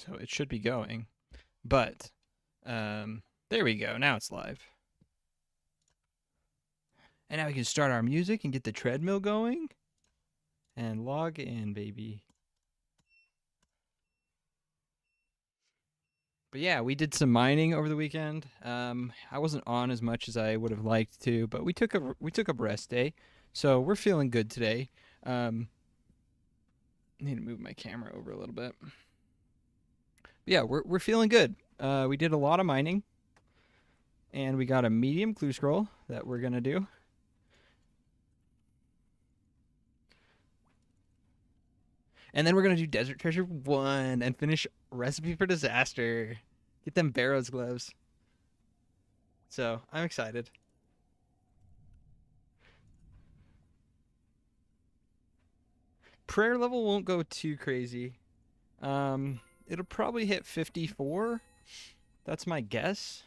So it should be going. But there we go. Now it's live. And now we can start our music and get the treadmill going. And log in, baby. But yeah, we did some mining over the weekend. I wasn't on as much as I would have liked to, but we took a rest day, so we're feeling good today. Need to move my camera over a little bit. But yeah, we're feeling good. We did a lot of mining, and we got a medium clue scroll that we're gonna do. And then we're gonna do Desert Treasure 1 and finish Recipe for Disaster. Get them Barrows gloves. So I'm excited. Prayer level won't go too crazy. It'll probably hit 54. That's my guess.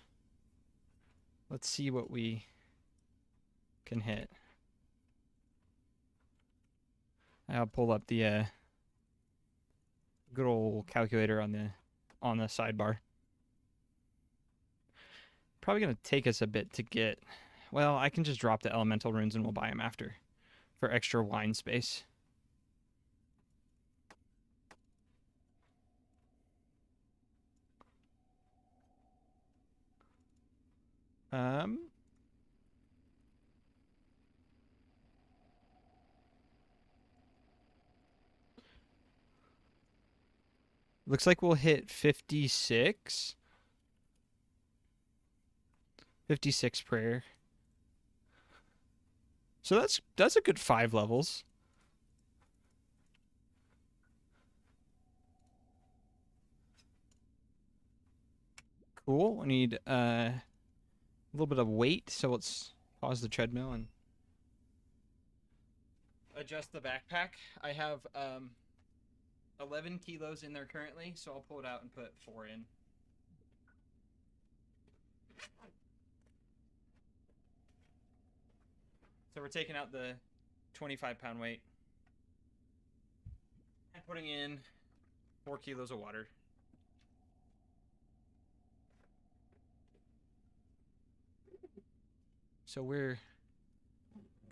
Let's see what we can hit. I'll pull up the good old calculator on the sidebar. Probably gonna take us a bit to get. Well, I can just drop the elemental runes and we'll buy them after for extra wine space. Um, Looks like we'll hit 56. 56 prayer. So that's a good 5 levels. Cool. We need a little bit of weight, so let's pause the treadmill and adjust the backpack. I have 11 kilos in there currently, so I'll pull it out and put 4 in. So we're taking out the 25-pound weight and putting in 4 kilos of water. So we're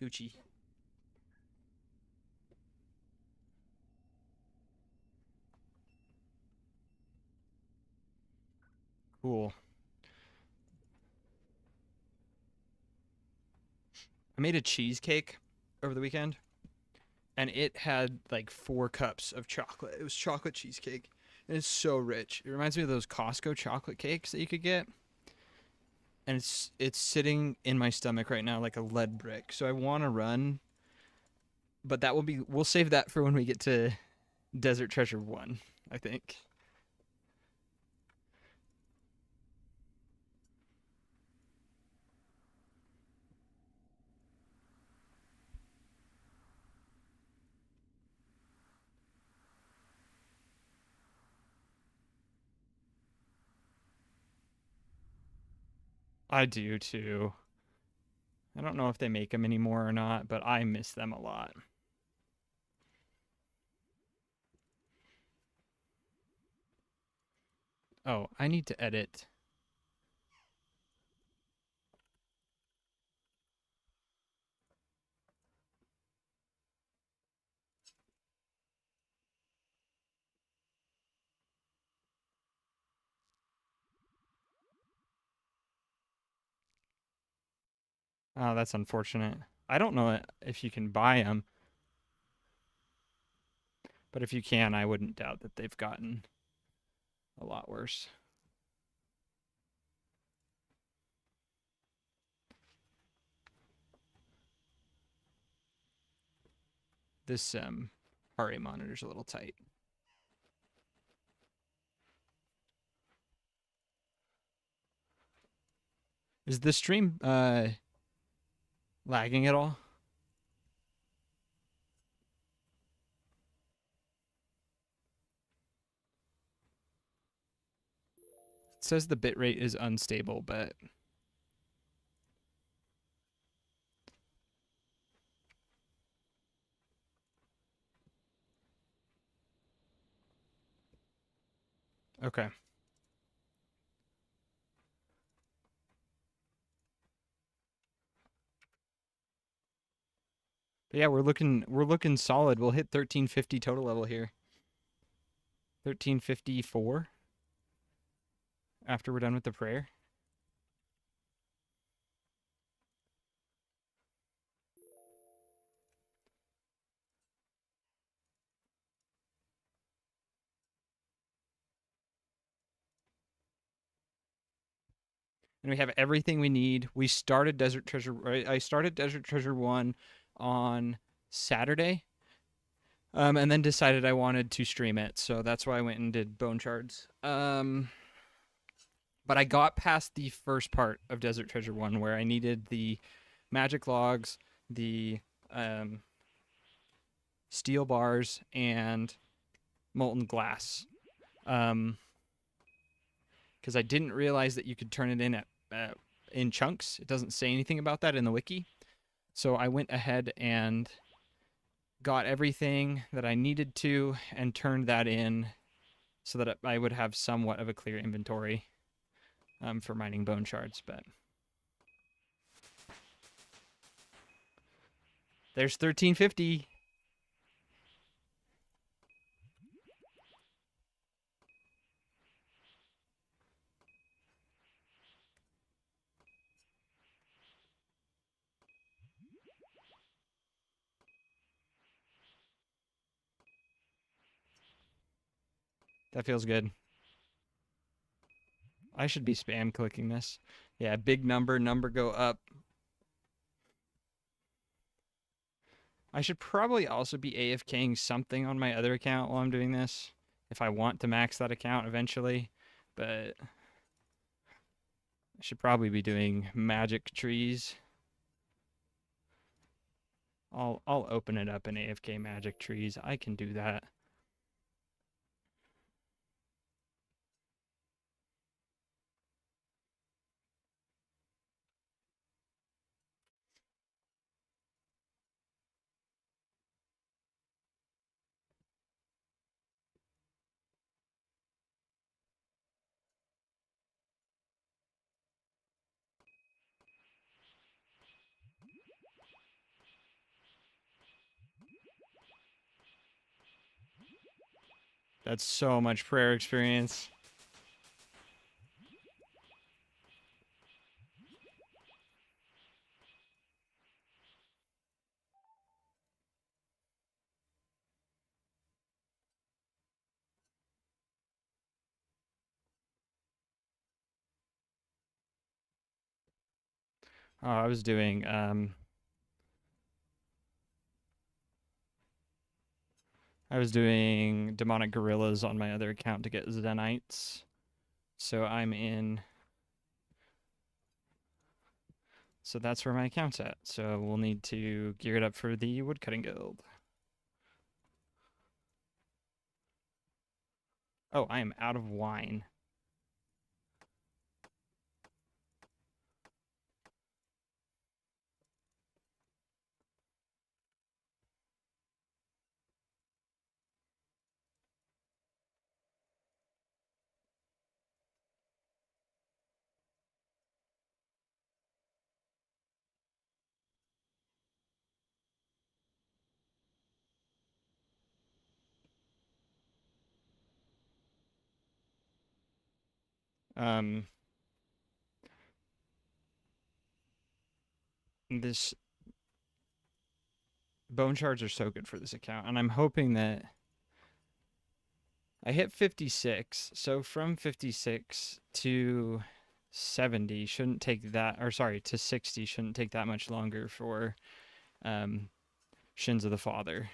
Gucci. Cool. I made a cheesecake over the weekend, and it had like 4 cups of chocolate. It was chocolate cheesecake, and it's so rich. It reminds me of those Costco chocolate cakes that you could get, and it's sitting in my stomach right now like a lead brick. So I want to run, but we'll save that for when we get to Desert Treasure 1, I think. I do too. I don't know if they make them anymore or not, but I miss them a lot. Oh, I need to edit. Oh, that's unfortunate. I don't know if you can buy them, but if you can, I wouldn't doubt that they've gotten a lot worse. This heart rate monitor's a little tight. Is the stream lagging at all? It says the bitrate is unstable, but Okay. But yeah, we're looking solid. We'll hit 1350 total level here. 1354 after we're done with the prayer. And we have everything we need. We started Desert Treasure. Right? I started Desert Treasure 1 on Saturday, and then decided I wanted to stream it. So that's why I went and did Bone Shards. But I got past the first part of Desert Treasure 1 where I needed the magic logs, the um, steel bars, and molten glass. Um, because I didn't realize that you could turn it in chunks. It doesn't say anything about that in the wiki. So I went ahead and got everything that I needed to and turned that in so that I would have somewhat of a clear inventory for mining bone shards. But there's 1350. That feels good. I should be spam clicking this. Yeah, big number go up. I should probably also be AFKing something on my other account while I'm doing this if I want to max that account eventually. But I should probably be doing magic trees. I'll open it up in AFK magic trees. I can do that. That's so much prayer experience. Oh, I was doing demonic gorillas on my other account to get Zenites. So I'm in. So that's where my account's at. So we'll need to gear it up for the woodcutting guild. Oh, I am out of wine. Um, this bone shards are so good for this account, and I'm hoping that I hit 56. So from 56 to 70 shouldn't take that, or sorry, to 60 shouldn't take that much longer for um, Shins of the Father.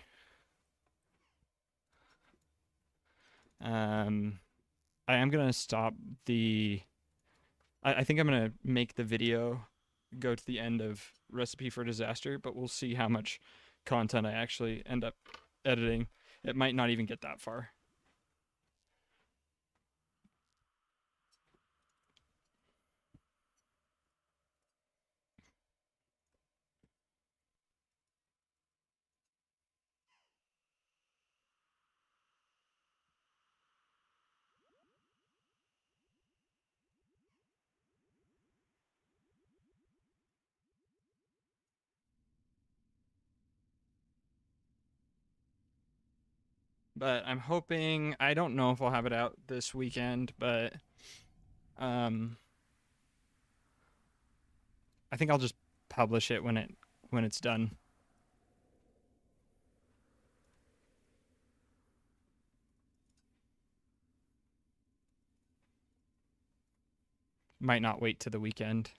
I am gonna stop the. I think I'm gonna make the video go to the end of Recipe for Disaster, but we'll see how much content I actually end up editing. It might not even get that far. But I'm hoping, I don't know if I'll have it out this weekend, but um I think I'll just publish it when it's done. Might not wait to the weekend.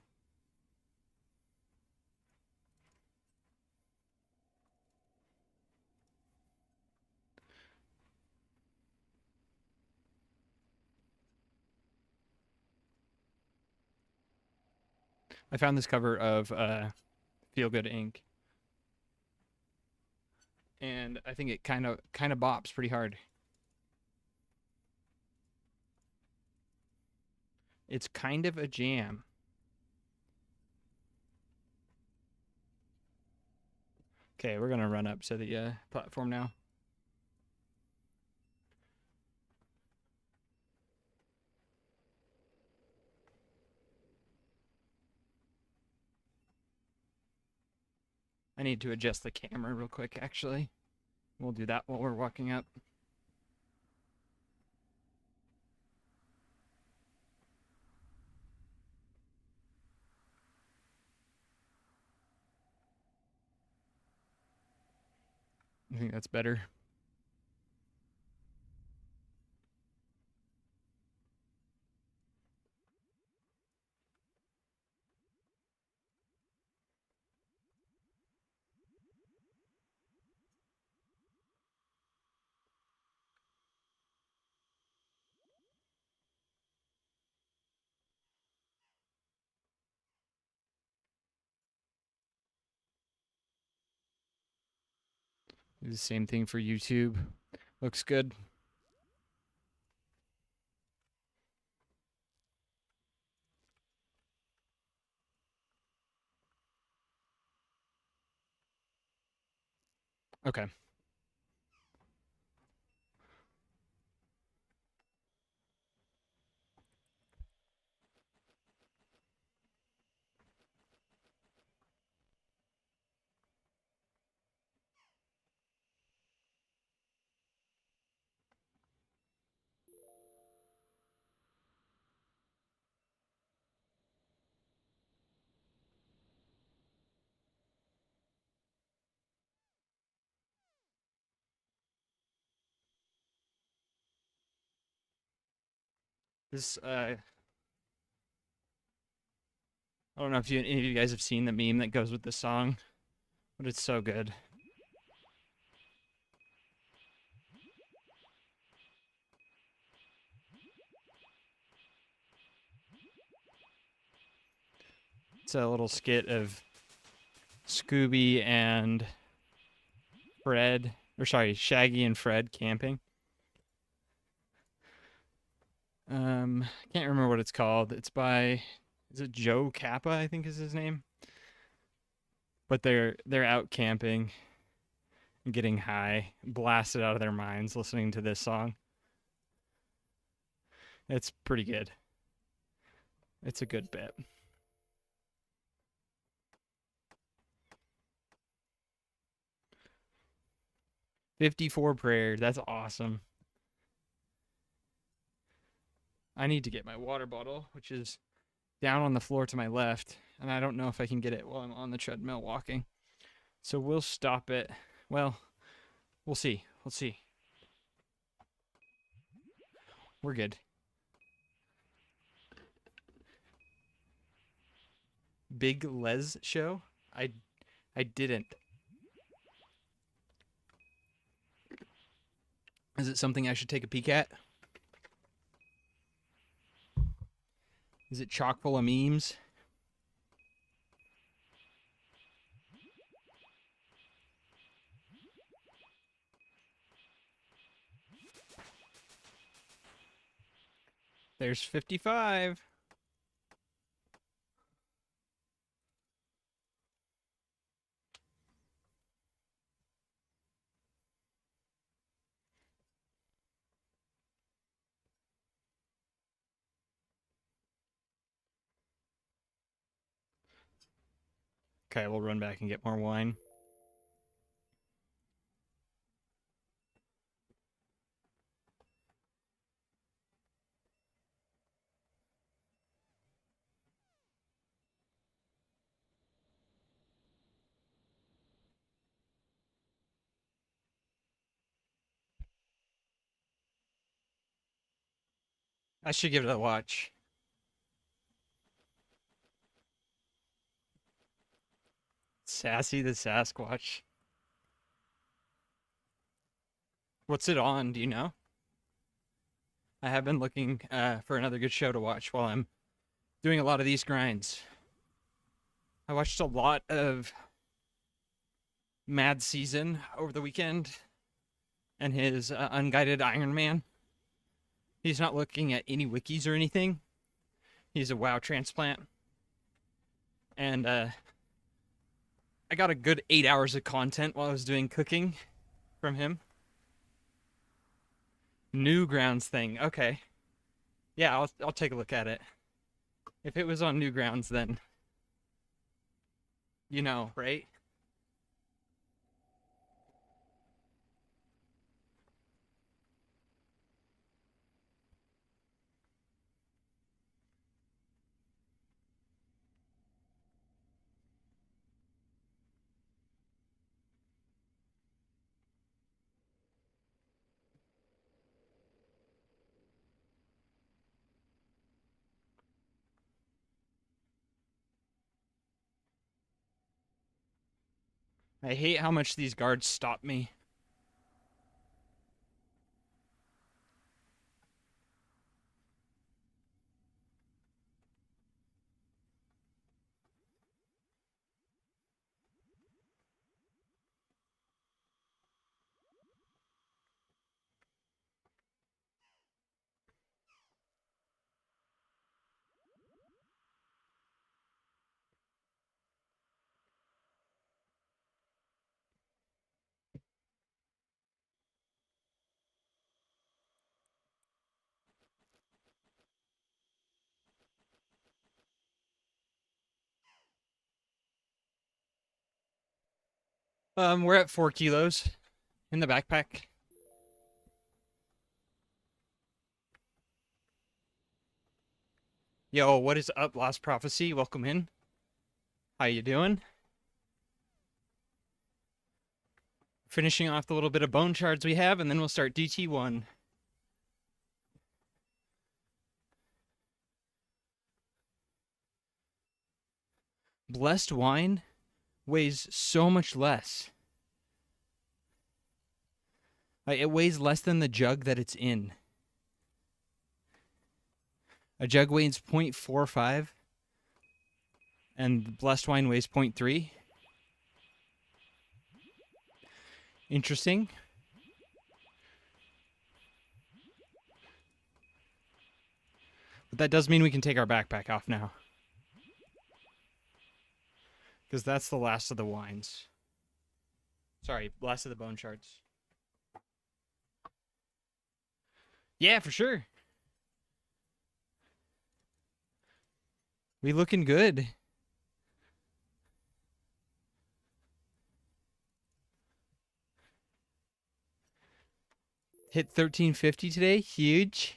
I found this cover of Feel Good Inc. And I think it kind of bops pretty hard. It's kind of a jam. Okay, we're gonna run up to the platform now. I need to adjust the camera real quick, actually. We'll do that while we're walking up. I think that's better. Do the same thing for YouTube. Looks good. Okay. This I don't know if any of you guys have seen the meme that goes with the song, but it's so good. It's a little skit of Scooby and Fred, or sorry, Shaggy and Fred camping. Can't remember what it's called. It's by, is it Joe Kappa? I think is his name. But they're out camping, and getting high, blasted out of their minds, listening to this song. It's pretty good. It's a good bit. 54 prayers. That's awesome. I need to get my water bottle, which is down on the floor to my left, and I don't know if I can get it while I'm on the treadmill walking. So we'll stop it. Well, we'll see. Let's see. We're good. Big Les show? I didn't. Is it something I should take a peek at? Is it chock full of memes? There's 55. Okay, we'll run back and get more wine. I should give it a watch. Sassy the Sasquatch. What's it on? Do you know? I have been looking for another good show to watch while I'm doing a lot of these grinds. I watched a lot of Mad Season over the weekend and his Unguided Iron Man. He's not looking at any wikis or anything. He's a WoW transplant. And I got a good 8 hours of content while I was doing cooking from him. Newgrounds thing. Okay. Yeah, I'll take a look at it. If it was on Newgrounds, then you know, right? I hate how much these guards stop me. We're at 4 kilos in the backpack. Yo, what is up, Lost Prophecy? Welcome in. How you doing? Finishing off the little bit of bone shards we have, and then we'll start DT1. Blessed wine weighs so much less. Like, it weighs less than the jug that it's in. A jug weighs 0.45, and blessed wine weighs 0.3. Interesting. But that does mean we can take our backpack off now. Because that's the last of the wines. Sorry, last of the bone shards. Yeah, for sure. We looking good. Hit 1350 today. Huge.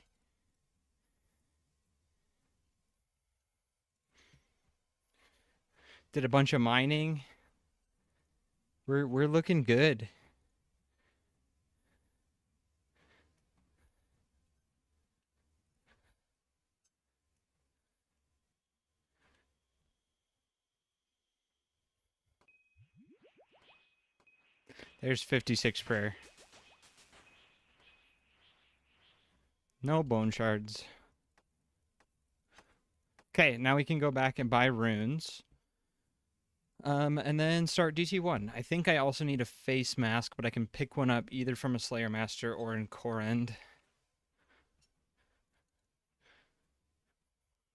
Did a bunch of mining. We're looking good. There's 56 prayer. No bone shards. Okay, now we can go back and buy runes. And then start DT1. I think I also need a face mask, but I can pick one up either from a Slayer Master or in Korend. I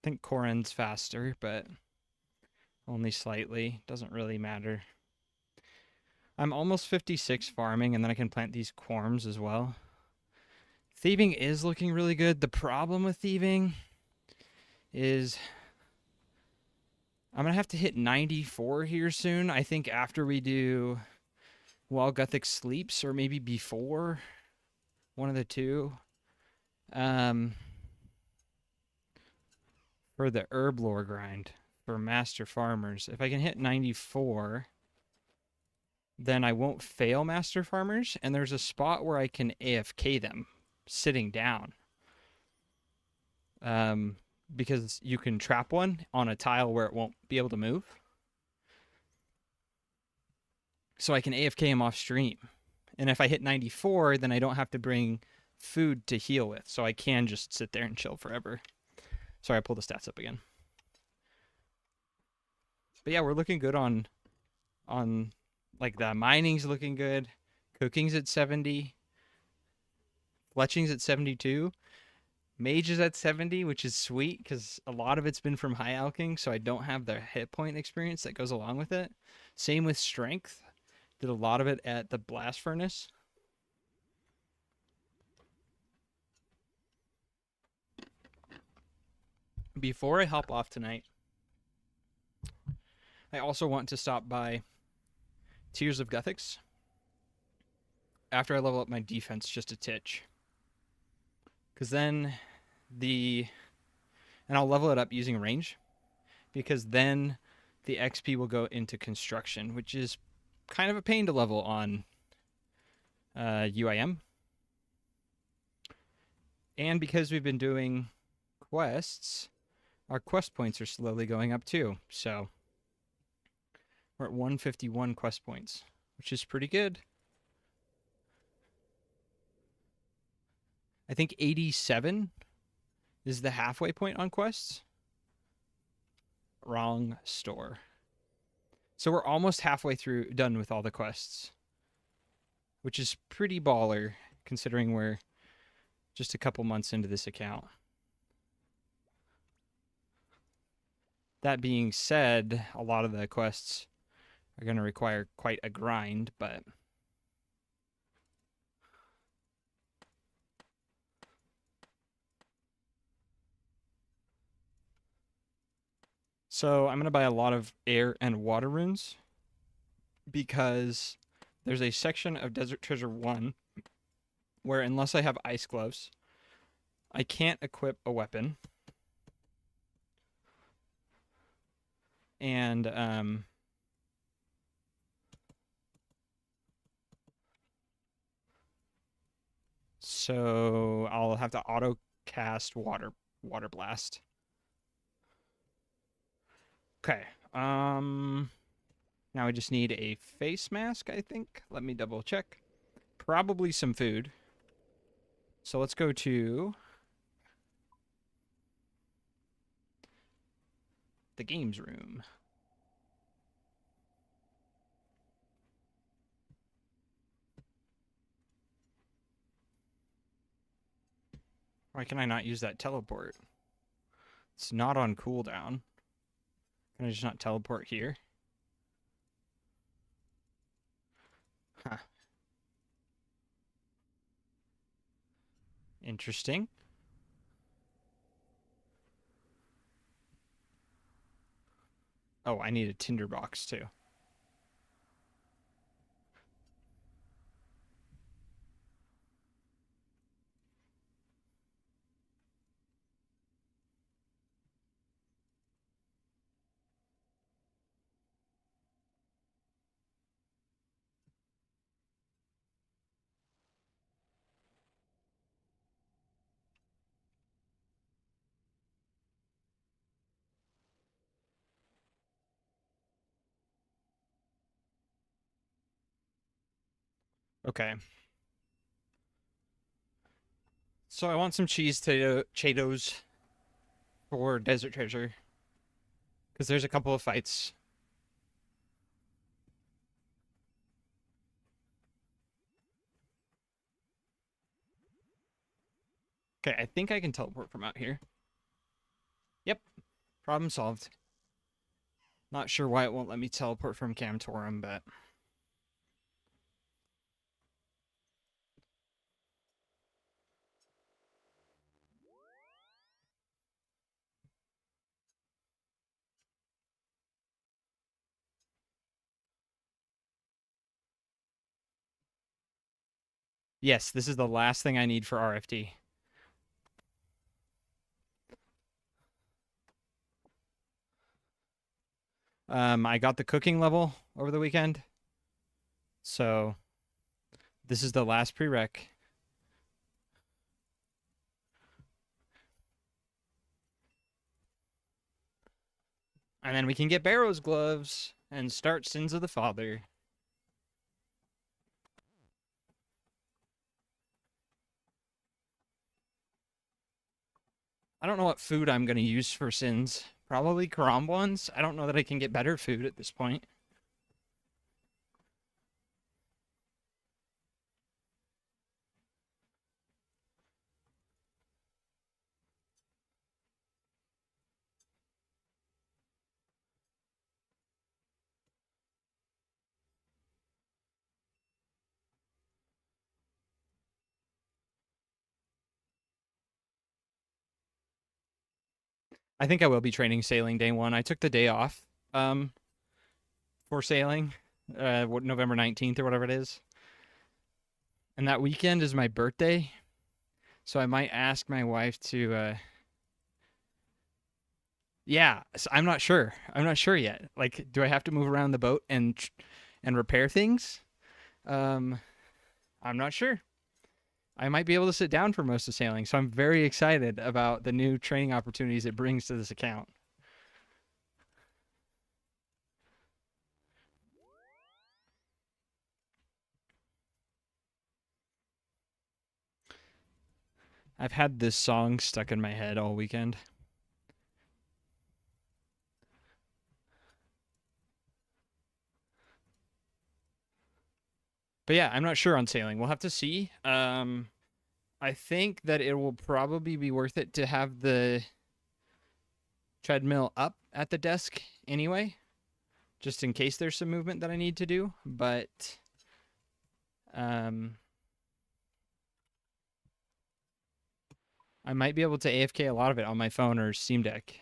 think Korend's faster, but only slightly. Doesn't really matter. I'm almost 56 farming, and then I can plant these Quorms as well. Thieving is looking really good. The problem with thieving is I'm going to have to hit 94 here soon. I think after we do While Gothic Sleeps, or maybe before. One of the two. For the herb lore grind. For master farmers. If I can hit 94, then I won't fail master farmers. And there's a spot where I can AFK them, sitting down. because you can trap one on a tile where it won't be able to move. So I can AFK him off stream. And if I hit 94, then I don't have to bring food to heal with. So I can just sit there and chill forever. Sorry, I pulled the stats up again. But yeah, we're looking good on like the mining's looking good. Cooking's at 70. Fletching's at 72. Mage is at 70, which is sweet because a lot of it's been from high alching, so I don't have the hit point experience that goes along with it. Same with strength. Did a lot of it at the blast furnace. Before I hop off tonight, I also want to stop by Tears of Guthix after I level up my defense just a titch. Because then and I'll level it up using range, because then the XP will go into construction, which is kind of a pain to level on UIM. And because we've been doing quests, our quest points are slowly going up too. So we're at 151 quest points, which is pretty good. I think 87 is the halfway point on quests. Wrong store. So we're almost halfway through, done with all the quests, which is pretty baller considering we're just a couple months into this account. That being said, a lot of the quests are going to require quite a grind, but so I'm going to buy a lot of air and water runes because there's a section of Desert Treasure 1 where unless I have ice gloves, I can't equip a weapon. And so I'll have to auto cast water blast. Okay. Now I just need a face mask, I think. Let me double check. Probably some food. So let's go to the games room. Why can I not use that teleport? It's not on cooldown. Can I just not teleport here? Huh. Interesting. Oh, I need a tinderbox too. Okay. So I want some cheese Cheetos for Desert Treasure. Because there's a couple of fights. Okay, I think I can teleport from out here. Yep. Problem solved. Not sure why it won't let me teleport from Camtorum, but... Yes, this is the last thing I need for RFD. I got the cooking level over the weekend. So this is the last prereq. And then we can get Barrow's gloves and start Sins of the Father. I don't know what food I'm going to use for Sins. Probably Karam ones. I don't know that I can get better food at this point. I think I will be training sailing day one. I took the day off um, for sailing, November 19th or whatever it is. And that weekend is my birthday. So I might ask my wife to, yeah, so I'm not sure. I'm not sure yet. Like, do I have to move around the boat and repair things? Um, I'm not sure. I might be able to sit down for most of sailing. So I'm very excited about the new training opportunities it brings to this account. I've had this song stuck in my head all weekend. But yeah, I'm not sure on sailing. We'll have to see. I think that it will probably be worth it to have the treadmill up at the desk anyway, just in case there's some movement that I need to do. But I might be able to AFK a lot of it on my phone or Steam Deck.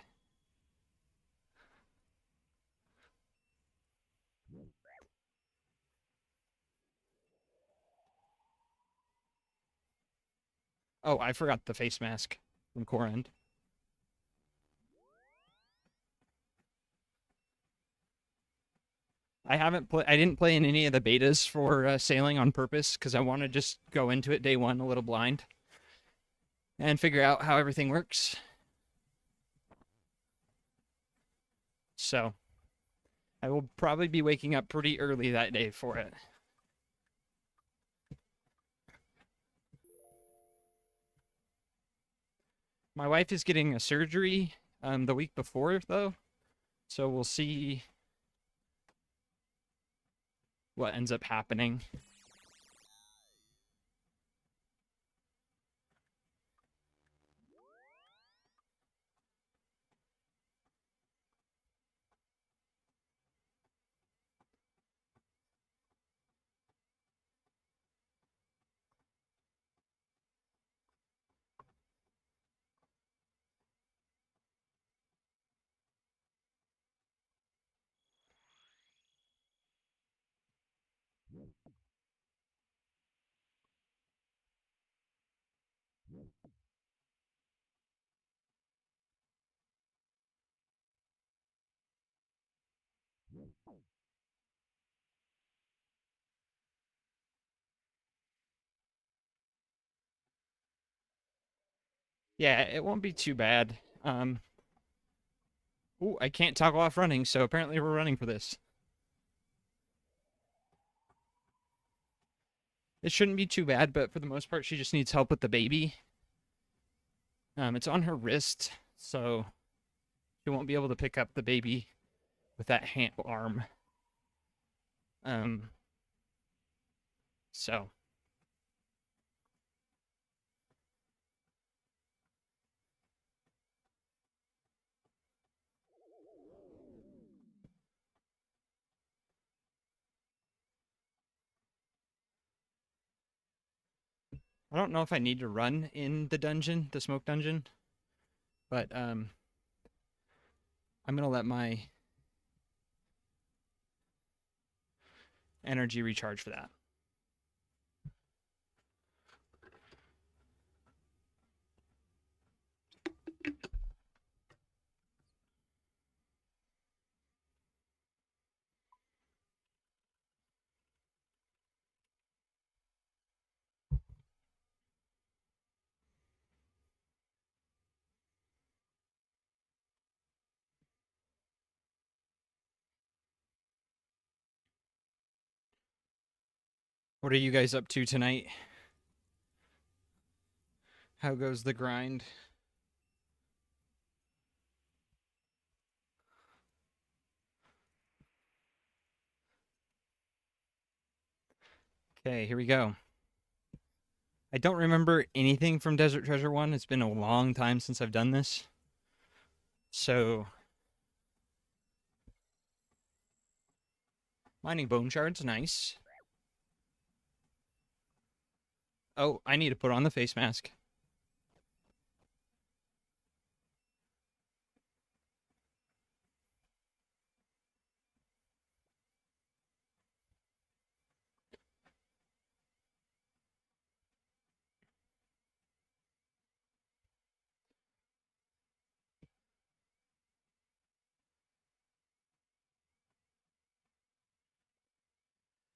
Oh, I forgot the face mask from Core End. I didn't play in any of the betas for sailing on purpose because I want to just go into it day one a little blind and figure out how everything works. So I will probably be waking up pretty early that day for it. My wife is getting a surgery the week before, though. So we'll see what ends up happening. Yeah, it won't be too bad. Ooh, I can't toggle off running, so apparently we're running for this. It shouldn't be too bad, but for the most part, she just needs help with the baby. It's on her wrist, so she won't be able to pick up the baby with that hand arm. Um, so I don't know if I need to run in the dungeon, the smoke dungeon, but I'm gonna let my energy recharge for that. What are you guys up to tonight? How goes the grind? Okay, here we go. I don't remember anything from Desert Treasure 1. It's been a long time since I've done this. So, mining bone shards, nice. Oh, I need to put on the face mask.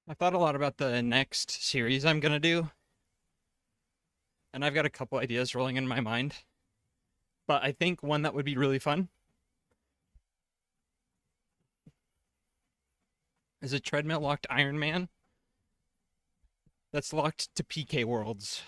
I thought a lot about the next series I'm going to do, and I've got a couple ideas rolling in my mind. But I think one that would be really fun is a treadmill locked Iron Man that's locked to PK worlds.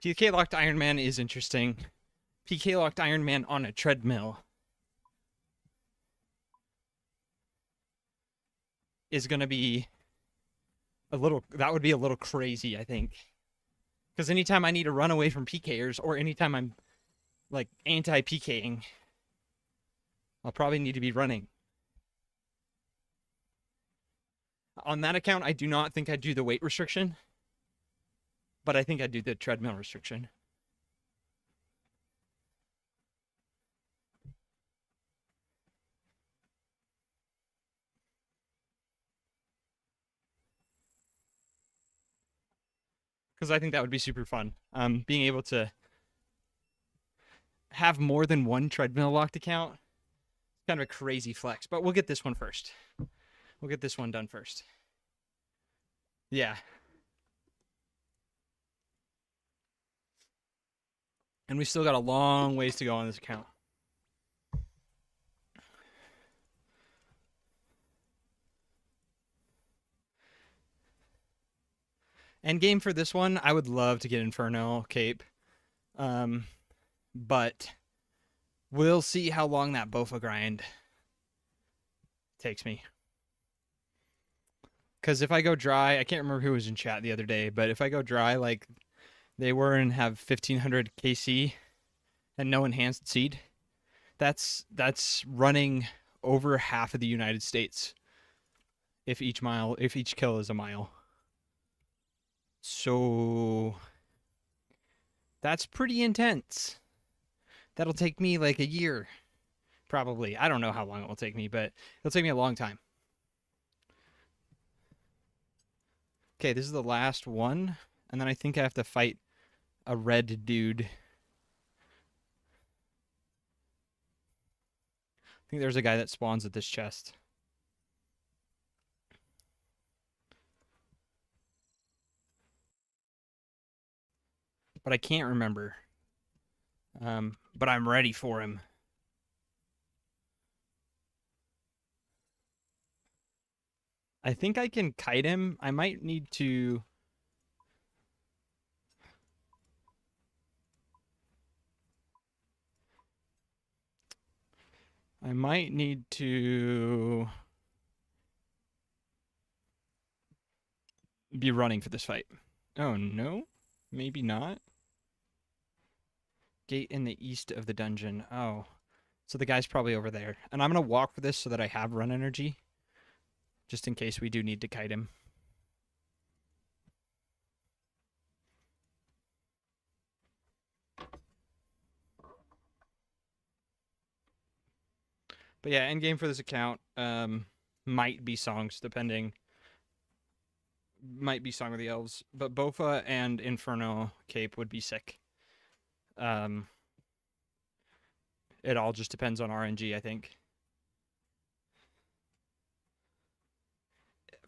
PK locked Iron Man is interesting. PK locked Iron Man on a treadmill is going to be that would be a little crazy, I think. Because anytime I need to run away from PKers or anytime I'm like anti PKing, I'll probably need to be running. On that account, I do not think I'd do the weight restriction, but I think I'd do the treadmill restriction. Because I think that would be super fun. Being able to have more than one treadmill locked account, kind of a crazy flex. But we'll get this one first. We'll get this one done first. Yeah. And we still got a long ways to go on this account. End game for this one, I would love to get Inferno Cape. But we'll see how long that Bofa grind takes me. Because if I go dry, I can't remember who was in chat the other day, but if I go dry like they were and have 1500 KC and no enhanced seed, that's running over half of the United States if each kill is a mile. So that's pretty intense. That'll take me like a year, probably. I don't know how long it will take me, but it'll take me a long time. Okay, this is the last one, and then I think I have to fight a red dude. I think there's a guy that spawns at this chest. But I can't remember. But I'm ready for him. I think I can kite him. I might need to... be running for this fight. Oh, no? Maybe not. Gate in the east of the dungeon. Oh. So the guy's probably over there. And I'm going to walk for this so that I have run energy. Just in case we do need to kite him. But yeah, end game for this account might be songs, depending. Might be Song of the Elves. But Bofa and Inferno Cape would be sick. Um, it all just depends on RNG, I think.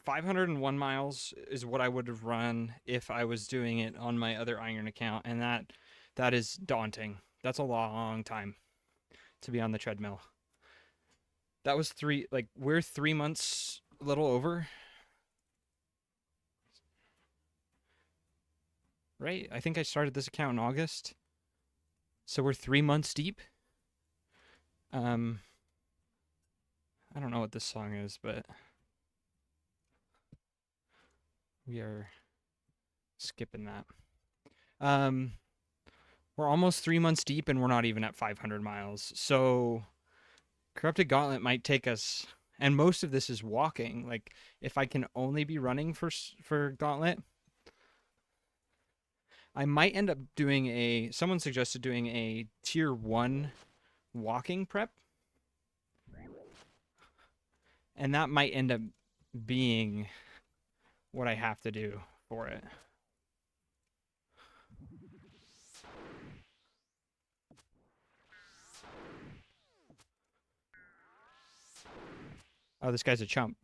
501 miles is what I would have run if I was doing it on my other iron account, and that is daunting. That's a long time to be on the treadmill. That was we're 3 months, a little over, right? I think I started this account in August, so we're 3 months deep. Um, I don't know what this song is, but we are skipping that. Um, we're almost 3 months deep, and we're not even at 500 miles. So Corrupted Gauntlet might take us, and most of this is walking. Like, if I can only be running for Gauntlet, I might end up doing someone suggested doing a tier 1 walking prep, and that might end up being what I have to do for it. Oh, this guy's a chump.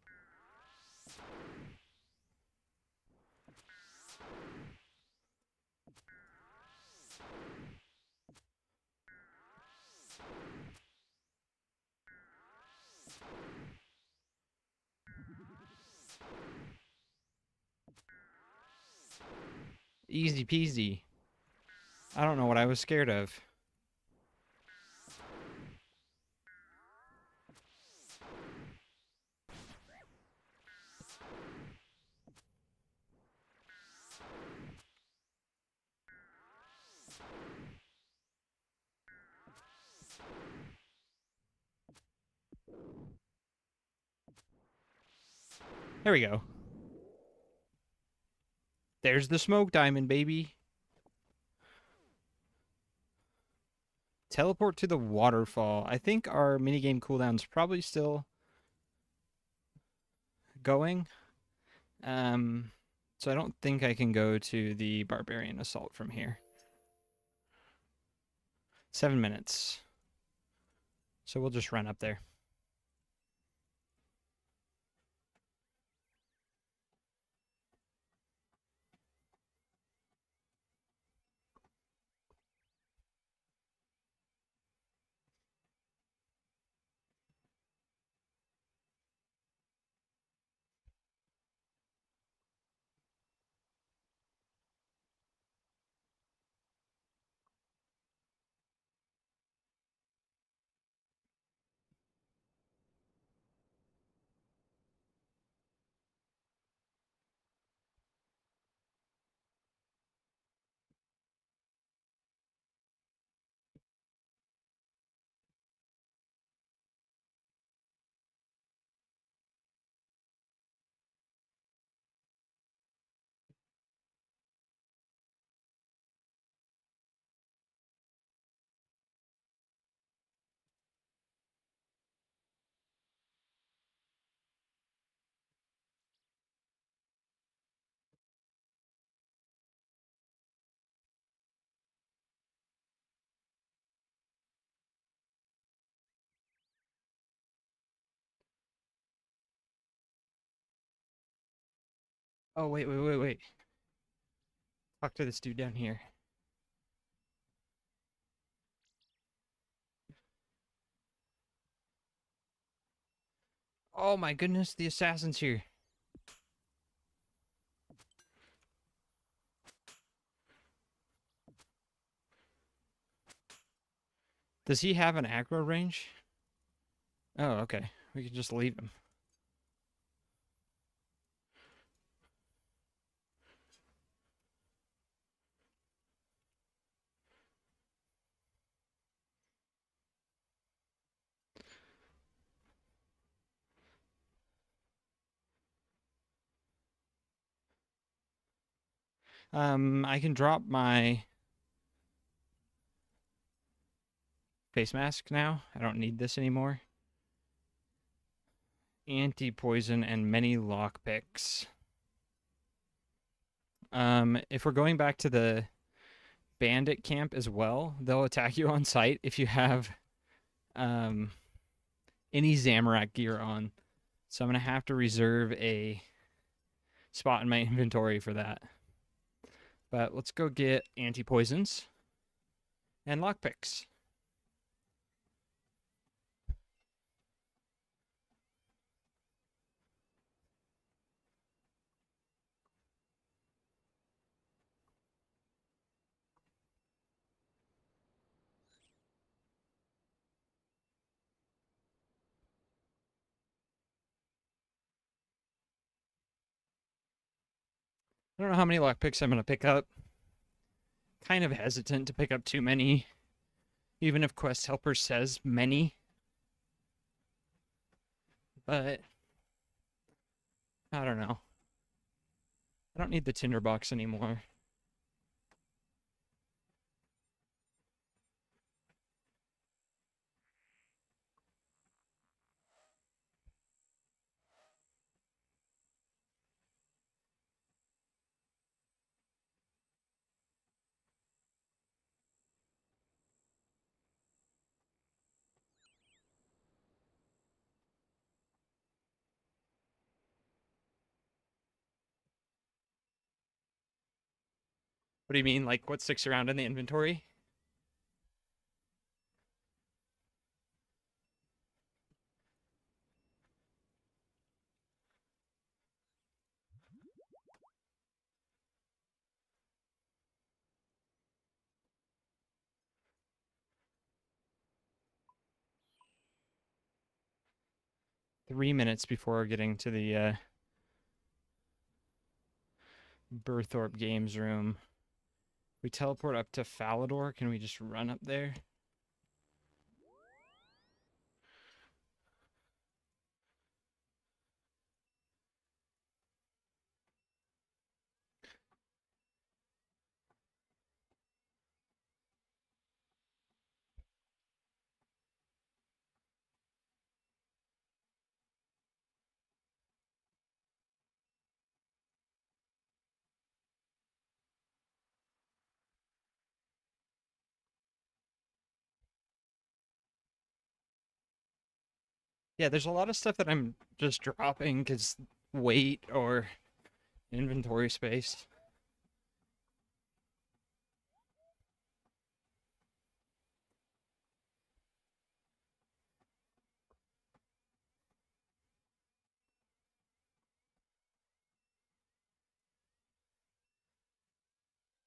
Easy peasy. I don't know what I was scared of. There we go. There's the smoke diamond, baby. Teleport to the waterfall. I think our minigame cooldown's probably still going. So I don't think I can go to the Barbarian Assault from here. 7 minutes. So we'll just run up there. Oh, wait. Talk to this dude down here. Oh my goodness, the assassin's here. Does he have an aggro range? Oh, okay. We can just leave him. I can drop my face mask now. I don't need this anymore. Anti-poison and many lockpicks. If we're going back to the bandit camp as well. They'll attack you on sight if you have um, any Zamorak gear on. So I'm going to have to reserve a spot in my inventory for that. But let's go get anti-poisons and lockpicks. I don't know how many lockpicks I'm going to pick up. Kind of hesitant to pick up too many, even if Quest Helper says many. But I don't know. I don't need the tinderbox anymore. What do you mean? Like what sticks around in the inventory? .3 minutes before getting to the Burthorpe Games room. We teleport up to Falador. Can we just run up there? Yeah, there's a lot of stuff that I'm just dropping because weight or inventory space.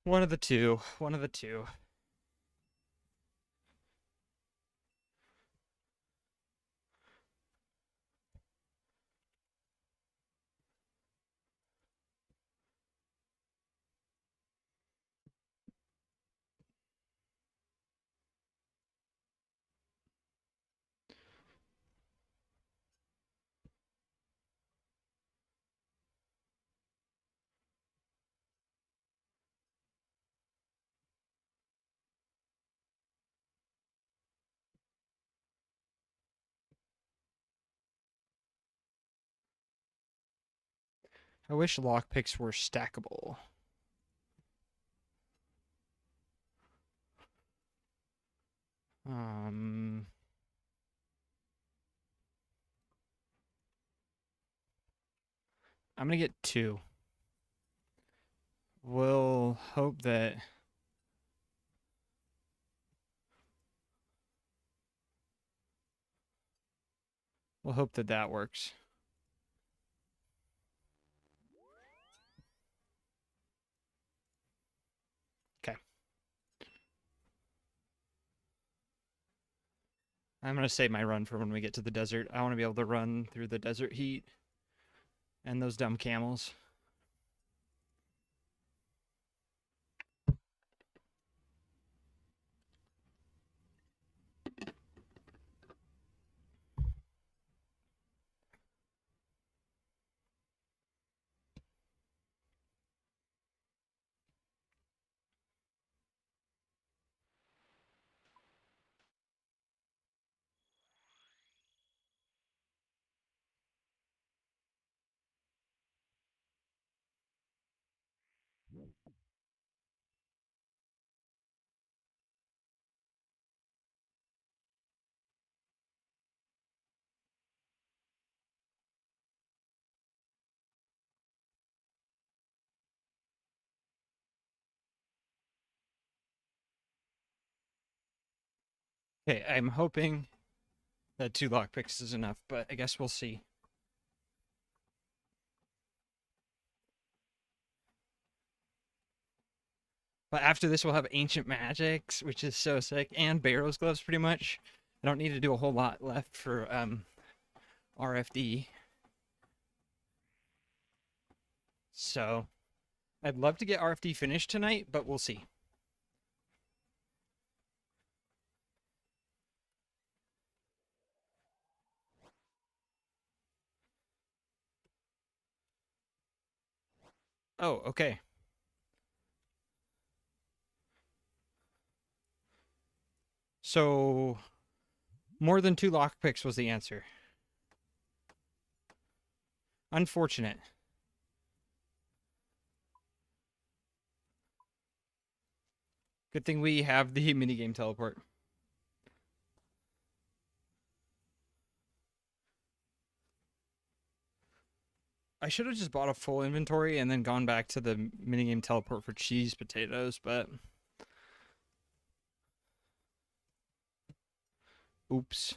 One of the two. One of the two. I wish lockpicks were stackable. Um, I'm gonna get 2. We'll hope that that works. Okay. I'm gonna save my run for when we get to the desert. I want to be able to run through the desert heat and those dumb camels. Okay, I'm hoping that 2 lockpicks is enough, but I guess we'll see. But after this, we'll have Ancient Magics, which is so sick, and Barrow's Gloves pretty much. I don't need to do a whole lot left for RFD. So I'd love to get RFD finished tonight, but we'll see. Oh, okay. So more than 2 lockpicks was the answer. Unfortunate. Good thing we have the minigame teleport. I should have just bought a full inventory and then gone back to the minigame teleport for cheese potatoes, but oops.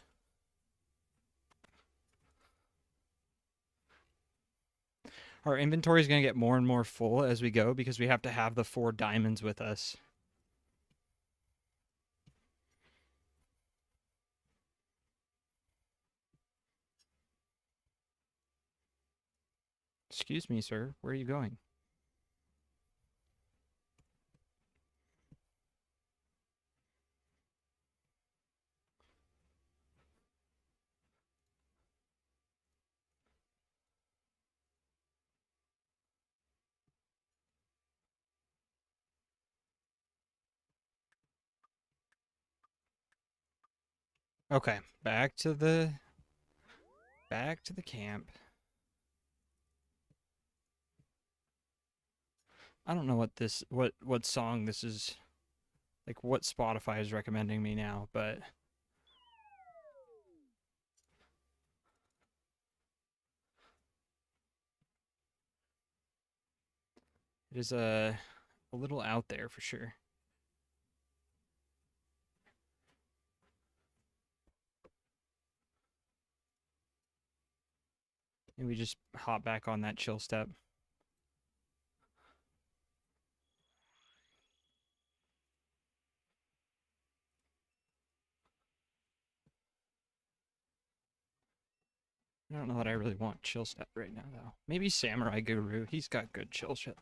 Our inventory is going to get more and more full as we go because we have to have the 4 diamonds with us. Excuse me, sir. Where are you going? Okay, back to the camp. I don't know what song this is, like what Spotify is recommending me now, but it is a little out there for sure. And we just hop back on that chill step. I don't know that I really want chill step right now though. Maybe Samurai Guru. He's got good chill step.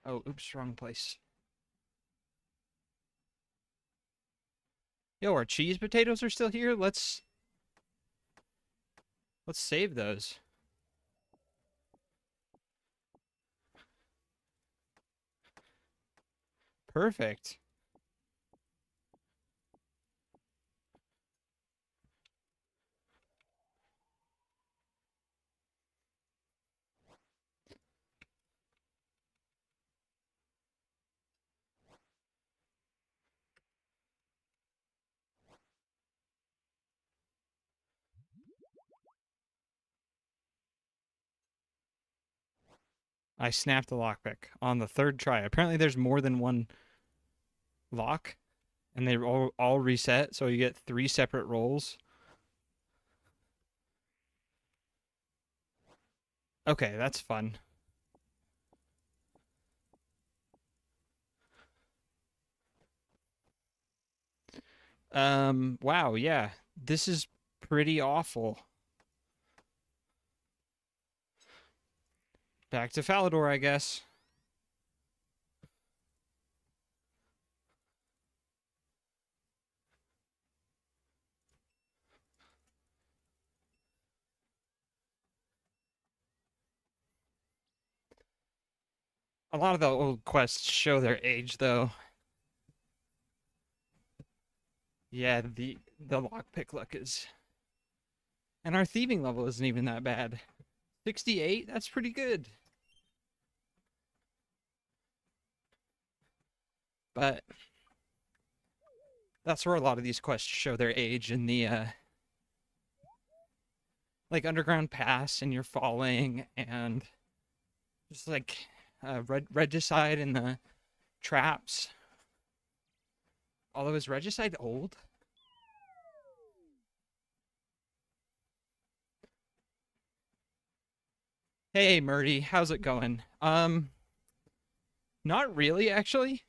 Oh, oops, wrong place. Yo, our cheese potatoes are still here. Let's save those. Perfect. I snapped the lockpick on the 3rd try. Apparently there's more than one lock and they all reset, so you get 3 separate rolls. Okay, that's fun. Wow, yeah. This is pretty awful. Back to Falador, I guess. A lot of the old quests show their age, though. Yeah, the lockpick luck is And our thieving level isn't even that bad. 68, that's pretty good. But that's where a lot of these quests show their age in the like underground pass, and you're falling, and just like regicide in the traps. Although, is regicide old? Hey Murdy, how's it going? Not really actually.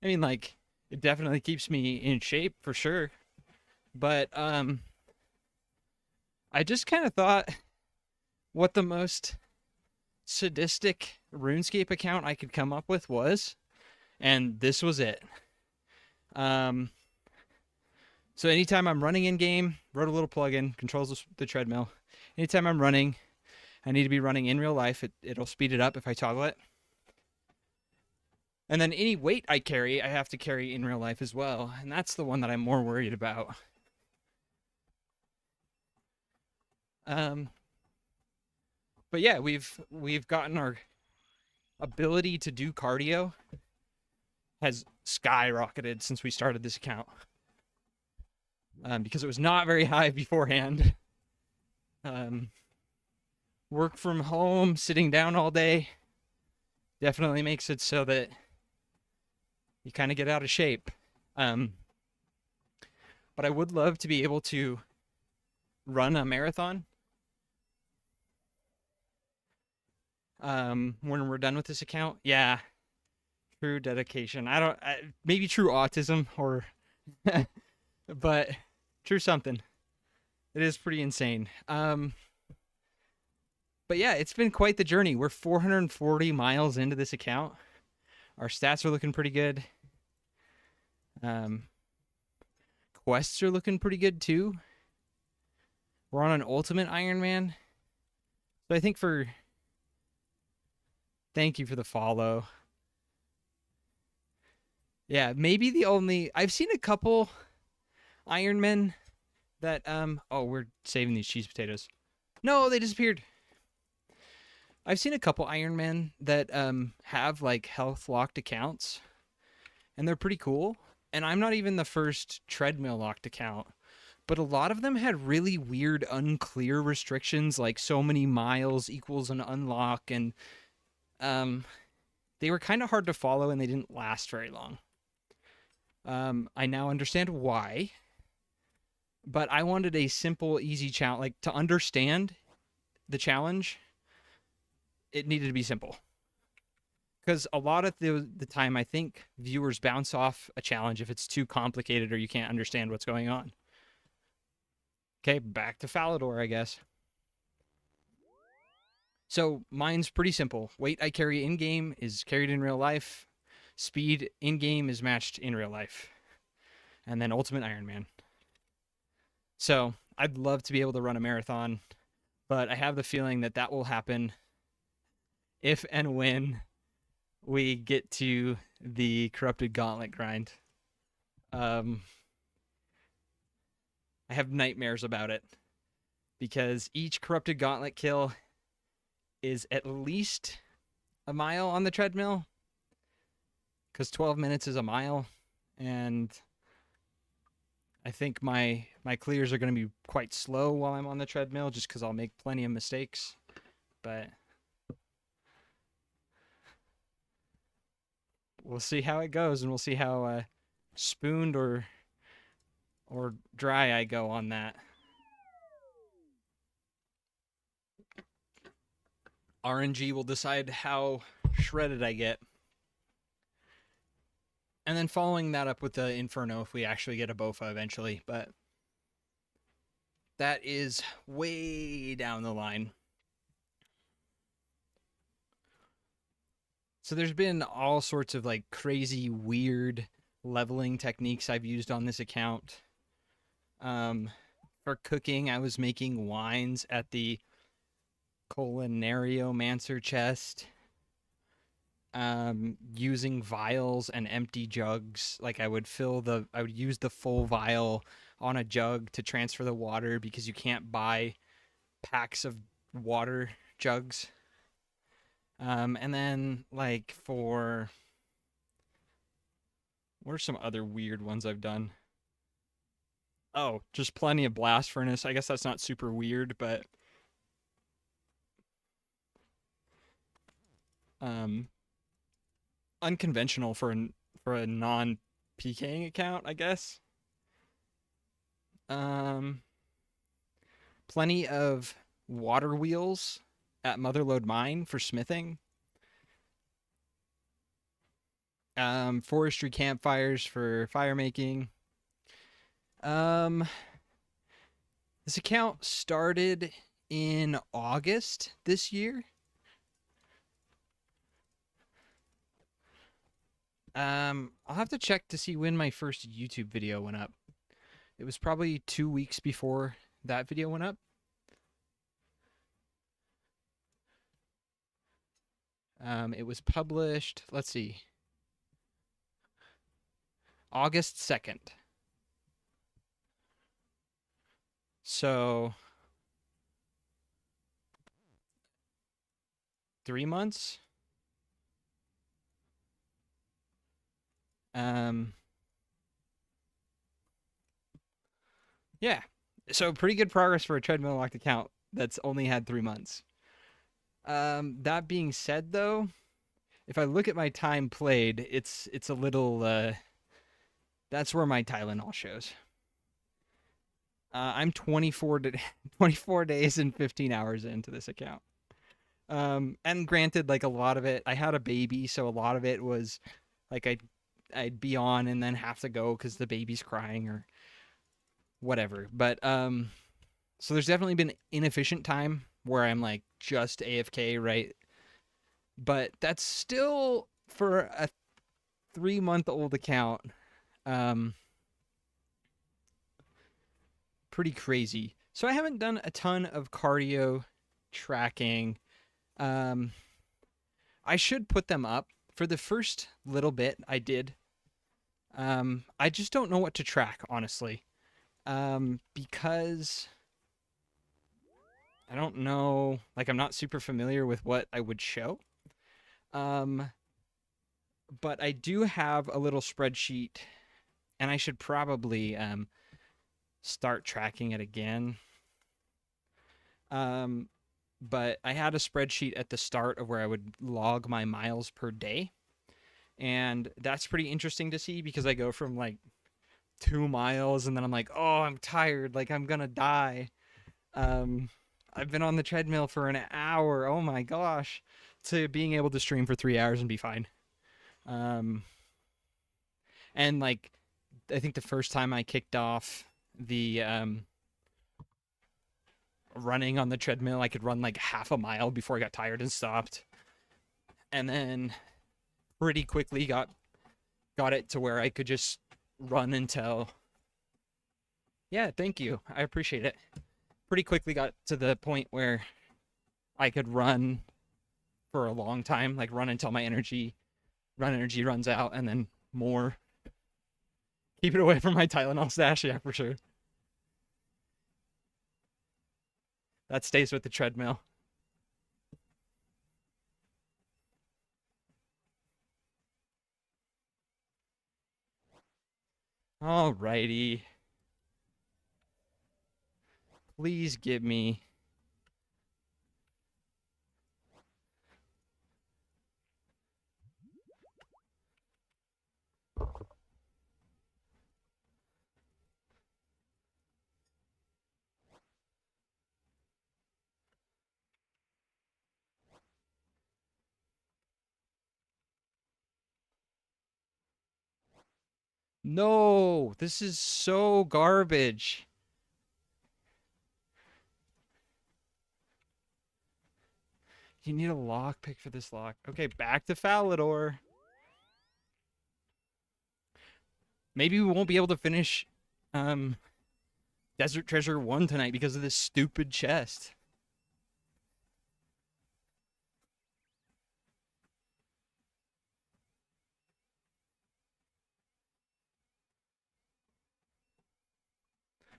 I mean, like, it definitely keeps me in shape for sure. But I just kind of thought what the most sadistic RuneScape account I could come up with was, and this was it. Um, so anytime I'm running in game, wrote a little plugin, controls the treadmill. Anytime I'm running, I need to be running in real life. It'll speed it up if I toggle it. And then any weight I carry, I have to carry in real life as well. And that's the one that I'm more worried about. But yeah, we've gotten our ability to do cardio has skyrocketed since we started this account. Because it was not very high beforehand. Work from home, sitting down all day, definitely makes it so that you kind of get out of shape. But I would love to be able to run a marathon when we're done with this account. Yeah, true dedication. Maybe true autism, or but true something. It is pretty insane. But yeah, it's been quite the journey. We're 440 miles into this account. Our stats are looking pretty good. Quests are looking pretty good too. We're on an ultimate Ironman. So I think thank you for the follow. Yeah, maybe the only, I've seen a couple Ironmen that, oh, we're saving these cheese potatoes. No, they disappeared. I've seen a couple Ironmen that have like health locked accounts, and they're pretty cool. And I'm not even the first treadmill locked account, but a lot of them had really weird, unclear restrictions, like so many miles equals an unlock, and they were kind of hard to follow, and they didn't last very long. I now understand why, but I wanted a simple, easy challenge, like to understand the challenge. It needed to be simple, because a lot of the time I think viewers bounce off a challenge if it's too complicated or you can't understand what's going on. Okay, back to Falador, I guess. So mine's pretty simple. Weight I carry in game is carried in real life. Speed in game is matched in real life. And then Ultimate Ironman. So I'd love to be able to run a marathon, but I have the feeling that that will happen if and when we get to the Corrupted Gauntlet grind. I have nightmares about it, because each Corrupted Gauntlet kill is at least a mile on the treadmill, because 12 minutes is a mile, and I think my clears are going to be quite slow while I'm on the treadmill, just because I'll make plenty of mistakes. But we'll see how it goes, and we'll see how spooned or dry I go on that. RNG will decide how shredded I get. And then following that up with the Inferno if we actually get a BOFA eventually. But that is way down the line. So there's been all sorts of like crazy, weird leveling techniques I've used on this account. For cooking, I was making wines at the Culinariomancer chest. Using vials and empty jugs. Like I would use the full vial, on a jug to transfer the water because you can't buy packs of water jugs. And then like for what are some other weird ones I've done? Oh, just plenty of blast furnace. I guess that's not super weird, but um, unconventional for a non PKing account, I guess. Um, Plenty of water wheels at Motherlode Mine for smithing. Forestry campfires for fire making. Um, this account started in August this year. I'll have to check to see when my first YouTube video went up. It was probably 2 weeks before that video went up. It was published, let's see, August 2nd. So 3 months. Yeah. So pretty good progress for a treadmill locked account that's only had 3 months. That being said though, if I look at my time played, it's a little that's where my Tylenol shows. I'm 24 days and 15 hours into this account. And granted, like a lot of it, I had a baby, so a lot of it was like I'd be on and then have to go because the baby's crying or whatever. But so there's definitely been inefficient time where I'm like just AFK, right? But that's still for a 3-month-old account. Pretty crazy. So I haven't done a ton of cardio tracking. I should put them up. For the first little bit, I did. I just don't know what to track, honestly. Because I don't know, like I'm not super familiar with what I would show. But I do have a little spreadsheet, and I should probably start tracking it again. But I had a spreadsheet at the start of where I would log my miles per day. And that's pretty interesting to see because I go from like 2 miles and then I'm like, oh, I'm tired. Like I'm going to die. I've been on the treadmill for an hour. Oh my gosh. To being able to stream for 3 hours and be fine. And like, I think the first time I kicked off the running on the treadmill, I could run like half a mile before I got tired and stopped. And then pretty quickly got it to where I could just run until yeah, thank you. I appreciate it. Pretty quickly got to the point where I could run for a long time, like run until my energy runs out and then more. Keep it away from my Tylenol stash, yeah, for sure. That stays with the treadmill. Alrighty. Please give me no, this is so garbage. You need a lockpick for this lock. Okay, back to Falador. Maybe we won't be able to finish Desert Treasure 1 tonight because of this stupid chest.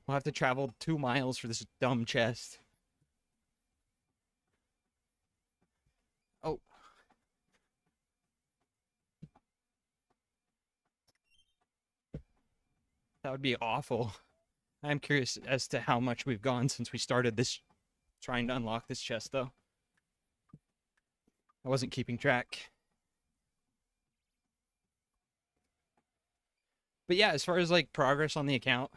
We'll have to travel 2 miles for this dumb chest. Oh. That would be awful. I'm curious as to how much we've gone since we started this, trying to unlock this chest, though. I wasn't keeping track. But yeah, as far as like progress on the account,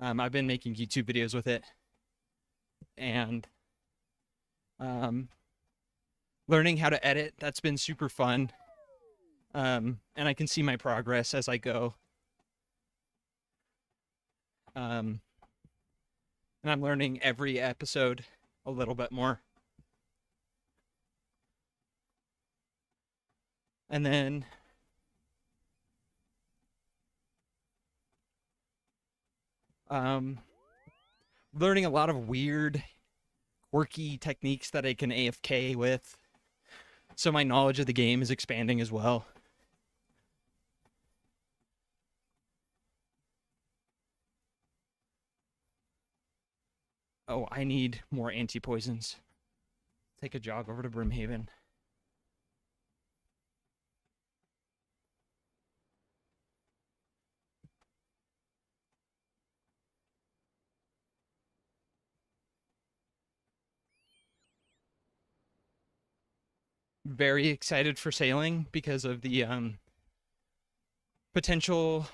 I've been making YouTube videos with it and learning how to edit. That's been super fun. And I can see my progress as I go. And I'm learning every episode a little bit more. And then learning a lot of weird, quirky techniques that I can AFK with. So my knowledge of the game is expanding as well. Oh, I need more anti-poisons. Take a jog over to Brimhaven. Very excited for sailing because of the potential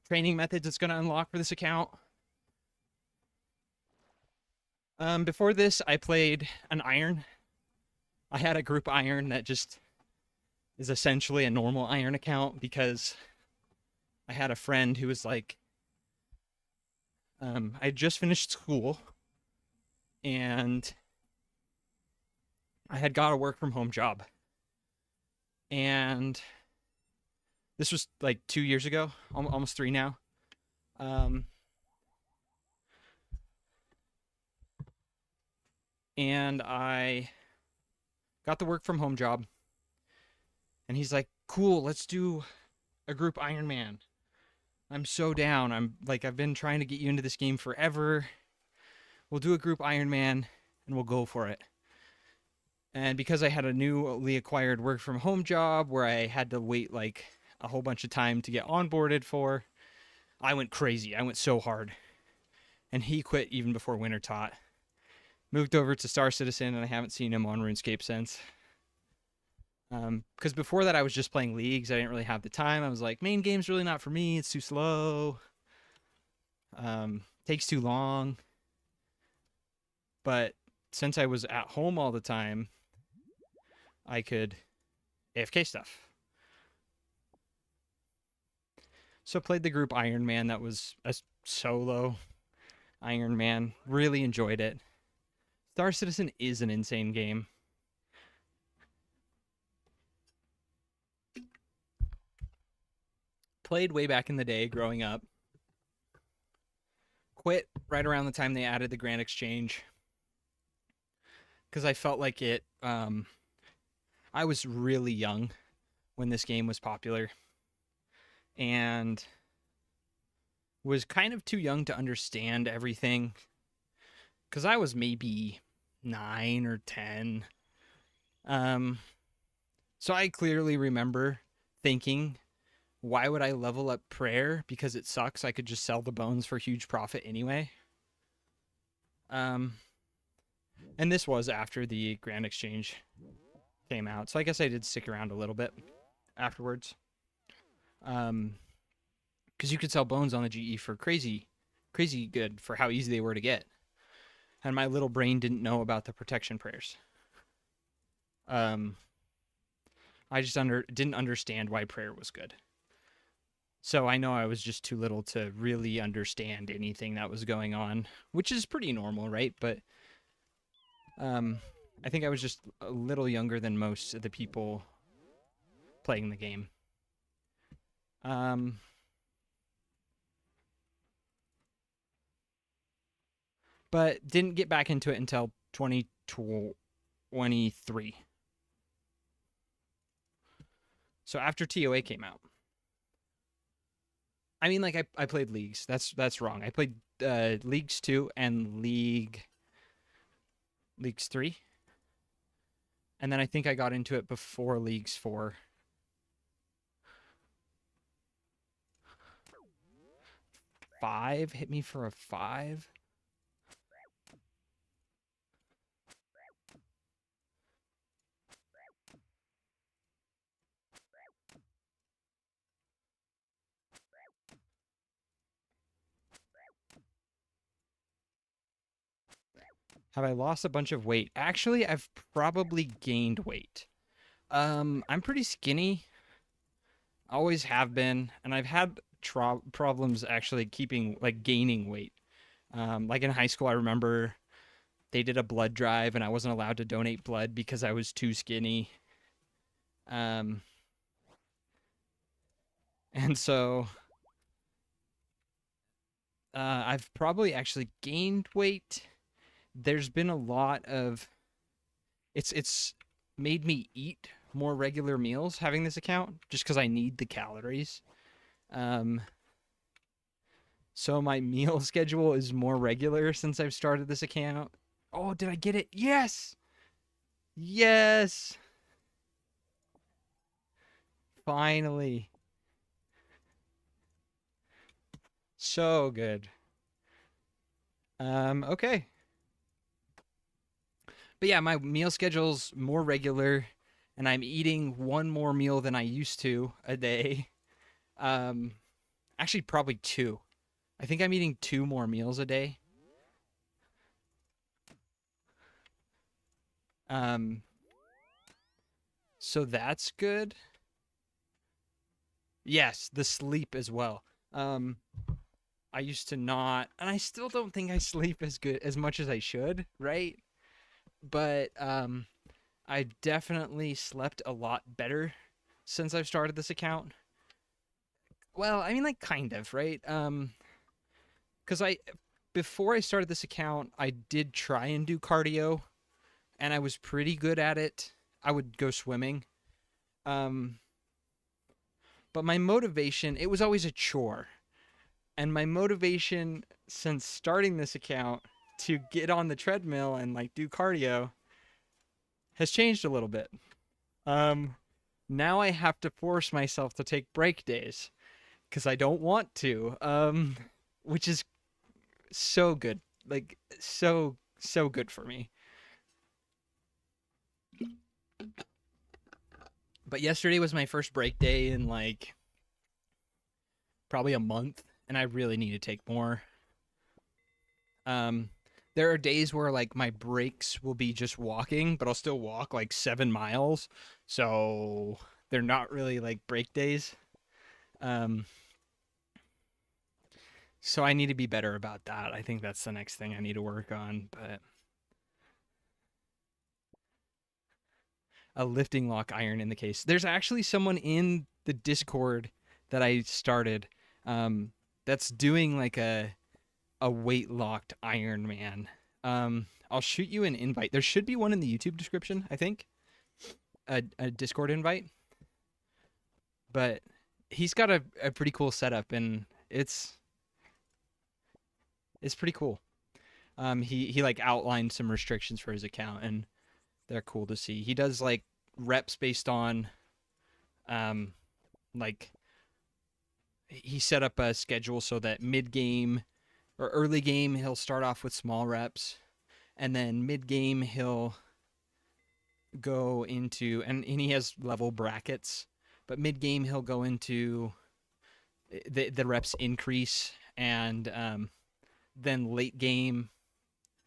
training methods it's going to unlock for this account. Before this, I played an iron. I had a group iron that just is essentially a normal iron account because I had a friend who was like, I had just finished school and I had got a work from home job. And this was like 2 years ago, almost 3 now. And I got the work from home job. And he's like, cool, let's do a group Ironman. I'm so down. I've been trying to get you into this game forever. We'll do a group Ironman and we'll go for it. And because I had a newly acquired work from home job where I had to wait like a whole bunch of time to get onboarded for, I went crazy. I went so hard. And he quit even before winter taught. Moved over to Star Citizen and I haven't seen him on RuneScape since. Because before that I was just playing leagues. I didn't really have the time. I was like, main game's really not for me. It's too slow. Takes too long. But since I was at home all the time, I could AFK stuff. So played the group Iron Man. That was a solo Iron Man. Really enjoyed it. Star Citizen is an insane game. Played way back in the day growing up. Quit right around the time they added the Grand Exchange. Because I felt like it... I was really young when this game was popular. And was kind of too young to understand everything. Because I was maybe 9 or 10. So I clearly remember thinking, why would I level up prayer? Because it sucks. I could just sell the bones for huge profit anyway. And this was after the Grand Exchange came out. So I guess I did stick around a little bit afterwards. Because you could sell bones on the GE for crazy good for how easy they were to get. And my little brain didn't know about the protection prayers. I just didn't understand why prayer was good. So I know I was just too little to really understand anything that was going on, which is pretty normal, right? But I think I was just a little younger than most of the people playing the game. But didn't get back into it until 2023. So after TOA came out. I mean, like I played leagues. That's wrong. I played leagues 2 and leagues 3, and then I think I got into it before leagues 4. 5 hit me for a 5. Have I lost a bunch of weight? Actually, I've probably gained weight. I'm pretty skinny. Always have been, and I've had problems actually keeping like gaining weight. Like in high school, I remember they did a blood drive, and I wasn't allowed to donate blood because I was too skinny. Um, and so I've probably actually gained weight. There's been a lot of it's made me eat more regular meals having this account just because I need the calories. Um, so my meal schedule is more regular since I've started this account. Oh, did I get it? Yes! Yes! Finally. So good. Okay. But yeah, my meal schedule's more regular, and I'm eating one more meal than I used to a day. Um, Actually, probably two. I think I'm eating 2 more meals a day. Um, so that's good. Yes, the sleep as well. Um, I used to not, and I still don't think I sleep as good as much as I should, right? But I definitely slept a lot better since I've started this account. Well, I mean, like kind of, right? Because I before I started this account, I did try and do cardio, and I was pretty good at it. I would go swimming. Um, but my motivation, it was always a chore. And my motivation since starting this account to get on the treadmill and like do cardio has changed a little bit. Um, Now I have to force myself to take break days because I don't want to. Which is so good, like so good for me. But yesterday was my first break day in like probably a month, and I really need to take more. Um, there are days where like my breaks will be just walking, but I'll still walk like 7 miles, so they're not really like break days. Um, so I need to be better about that. I think that's the next thing I need to work on. But a lifting lock iron in the case. There's actually someone in the Discord that I started that's doing like a weight locked Iron Man. I'll shoot you an invite. There should be one in the YouTube description, I think. A Discord invite. But he's got a pretty cool setup, and it's pretty cool. He like outlined some restrictions for his account, and they're cool to see. He does like reps based on um like he set up a schedule so that mid game or early game he'll start off with small reps, and then mid game he'll go into and he has level brackets, but mid game he'll go into the reps increase, and then late game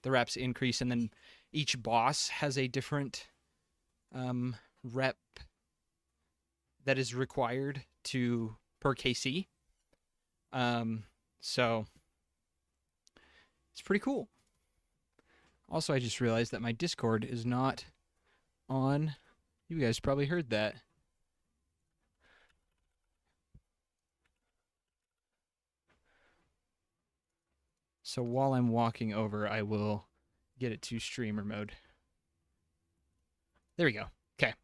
the reps increase, and then each boss has a different rep that is required to per KC. So it's pretty cool. Also, I just realized that my Discord is not on. You guys probably heard that. So while I'm walking over, I will get it to streamer mode. There we go. Okay.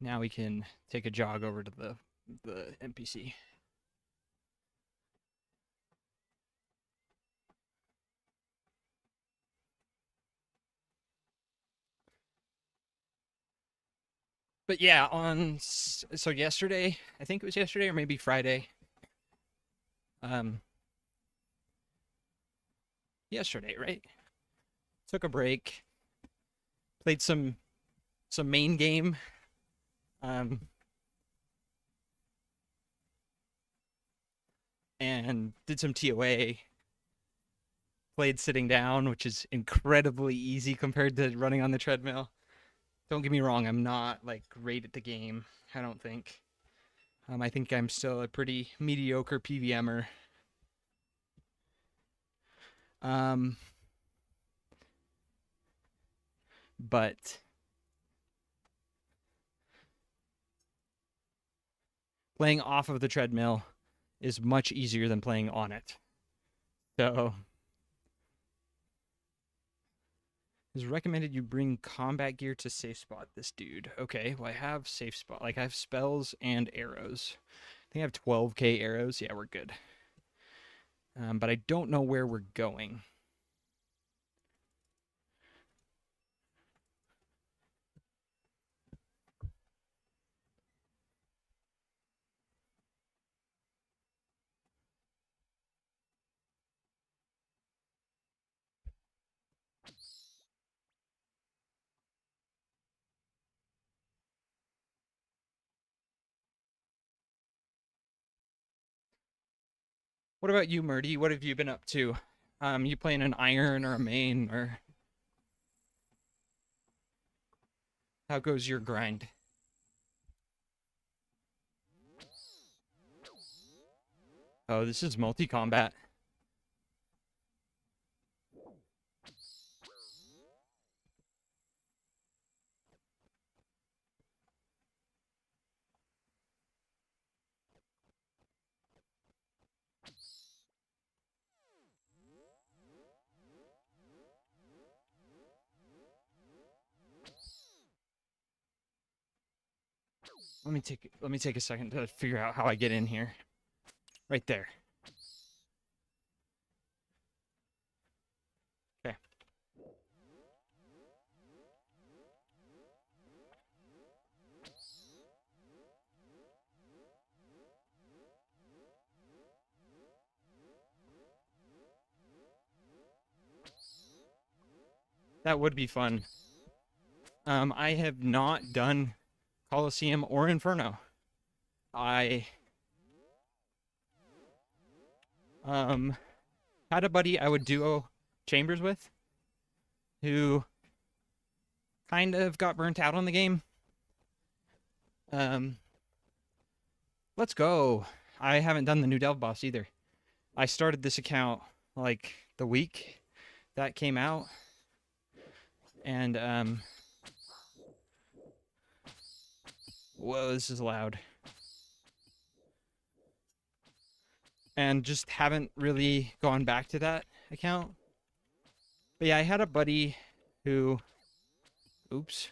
Now we can take a jog over to the the NPC. But yeah, so yesterday, I think it was yesterday or maybe Friday. Um, yesterday, right? Took a break, played some main game. Um, and did some TOA. Played sitting down, which is incredibly easy compared to running on the treadmill. Don't get me wrong, I'm not like great at the game. I don't think. I think I'm still a pretty mediocre PVMer. Um, but playing off of the treadmill is much easier than playing on it. So it's recommended you bring combat gear to safe spot this dude. Okay, well I have safe spot. Like I have spells and arrows. I think I have 12k arrows. Yeah, we're good. But I don't know where we're going. What about you, Murdy? What have you been up to? You playing an iron or a main, or how goes your grind? Oh, this is multi-combat. Let me take a second to figure out how I get in here. Right there. Okay. That would be fun. I have not done Coliseum or Inferno. I had a buddy I would duo chambers with who kind of got burnt out on the game. Let's go. I haven't done the new Delve boss either. I started this account like the week that came out, and whoa, this is loud. And just haven't really gone back to that account. But yeah, I had a buddy who, oops,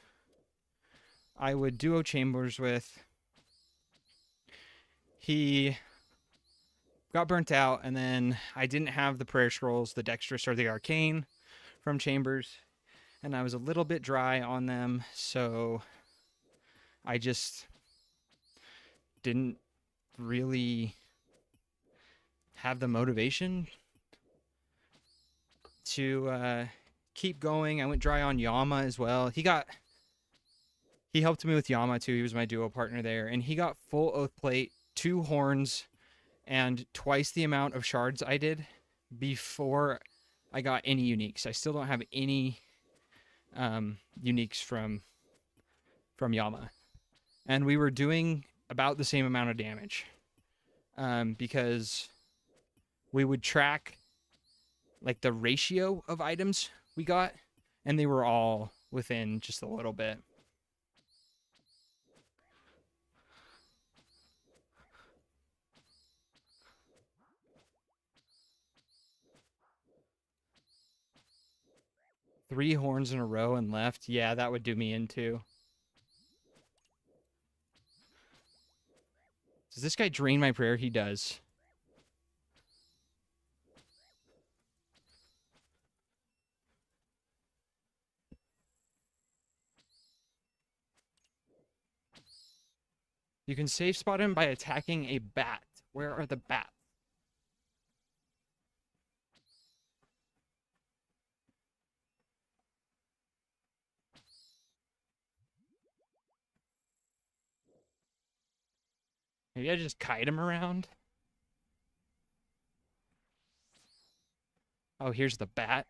I would duo chambers with. He got burnt out, and then I didn't have the prayer scrolls, the dexterous or the arcane from chambers, and I was a little bit dry on them, so I just didn't really have the motivation to keep going. I went dry on Yama as well. He helped me with Yama too. He was my duo partner there, and he got full oath plate, 2 horns, and twice the amount of shards I did before I got any uniques. I still don't have any uniques from Yama, and we were doing about the same amount of damage because we would track like the ratio of items we got, and they were all within just a little bit. Three horns in a row and left. Yeah, that would do me in too. Does this guy drain my prayer? He does. You can safe spot him by attacking a bat. Where are the bats? Maybe I just kite him around. Oh, here's the bat.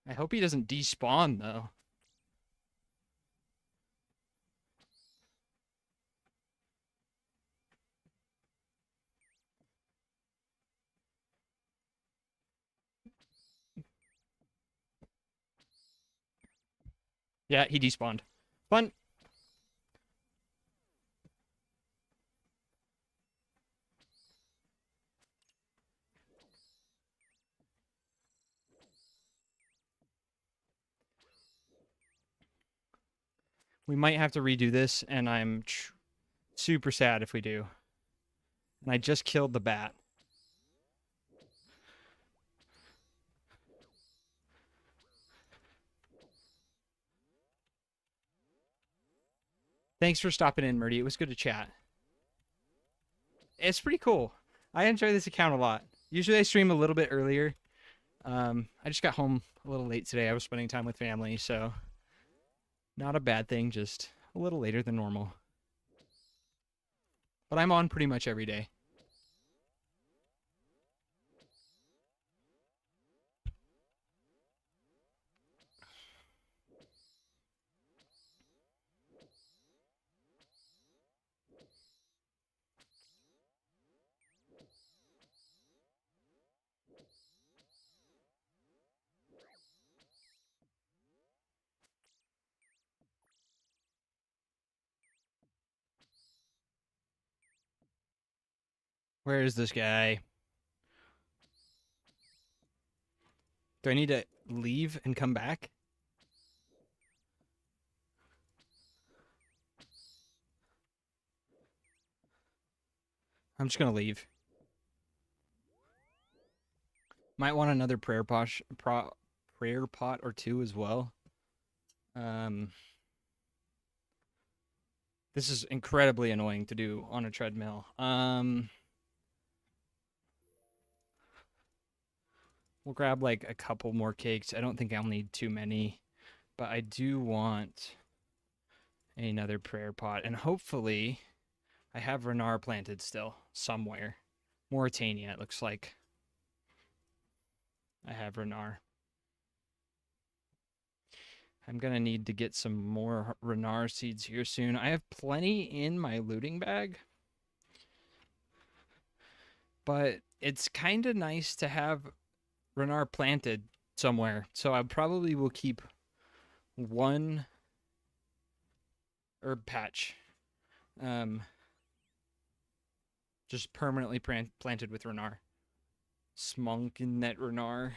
I hope he doesn't despawn, though. Yeah, he despawned. Fun. We might have to redo this, and I'm super sad if we do. And I just killed the bat. Thanks for stopping in, Murdy. It was good to chat. It's pretty cool. I enjoy this account a lot. Usually I stream a little bit earlier. I just got home a little late today. I was spending time with family, so not a bad thing, just a little later than normal. But I'm on pretty much every day. Where is this guy? Do I need to leave and come back? I'm just gonna leave. Might want another prayer pot or two as well. This is incredibly annoying to do on a treadmill. We'll grab like a couple more cakes. I don't think I'll need too many, but I do want another prayer pot, and hopefully I have Renar planted still somewhere. Mauritania, it looks like. I have Renar. I'm going to need to get some more Renar seeds here soon. I have plenty in my looting bag, but it's kind of nice to have Renar planted somewhere. So I probably will keep one herb patch just permanently planted with Renar. Smonkin' that Renar.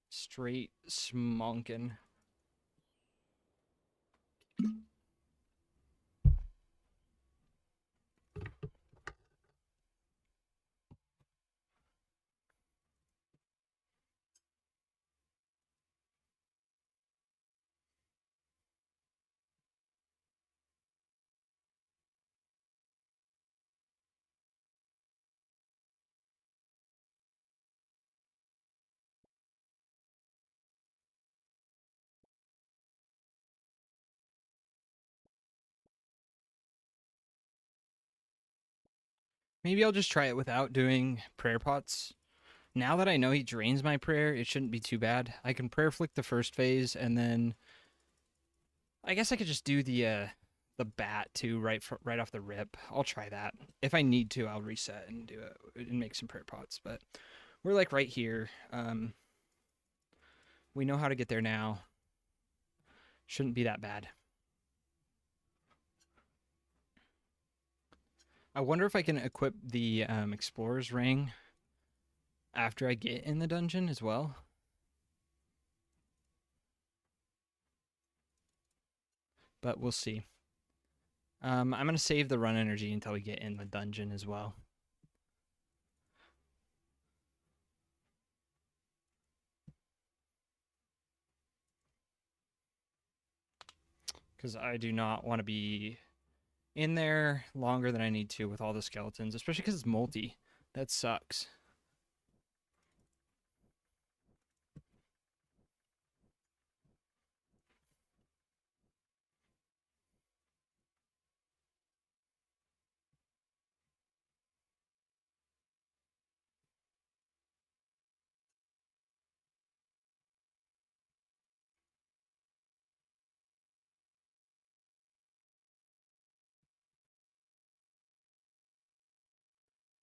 Straight smonkin'. Maybe I'll just try it without doing prayer pots. Now that I know he drains my prayer, it shouldn't be too bad. I can prayer flick the first phase, and then I guess I could just do the bat too right off the rip. I'll try that. If I need to, I'll reset and do it and make some prayer pots. But we're like right here. We know how to get there now. Shouldn't be that bad. I wonder if I can equip the explorer's ring after I get in the dungeon as well. but we'll see. I'm gonna save the run energy until we get in the dungeon as well. Because I do not want to be in there longer than I need to with all the skeletons, especially because it's multi. That sucks.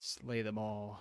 Slay them all.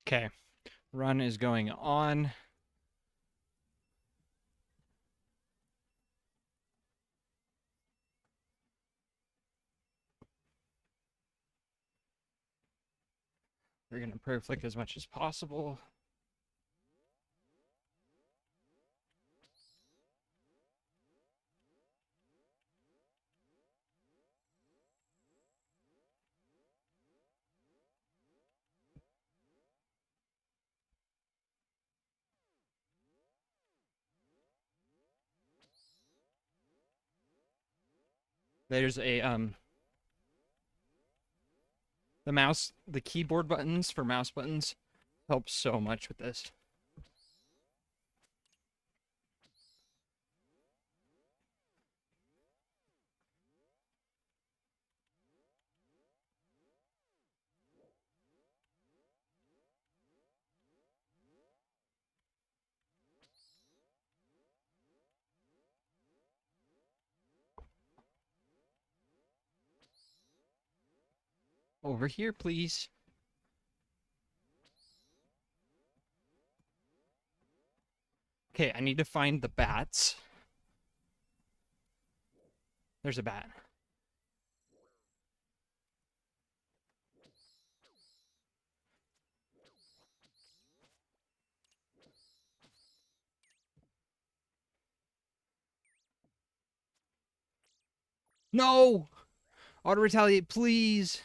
Okay, run is going on. We're gonna prayer flick as much as possible. There's a the keyboard buttons for mouse buttons help so much with this. Over here, please. Okay, I need to find the bats. There's a bat. No! Auto retaliate, please.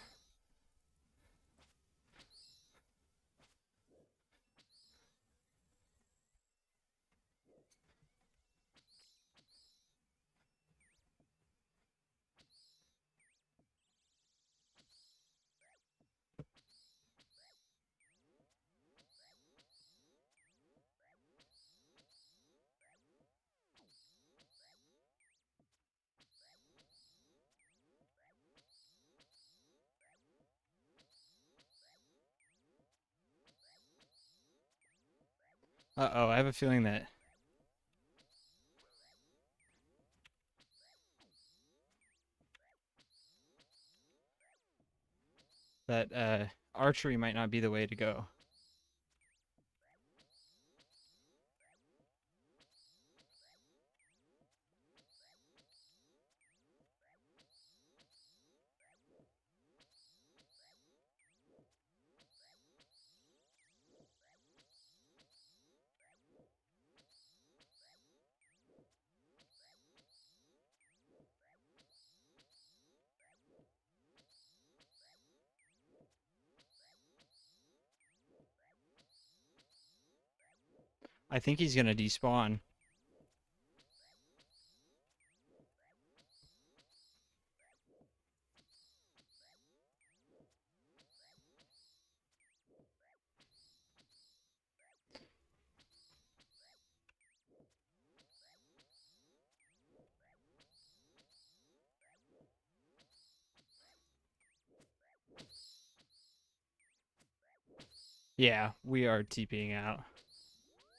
Uh-oh, I have a feeling that archery might not be the way to go. I think he's gonna despawn. Yeah, we are TPing out.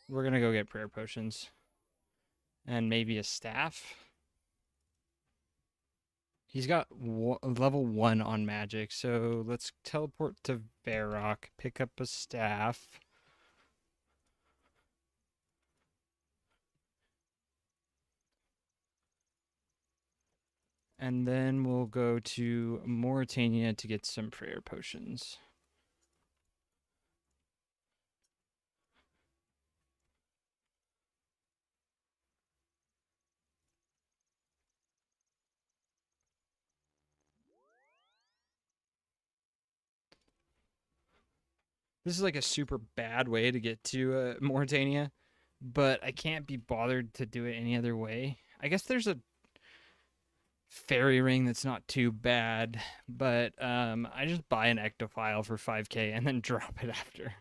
We're gonna go get prayer potions. And maybe a staff. He's got level 1 on magic, so let's teleport to Varrock, pick up a staff. And then we'll go to Mauritania to get some prayer potions. This is like a super bad way to get to Mauritania, but I can't be bothered to do it any other way. I guess there's a fairy ring that's not too bad, but I just buy an ectophile for 5k and then drop it after.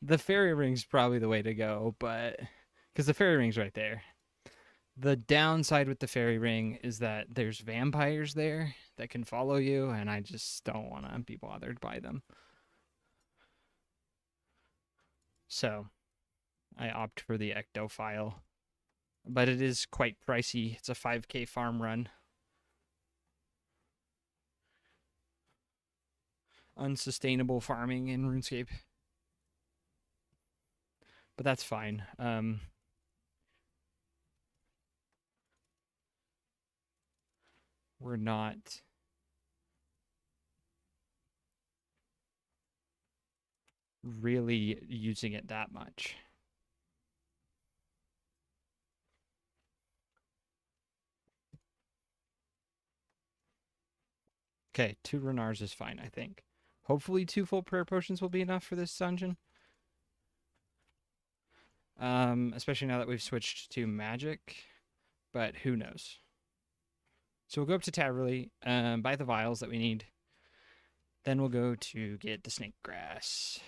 The fairy ring's probably the way to go, but because the fairy ring's right there. The downside with the fairy ring is that there's vampires there that can follow you, and I just don't want to be bothered by them. So I opt for the ectophile, but it is quite pricey. It's a 5k farm run. Unsustainable farming in RuneScape, but that's fine. We're not really using it that much. Okay, 2 Renars is fine, I think. Hopefully 2 full prayer potions will be enough for this dungeon. Especially now that we've switched to magic, but who knows. So we'll go up to Taverley, buy the vials that we need. Then we'll go to get the snake grass.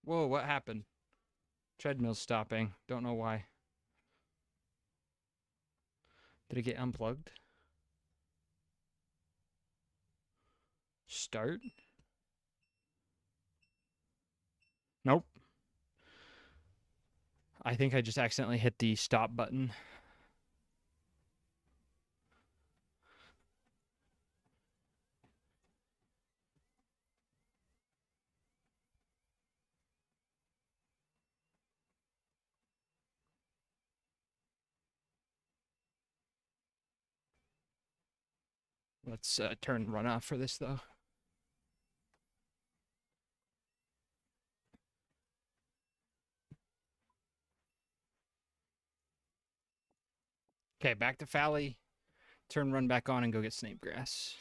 Whoa, what happened? Treadmill's stopping. Don't know why. Did it get unplugged? Start? Nope. I think I just accidentally hit the stop button. Let's turn run off for this, though. Okay, back to Fally. Turn run back on and go get snake grass.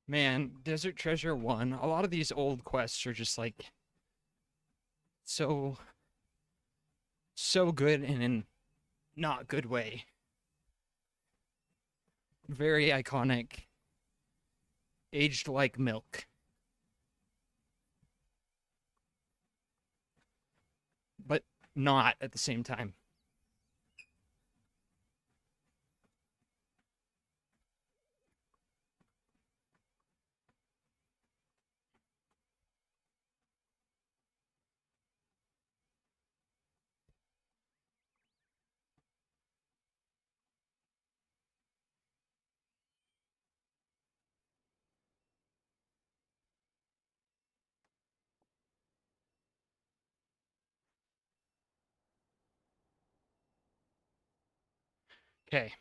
Man, Desert Treasure 1, a lot of these old quests are just like so good in a not good way. Very iconic. Aged like milk. But not at the same time. Okay.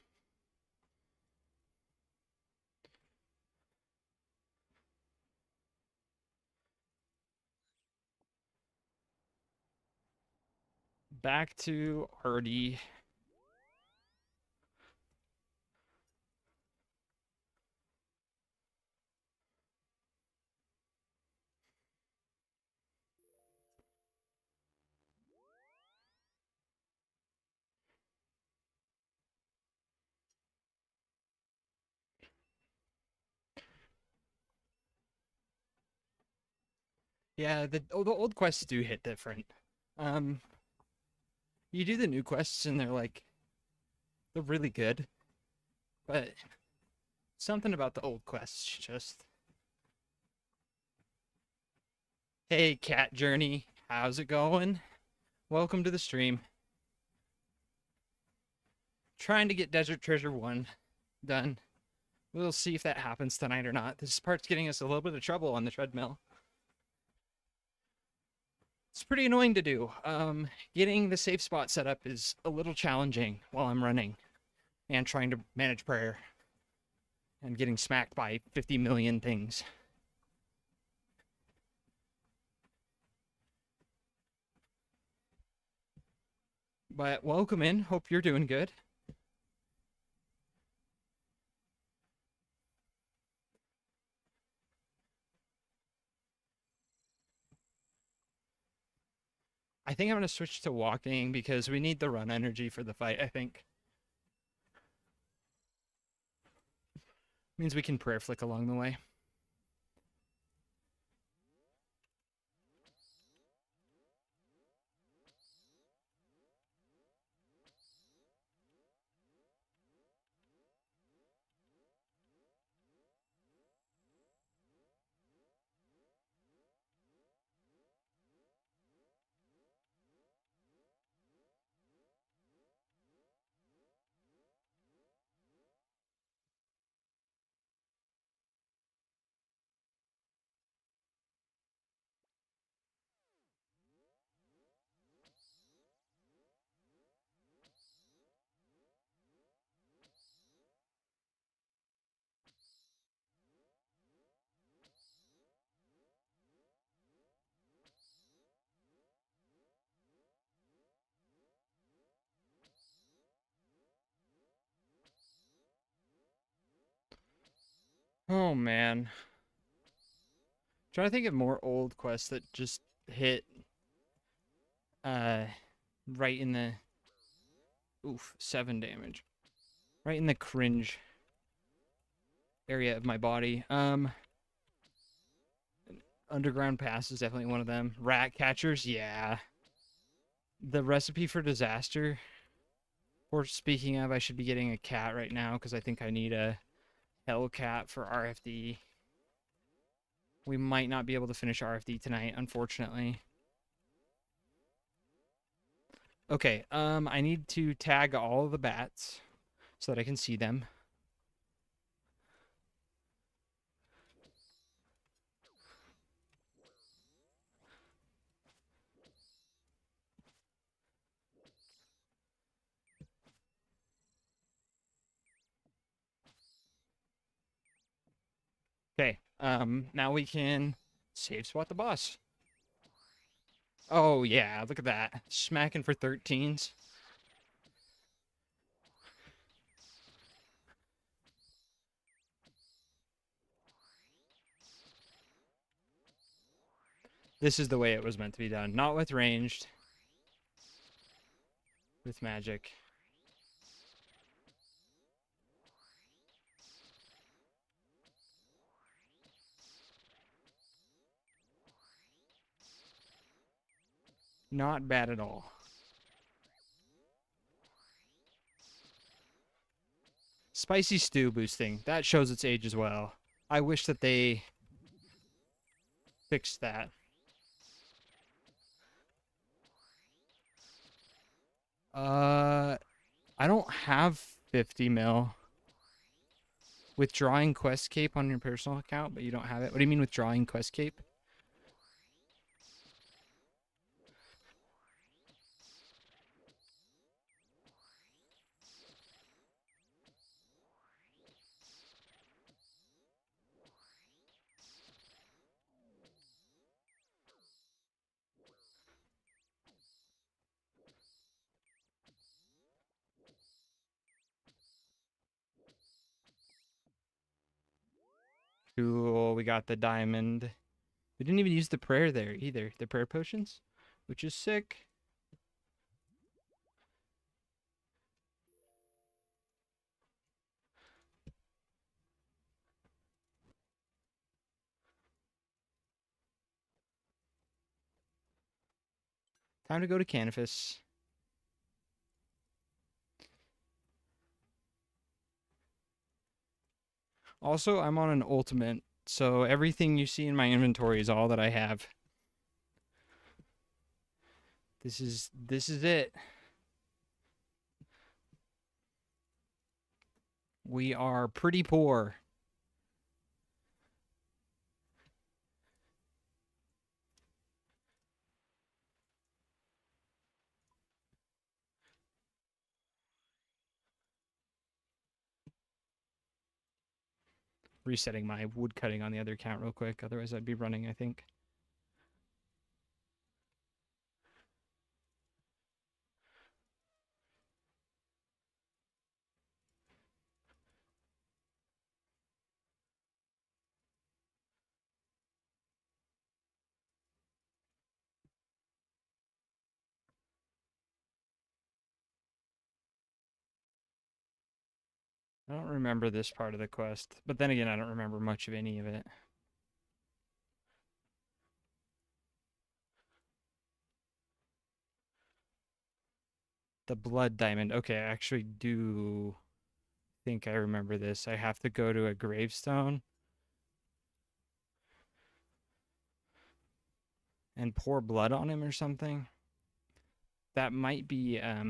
back to Artie. Yeah, the old quests do hit different. Um, you do the new quests and they're really good, but something about the old quests just. Hey, Cat Journey, how's it going? Welcome to the stream. Trying to get Desert Treasure 1 done. We'll see if that happens tonight or not. This part's getting us a little bit of trouble on the treadmill. It's pretty annoying to do. Getting the safe spot set up is a little challenging while I'm running and trying to manage prayer and getting smacked by 50 million things. But welcome in. Hope you're doing good. I think I'm going to switch to walking because we need the run energy for the fight, I think. Means we can prayer flick along the way. Oh man. Trying to think of more old quests that just hit uh right in the 7 damage. Right in the cringe area of my body. Underground Pass is definitely one of them. Rat catchers, yeah. The recipe for disaster. Or speaking of, I should be getting a cat right now because I think I need a Hellcat for RFD. We might not be able to finish RFD tonight, unfortunately. Okay, I need to tag all of the bats so that I can see them. Okay, now we can save spot the boss. Oh yeah, look at that. Smacking for 13s. This is the way it was meant to be done. Not with ranged. With magic. Not bad at all. Spicy stew boosting. That shows its age as well. I wish that they fixed that. I don't have 50 mil. Withdrawing quest cape on your personal account, but you don't have it. What do you mean withdrawing quest cape? Cool. We got the diamond. We didn't even use the prayer there either. The prayer potions, which is sick. Time to go to Canvas. Also, I'm on an ultimate, so everything you see in my inventory is all that I have. This is it. We are pretty poor. Resetting my wood cutting on the other account real quick, otherwise I'd be running, I think. I don't remember this part of the quest, but then again, I don't remember much of any of it. The blood diamond. Okay, I actually do think I remember this. I have to go to a gravestone and pour blood on him or something. That might be I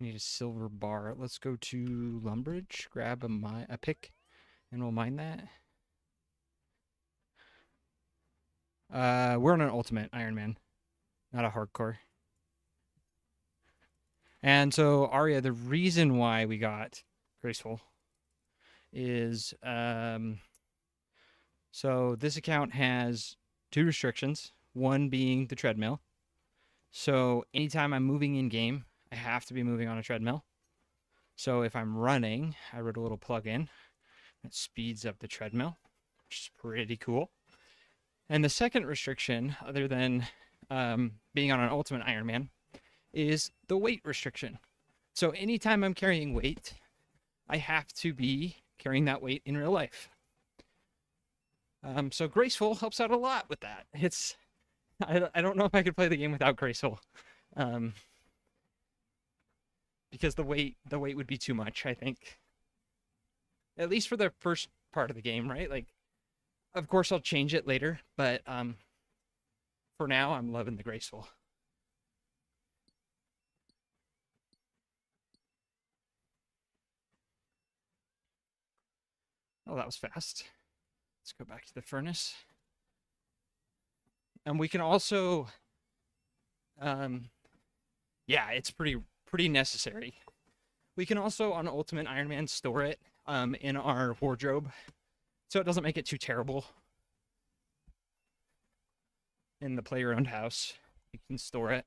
need a silver bar. Let's go to Lumbridge, grab a pick, and we'll mine that. We're on an ultimate Iron Man, not a hardcore. And so, Arya, the reason why we got Graceful is so this account has 2 restrictions, one being the treadmill. So anytime I'm moving in game, I have to be moving on a treadmill. So if I'm running, I wrote a little plugin that speeds up the treadmill, which is pretty cool. And the second restriction, other than being on an Ultimate Iron Man, is the weight restriction. So anytime I'm carrying weight, I have to be carrying that weight in real life. So Graceful helps out a lot with that. I don't know if I could play the game without Graceful, because the weight would be too much, I think. At least for the first part of the game, right? Like, of course I'll change it later, but for now I'm loving the Graceful. Oh, that was fast. Let's go back to the furnace. And we can also, yeah, it's pretty necessary. We can also, on Ultimate Iron Man, store it in our wardrobe, so it doesn't make it too terrible. In the player-owned house, you can store it.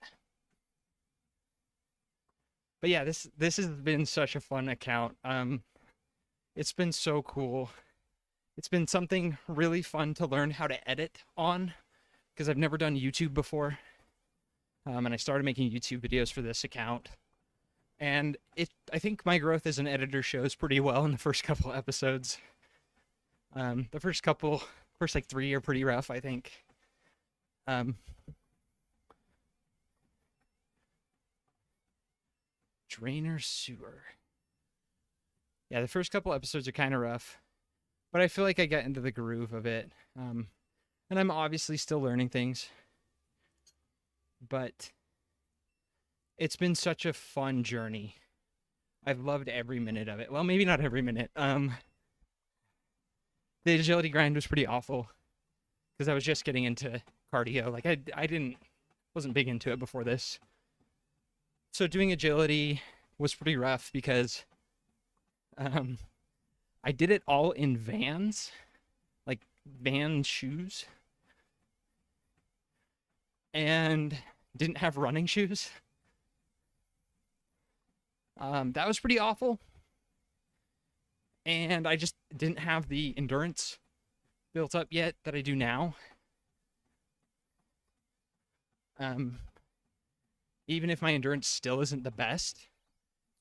But yeah, this has been such a fun account. It's been so cool. It's been something really fun to learn how to edit on, because I've never done YouTube before. And I started making YouTube videos for this account. And I think my growth as an editor shows pretty well in the first couple episodes. The first like 3 are pretty rough, I think. Drainer sewer. Yeah, the first couple episodes are kind of rough, but I feel like I got into the groove of it. And I'm obviously still learning things, but it's been such a fun journey. I've loved every minute of it. Well, maybe not every minute. The agility grind was pretty awful because I was just getting into cardio. Like I wasn't big into it before this. So doing agility was pretty rough because I did it all in Vans, like Van shoes, and didn't have running shoes. That was pretty awful. and I just didn't have the endurance built up yet that I do now. Even if my endurance still isn't the best,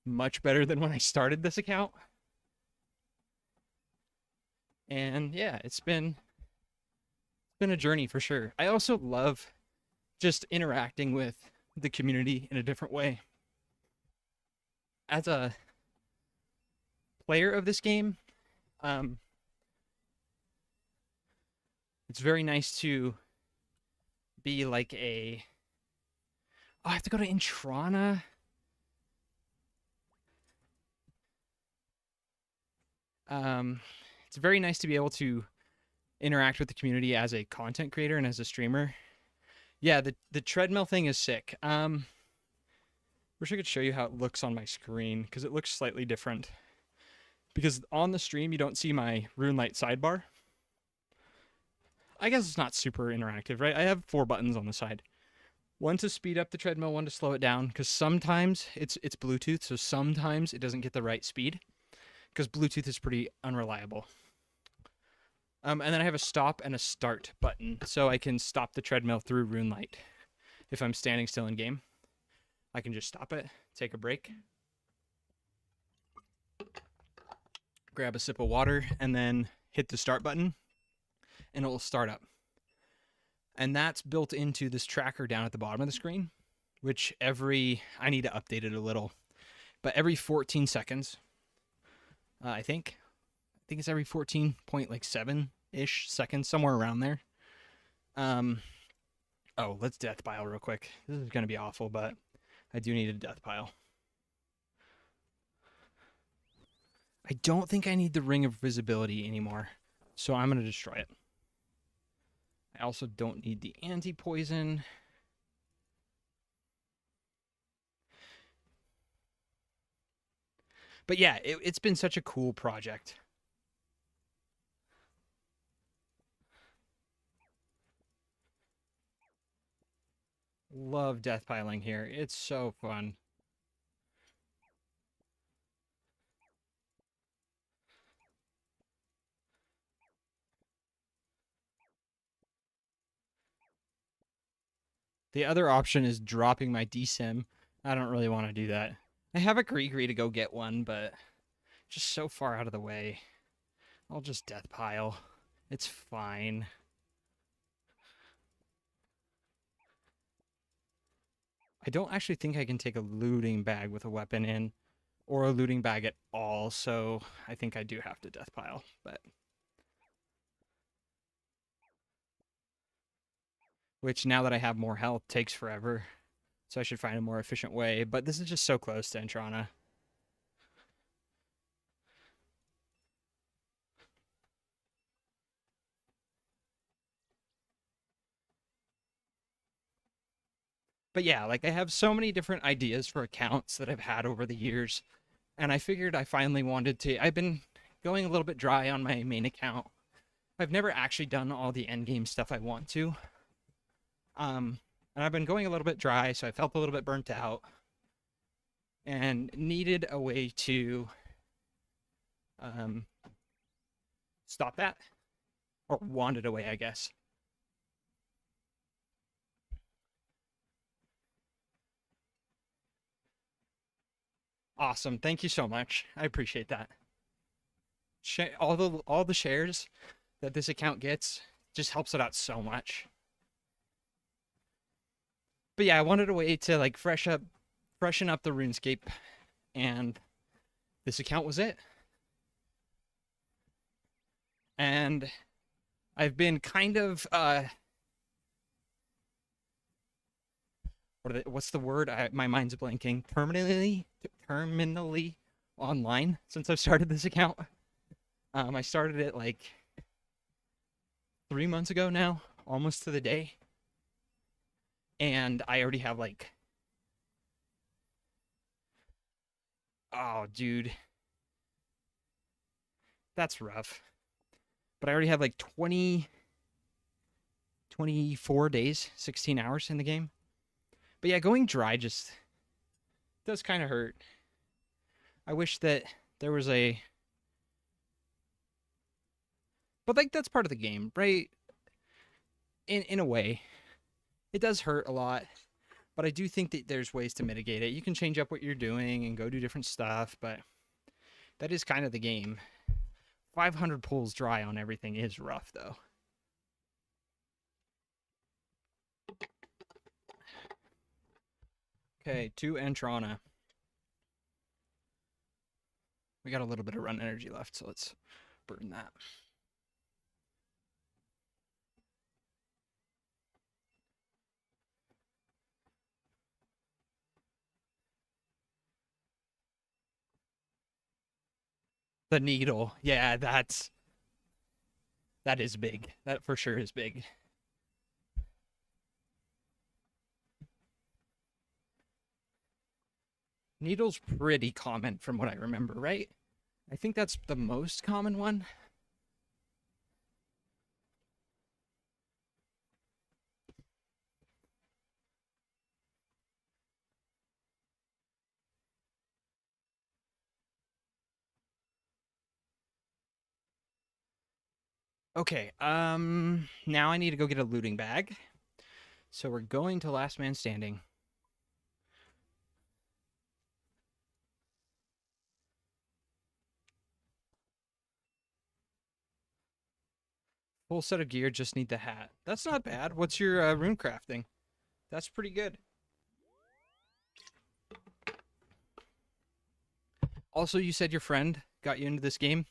much better than when I started this account. And yeah, it's been a journey for sure. I also love just interacting with the community in a different way. As a player of this game, it's very nice to be like a... Oh, I have to go to Intrana. It's very nice to be able to interact with the community as a content creator and as a streamer. Yeah, the treadmill thing is sick. Wish I could show you how it looks on my screen, because it looks slightly different. Because on the stream, you don't see my RuneLite sidebar. I guess it's not super interactive, right? I have 4 buttons on the side. One to speed up the treadmill, one to slow it down, because sometimes it's Bluetooth, so sometimes it doesn't get the right speed, because Bluetooth is pretty unreliable. And then I have a stop and a start button, so I can stop the treadmill through RuneLite. If I'm standing still in game, I can just stop it, take a break, grab a sip of water, and then hit the start button, and it will start up. And that's built into this tracker down at the bottom of the screen, which I need to update it a little, but every 14 seconds, I think it's every 14.7-ish seconds, somewhere around there. Oh, let's death pile real quick. This is going to be awful, but I do need a death pile. I don't think I need the Ring of Visibility anymore, so I'm going to destroy it. I also don't need the anti-poison. But yeah, it's been such a cool project. Love death piling here. It's so fun. The other option is dropping my DSIM. I don't really want to do that. I have a Gree to go get one, but just so far out of the way. I'll just death pile. It's fine. I don't actually think I can take a looting bag with a weapon in, or a looting bag at all, so I think I do have to death pile, but... Which, now that I have more health, takes forever. So I should find a more efficient way. But this is just so close to Intrana. But yeah, like I have so many different ideas for accounts that I've had over the years. And I figured I finally wanted to... I've been going a little bit dry on my main account. I've never actually done all the endgame stuff I want to. And I've been going a little bit dry, so I felt a little bit burnt out. And needed a way to stop that. Or wanted a way, I guess. Awesome. Thank you so much. I appreciate that. All the shares that this account gets just helps it out so much. But yeah, I wanted a way to like freshen up the RuneScape, and this account was it. And I've been kind of what's the word? My mind's blanking. Terminally online since I've started this account. I started it like 3 months ago now, almost to the day. And I already have like... Oh, dude. That's rough. But I already have like 24 days, 16 hours in the game. But yeah, going dry just does kind of hurt. I wish that there was a But like that's part of the game, right? In a way, it does hurt a lot, but I do think that there's ways to mitigate it. You can change up what you're doing and go do different stuff, but that is kind of the game. 500 pulls dry on everything is rough, though. Okay, 2 Entrana. We got a little bit of run energy left, so let's burn that. The needle. Yeah, that is big. That for sure is big. Needle's pretty common from what I remember, right? I think that's the most common one. Okay, now I need to go get a looting bag. So we're going to last man standing. Full set of gear, just need the hat. That's not bad. What's your rune crafting? That's pretty good. Also, you said your friend got you into this game.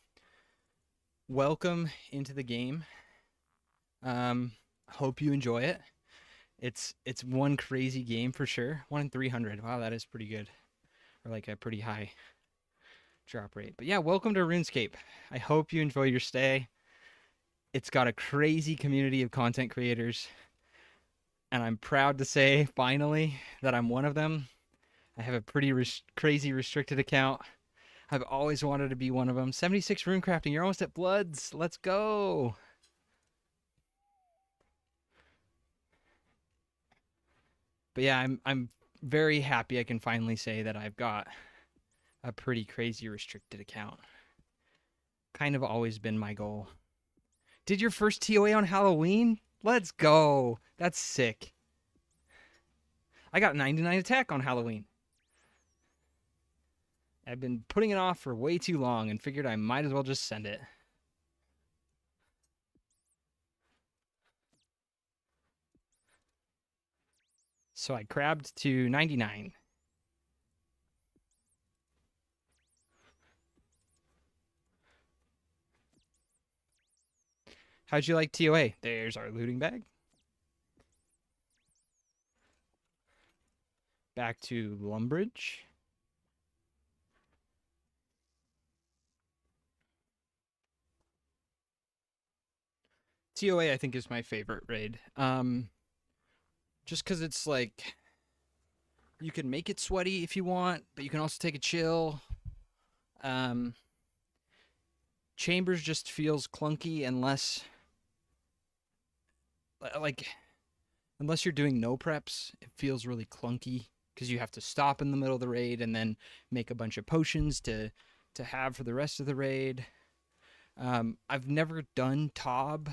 Welcome into the game. Hope you enjoy it. It's one crazy game for sure. 1 in 300. Wow, that is pretty good. Or like a pretty high drop rate. But yeah, welcome to RuneScape. I hope you enjoy your stay. It's got a crazy community of content creators. And I'm proud to say, finally, that I'm one of them. I have a pretty crazy restricted account. I've always wanted to be one of them. 76 rune crafting. You're almost at Bloods. Let's go. But yeah, I'm very happy I can finally say that I've got a pretty crazy restricted account. Kind of always been my goal. Did your first TOA on Halloween? Let's go. That's sick. I got 99 attack on Halloween. I've been putting it off for way too long and figured I might as well just send it. So I crabbed to 99. How'd you like TOA? There's our looting bag. Back to Lumbridge. TOA I think is my favorite raid. Just because it's like you can make it sweaty if you want, but you can also take a chill. Chambers just feels clunky unless unless you're doing no preps, it feels really clunky because you have to stop in the middle of the raid and then make a bunch of potions to have for the rest of the raid. I've never done Tob.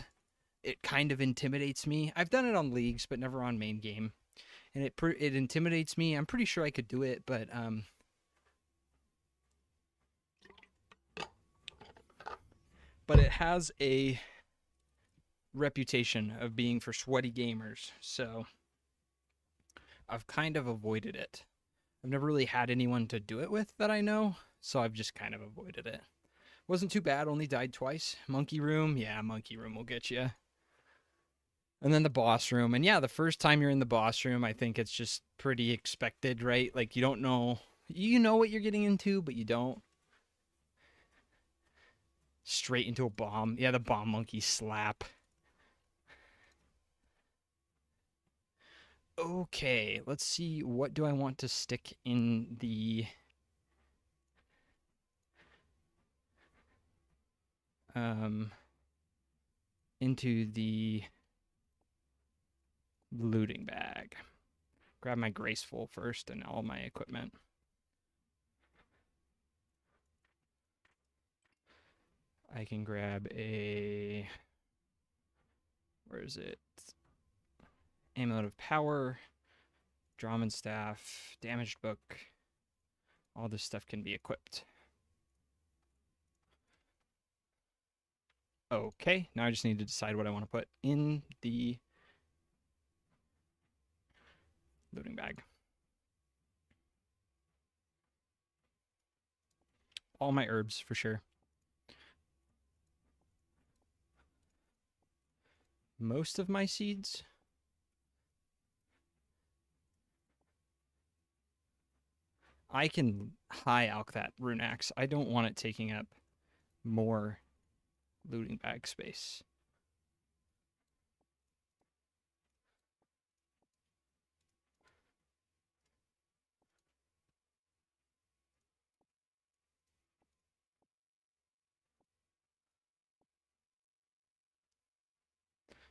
It kind of intimidates me. I've done it on leagues, but never on main game, and it intimidates me. I'm pretty sure I could do it, but it has a reputation of being for sweaty gamers, so I've kind of avoided it. I've never really had anyone to do it with that I know, so I've just kind of avoided it. Wasn't too bad, only died twice. Monkey room, yeah, monkey room will get you. And then the boss room, and yeah, the first time you're in the boss room, I think it's just pretty expected, right? Like you don't know, you know what you're getting into, but you don't. Straight into a bomb. Yeah, the bomb monkey slap. Okay, let's see. What do I want to stick in the into the looting bag? Grab my graceful first and all my equipment. I can grab a, where is it? Amulet of Power, Drum Staff, Damaged Book. All this stuff can be equipped. Okay, now I just need to decide what I want to put in the looting bag. All my herbs for sure. Most of my seeds. I can high alch that rune axe. I don't want it taking up more looting bag space.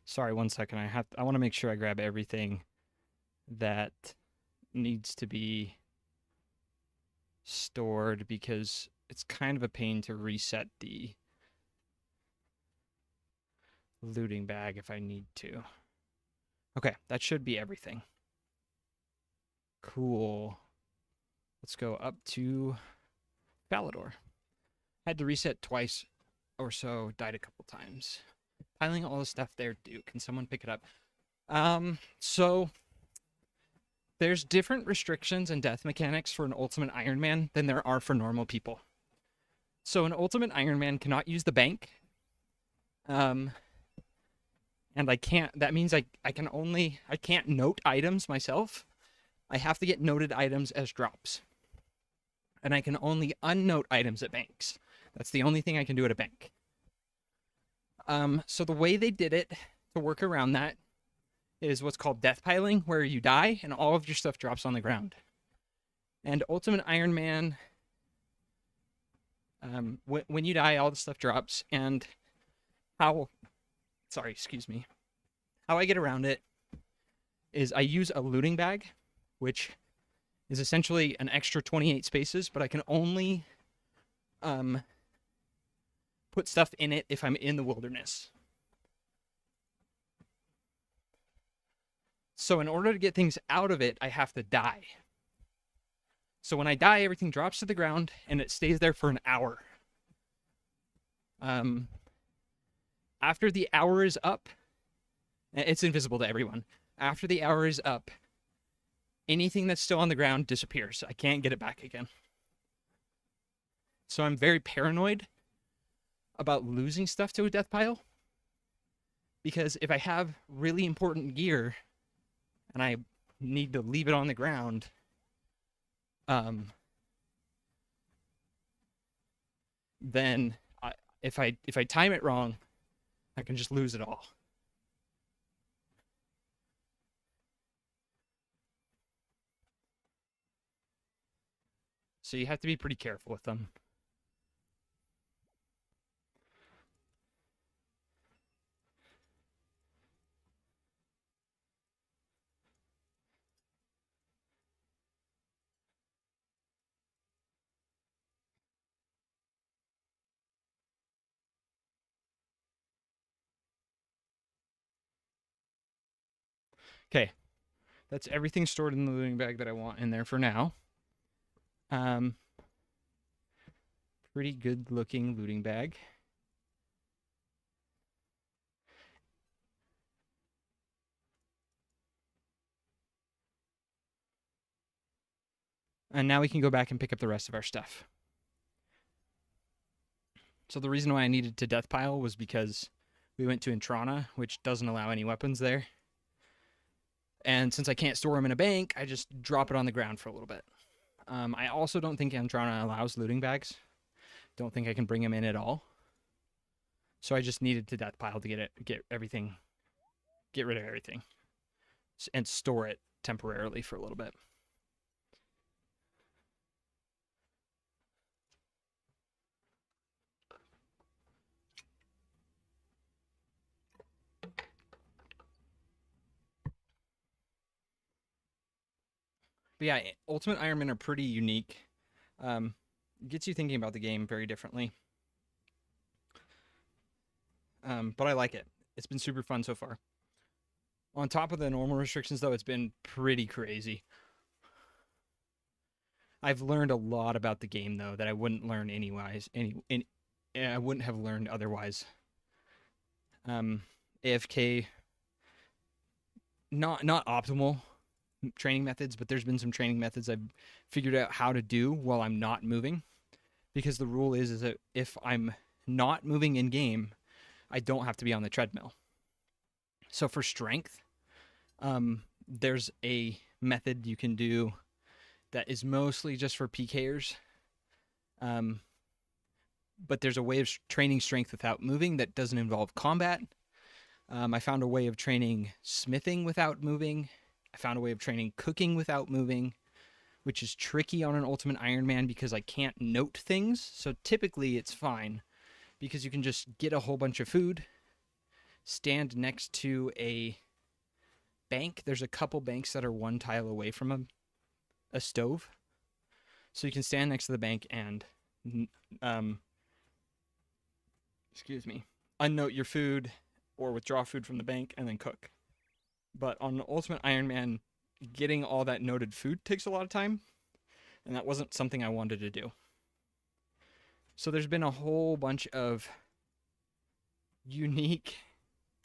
Sorry, 1 second. I want to make sure I grab everything that needs to be stored because it's kind of a pain to reset the looting bag if I need to. Okay, that should be everything. Cool. Let's go up to Falador. Had to reset twice or so, died a couple times. Piling all the stuff there, dude. Can someone pick it up? So there's different restrictions and death mechanics for an Ultimate Iron Man than there are for normal people. So an Ultimate Iron Man cannot use the bank. And I can't, that means I can't note items myself. I have to get noted items as drops. And I can only unnote items at banks. That's the only thing I can do at a bank. So the way they did it to work around that is what's called death piling, where you die and all of your stuff drops on the ground. And Ultimate Iron Man, when you die, all the stuff drops. And how I get around it is I use a looting bag, which is essentially an extra 28 spaces, but I can only put stuff in it if I'm in the wilderness. So in order to get things out of it, I have to die. So when I die, everything drops to the ground and it stays there for an hour. After the hour is up, it's invisible to everyone. After the hour is up, anything that's still on the ground disappears. I can't get it back again. So I'm very paranoid about losing stuff to a death pile, because if I have really important gear and I need to leave it on the ground, then if I time it wrong, I can just lose it all. So you have to be pretty careful with them. Okay, that's everything stored in the looting bag that I want in there for now. Pretty good looking looting bag. And now we can go back and pick up the rest of our stuff. So the reason why I needed to death pile was because we went to Intrana, which doesn't allow any weapons there. And since I can't store them in a bank, I just drop it on the ground for a little bit. I also don't think Intrana allows looting bags. Don't think I can bring them in at all. So I just needed to death pile to get rid of everything, and store it temporarily for a little bit. But yeah, Ultimate Iron Men are pretty unique. Gets you thinking about the game very differently. but I like it. It's been super fun so far. On top of the normal restrictions, though, it's been pretty crazy. I've learned a lot about the game, though, that I wouldn't learn anyways. I wouldn't have learned otherwise. AFK, not optimal training methods, but there's been some training methods I've figured out how to do while I'm not moving. Because the rule is that if I'm not moving in game, I don't have to be on the treadmill. So for strength, there's a method you can do that is mostly just for PKers. But there's a way of training strength without moving that doesn't involve combat. I found a way of training smithing without moving. I found a way of training cooking without moving, which is tricky on an Ultimate Ironman because I can't note things. So typically it's fine because you can just get a whole bunch of food, stand next to a bank. There's a couple banks that are one tile away from a stove. So you can stand next to the bank and, unnote your food or withdraw food from the bank and then cook. But on Ultimate Ironman, getting all that noted food takes a lot of time, and that wasn't something I wanted to do. So there's been a whole bunch of unique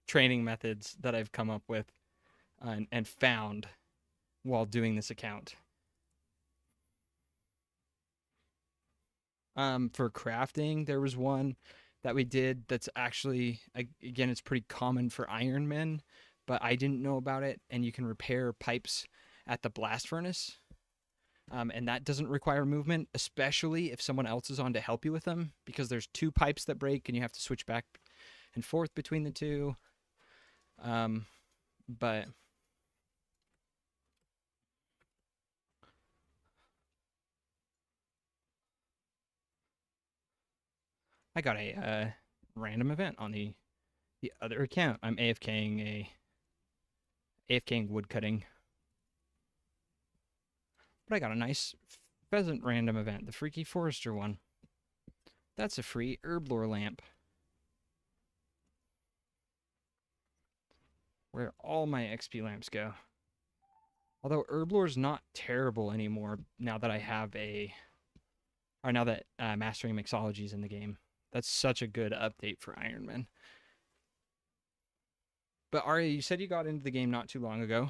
training methods that I've come up with and found while doing this account. For crafting, there was one that we did that's actually, again, it's pretty common for Ironmen, but I didn't know about it, and you can repair pipes at the blast furnace. And that doesn't require movement, especially if someone else is on to help you with them, because there's 2 pipes that break and you have to switch back and forth between the 2. But I got a random event on the other account. I'm AFKing woodcutting. But I got a nice pheasant random event, the Freaky Forester one. That's a free herblore lamp. Where all my XP lamps go. Although herblore's not terrible anymore now that I have now that Mastering Mixology is in the game. That's such a good update for Ironman. But Arya, you said you got into the game not too long ago.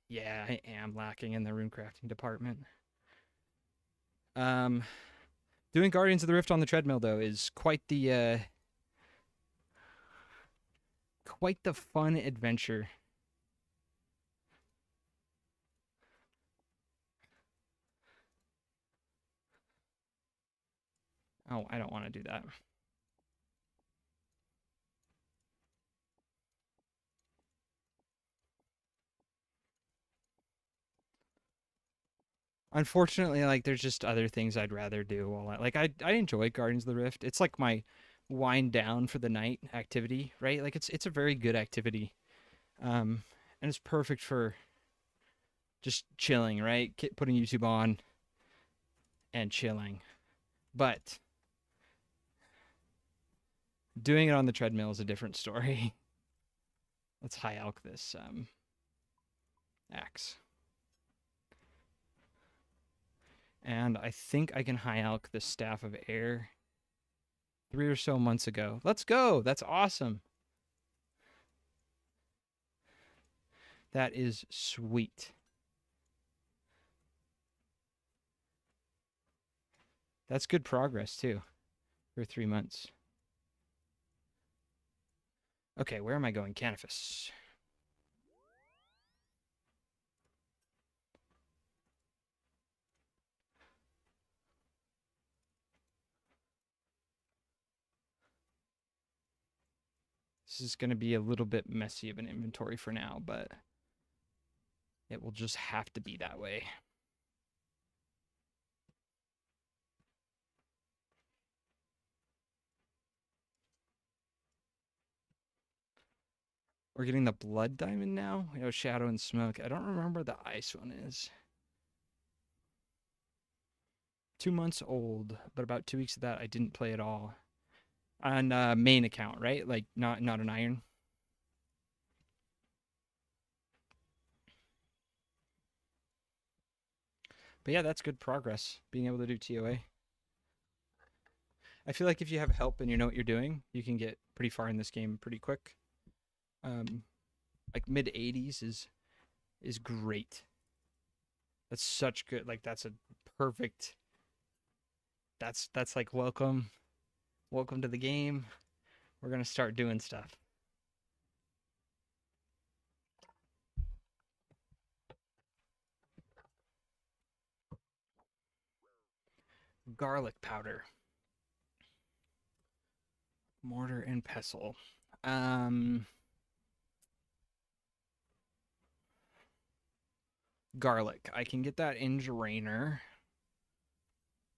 Yeah, I am lacking in the runecrafting department. Doing Guardians of the Rift on the treadmill, though, is quite the fun adventure. Oh, I don't want to do that. Unfortunately, like, there's just other things I'd rather do while I enjoy Guardians of the Rift. It's like my wind down for the night activity, right? Like it's a very good activity. And it's perfect for just chilling, right? Putting YouTube on and chilling. But doing it on the treadmill is a different story. Let's high elk this axe. And I think I can high elk the Staff of Air 3 or so months ago. Let's go. That's awesome. That is sweet. That's good progress, too, for 3 months. Okay, where am I going? Canifus. This is going to be a little bit messy of an inventory for now, but it will just have to be that way. We're getting the blood diamond now? You know, shadow and smoke. I don't remember what the ice one is. 2 months old, but about 2 weeks of that I didn't play at all. On main account, right? Like not an iron. But yeah, that's good progress. Being able to do TOA. I feel like if you have help and you know what you're doing, you can get pretty far in this game pretty quick. Like mid 80s is great. That's such good. Like that's a perfect. That's like welcome to the game. We're gonna start doing stuff. Garlic powder, mortar and pestle. Garlic. I can get that in Drainer.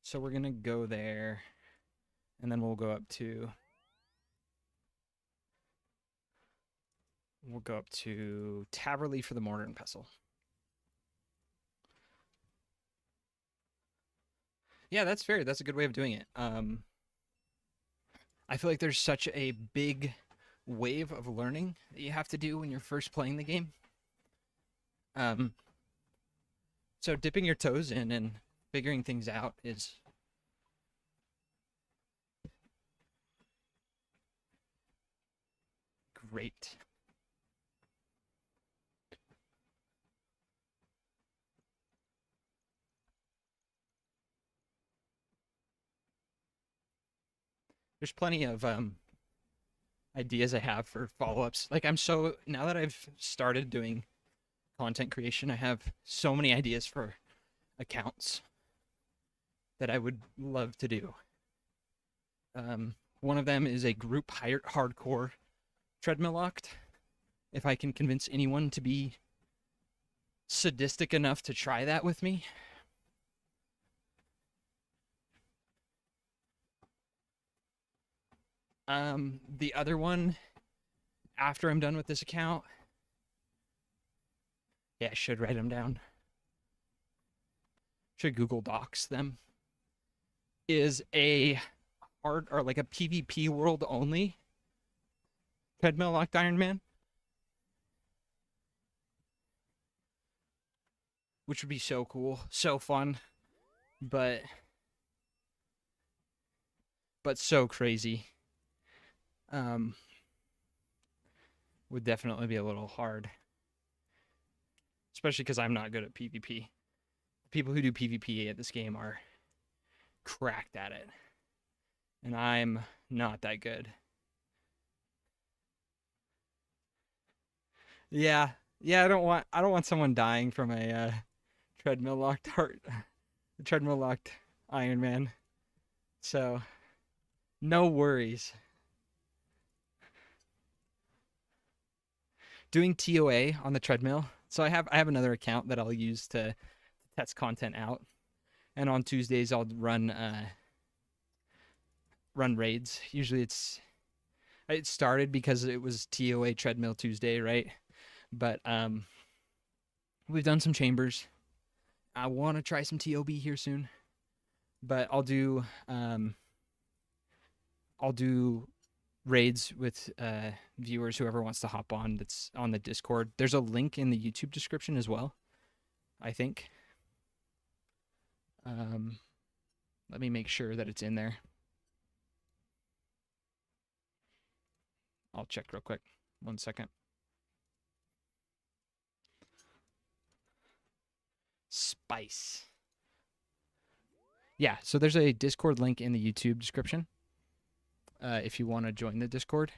So we're gonna go there, and then we'll go up to Taverley for the mortar and pestle. Yeah, that's fair. That's a good way of doing it. I feel like there's such a big wave of learning that you have to do when you're first playing the game. So dipping your toes in and figuring things out is great. There's plenty of ideas I have for follow-ups. Like now that I've started doing content creation, I have so many ideas for accounts that I would love to do. One of them is a group hardcore treadmill locked. If I can convince anyone to be sadistic enough to try that with me. The other one, after I'm done with this account, yeah, I should write them down. Should Google Docs them. Is a hard or like a PvP world only treadmill locked Iron Man, which would be so cool, so fun, but so crazy. Would definitely be a little hard, especially because I'm not good at PvP. People who do PvP at this game are cracked at it, and I'm not that good. Yeah, I don't want someone dying from a treadmill locked treadmill locked Iron Man. So no worries. Doing TOA on the treadmill. So I have another account that I'll use to test content out, and on Tuesdays I'll run raids. Usually it started because it was TOA treadmill Tuesday, right? But we've done some chambers. I want to try some TOB here soon, but I'll do raids with viewers, whoever wants to hop on that's on the Discord. There's a link in the YouTube description as well, I think. Let me make sure that it's in there. I'll check real quick. 1 second. Spice. Yeah, so there's a Discord link in the YouTube description if you want to join the Discord.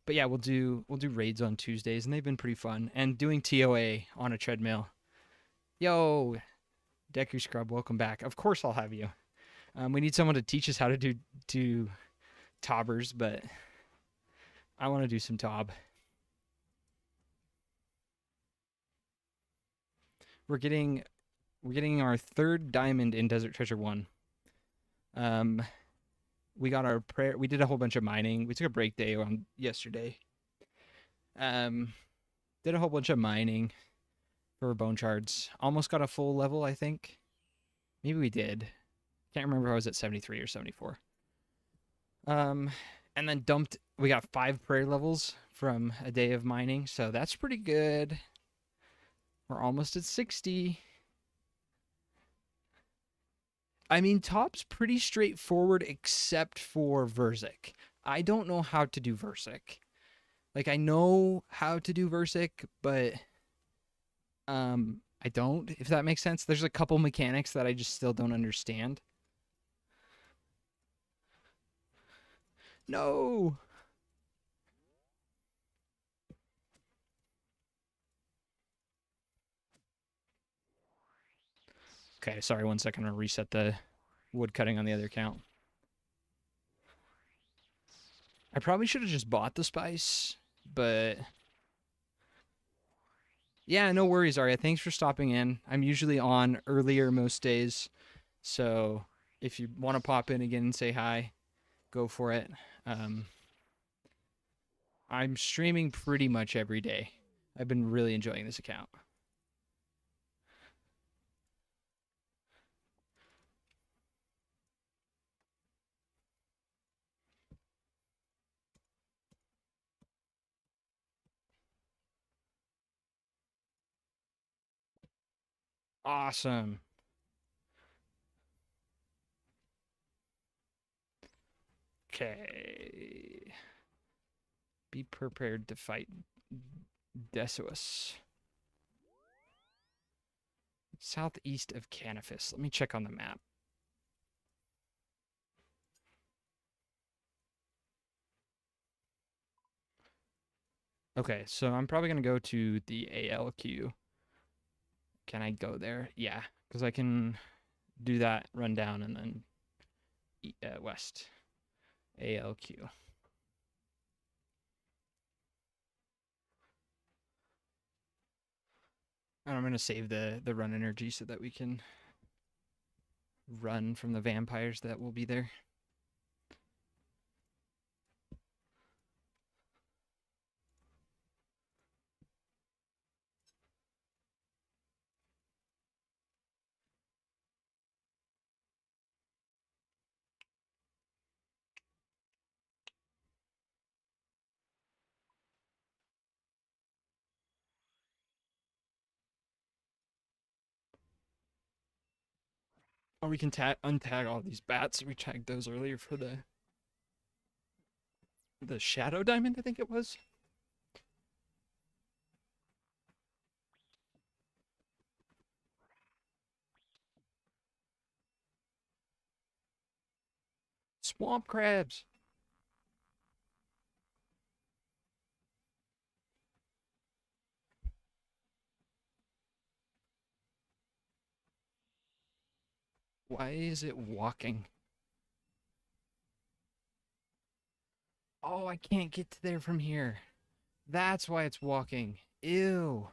But yeah, we'll do raids on Tuesdays, and they've been pretty fun. And doing TOA on a treadmill. Yo, Deku Scrub, welcome back. Of course I'll have you. We need someone to teach us how to do tobbers, but I want to do some tob. We're getting our third diamond in Desert Treasure 1. We got our prayer. We did a whole bunch of mining. We took a break day on yesterday. Did a whole bunch of mining for bone shards. Almost got a full level, I think. Maybe we did. Can't remember if I was at 73 or 74. Um, and then dumped. We got 5 prayer levels from a day of mining, so that's pretty good. We're almost at 60. I mean, top's pretty straightforward except for Verzik. I don't know how to do Verzik. Like I know how to do Verzik, but I don't, if that makes sense. There's a couple mechanics that I just still don't understand. No. Okay, sorry, 1 second. I'm gonna reset the wood cutting on the other account. I probably should have just bought the spice, but yeah, no worries, Arya. Thanks for stopping in. I'm usually on earlier most days, so if you want to pop in again and say hi, go for it. Um, I'm streaming pretty much every day. I've been really enjoying this account. Awesome. Okay. Be prepared to fight Desuus. Southeast of Canifis. Let me check on the map. Okay, so I'm probably going to go to the ALQ. Can I go there? Yeah, because I can do that, run down, and then west. ALQ. And I'm going to save the run energy so that we can run from the vampires that will be there. Or we can untag all these bats. We tagged those earlier for the shadow diamond, I think it was. Swamp crabs. Why is it walking? Oh, I can't get to there from here. That's why it's walking. Ew.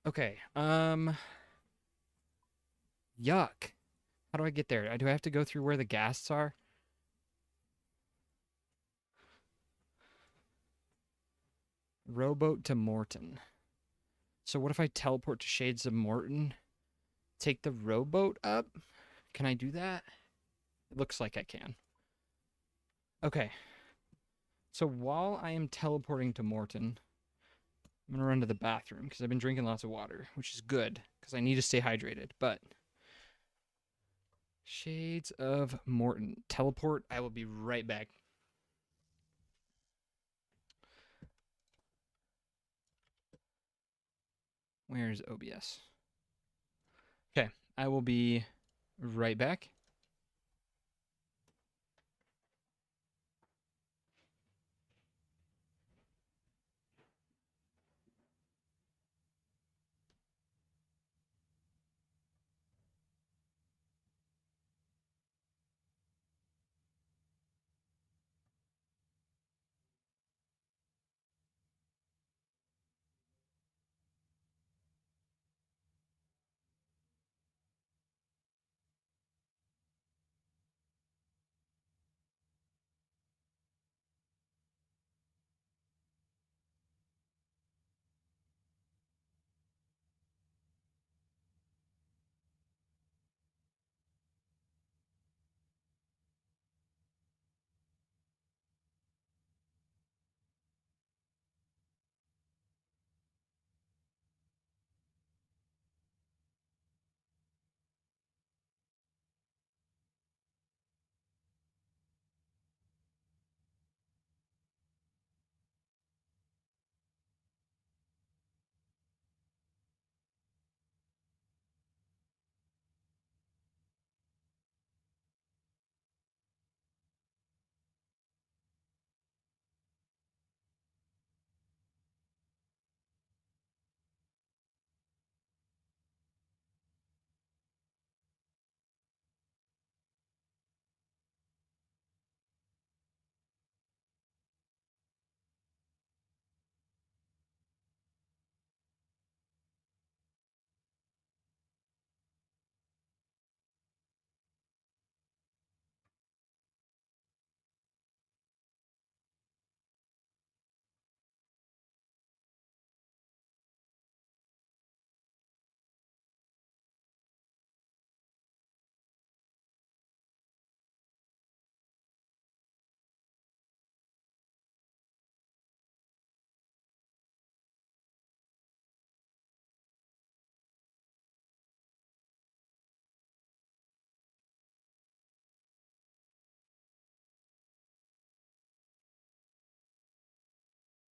Okay. Yuck. How do I get there? Do I have to go through where the ghasts are? Rowboat to Morton. So what if I teleport to Shades of Morton? Take the rowboat up? Can I do that? It looks like I can. Okay. So while I am teleporting to Morton, I'm going to run to the bathroom because I've been drinking lots of water, which is good because I need to stay hydrated. But Shades of Morton. Teleport. I will be right back. Where's OBS? Okay. I will be right back.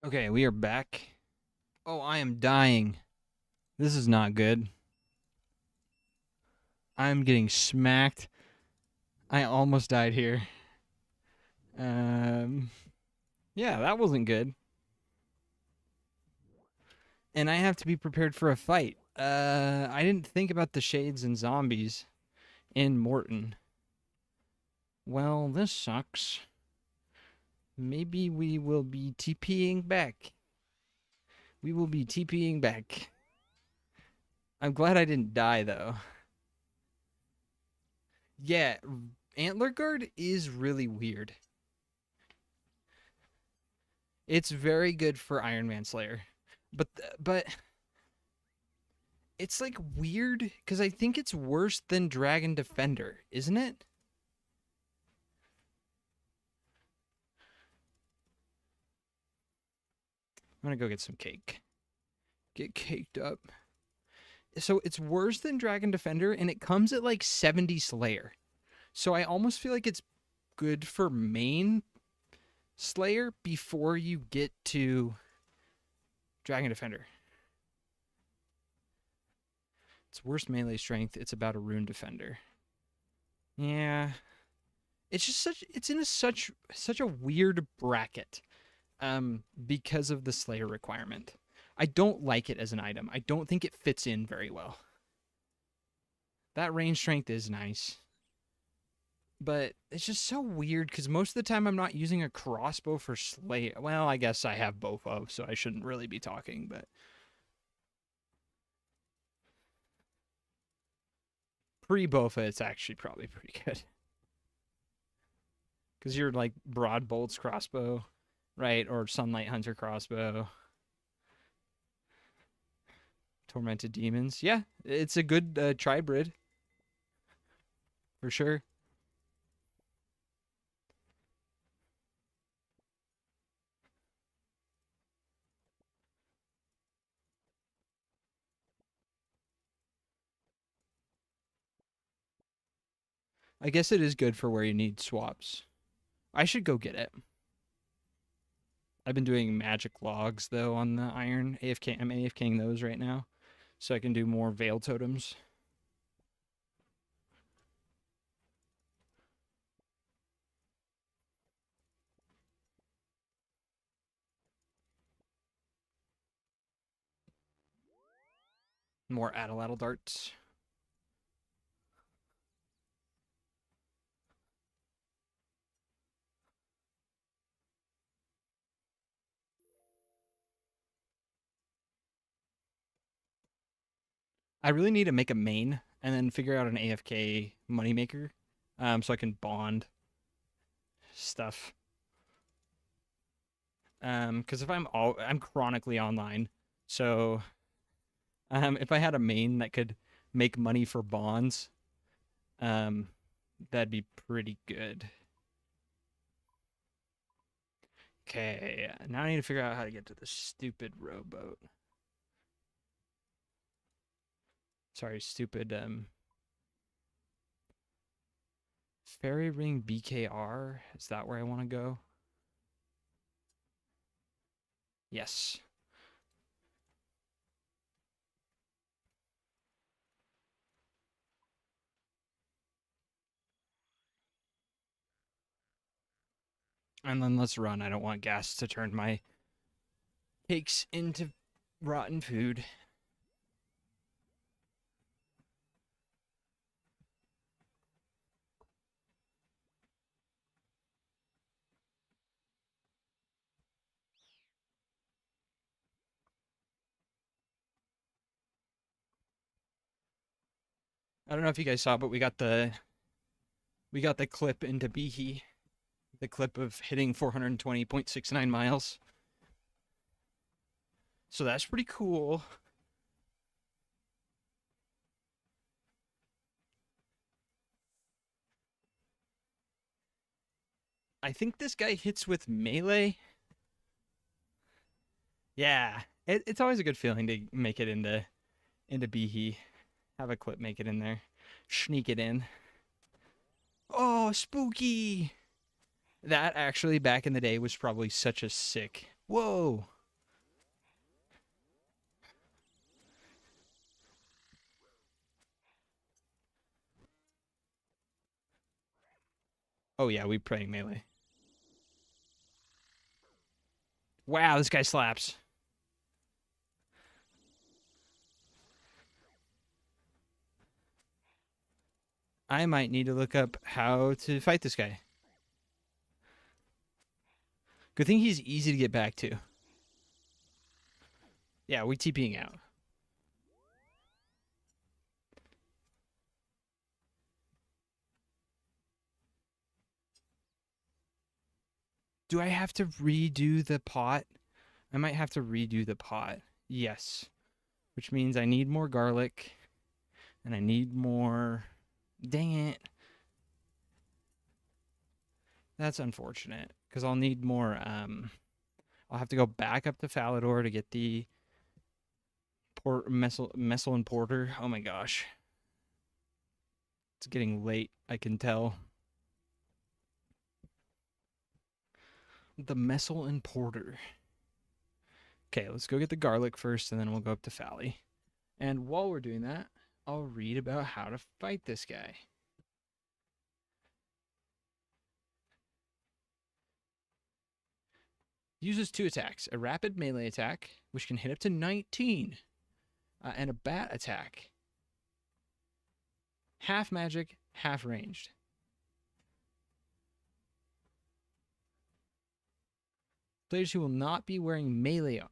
Okay, we are back. Oh, I am dying. This is not good. I'm getting smacked. I almost died here. Um, yeah, that wasn't good. And I have to be prepared for a fight. I didn't think about the shades and zombies in Morton. Well, this sucks. Maybe we will be TPing back. We will be TPing back. I'm glad I didn't die, though. Yeah, Antler Guard is really weird. It's very good for Iron Man Slayer. But it's like weird because I think it's worse than Dragon Defender, isn't it? I'm gonna go get some cake. Get caked up. So it's worse than Dragon Defender, and it comes at like 70 Slayer. So I almost feel like it's good for main Slayer before you get to Dragon Defender. It's worst melee strength. It's about a Rune Defender. Yeah, it's just it's in such a weird bracket because of the Slayer requirement. I don't like it as an item. I don't think it fits in very well. That range strength is nice, but it's just so weird because most of the time I'm not using a crossbow for Slayer. Well, I guess I have both of, so I shouldn't really be talking, but pre-Bofa, it's actually probably pretty good. Because you're like Broad Bolt's crossbow, right? Or Sunlight Hunter crossbow. Tormented Demons. Yeah, it's a good tribrid. For sure. I guess it is good for where you need swaps. I should go get it. I've been doing magic logs though on the iron. AFK, I'm AFKing those right now, so I can do more veil totems. More Atlatl darts. I really need to make a main and then figure out an AFK moneymaker, so I can bond stuff. Because if I'm chronically online, so if I had a main that could make money for bonds, um, that'd be pretty good. Okay, now I need to figure out how to get to the stupid rowboat. Sorry, stupid Fairy Ring BKR. Is that where I want to go? Yes. And then let's run. I don't want gas to turn my cakes into rotten food. I don't know if you guys saw, but we got the clip into Behe, the clip of hitting 420.69 miles. So that's pretty cool. I think this guy hits with melee. Yeah, it's always a good feeling to make it into Behe. Have a clip make it in there. Sneak it in. Oh, spooky! That actually back in the day was probably such a sick. Whoa! Oh yeah, we playing melee. Wow, this guy slaps. I might need to look up how to fight this guy. Good thing he's easy to get back to. Yeah, we TPing out. Do I have to redo the pot? I might have to redo the pot. Yes. Which means I need more garlic. And I need more... Dang it. That's unfortunate. Because I'll need more... I'll have to go back up to Falador to get the... Messel and Porter. Oh my gosh. It's getting late, I can tell. The Messel and Porter. Okay, let's go get the garlic first, and then we'll go up to Fally. And while we're doing that, I'll read about how to fight this guy. Uses 2 attacks. A rapid melee attack, which can hit up to 19. And a bat attack. Half magic, half ranged. Players who will not be wearing melee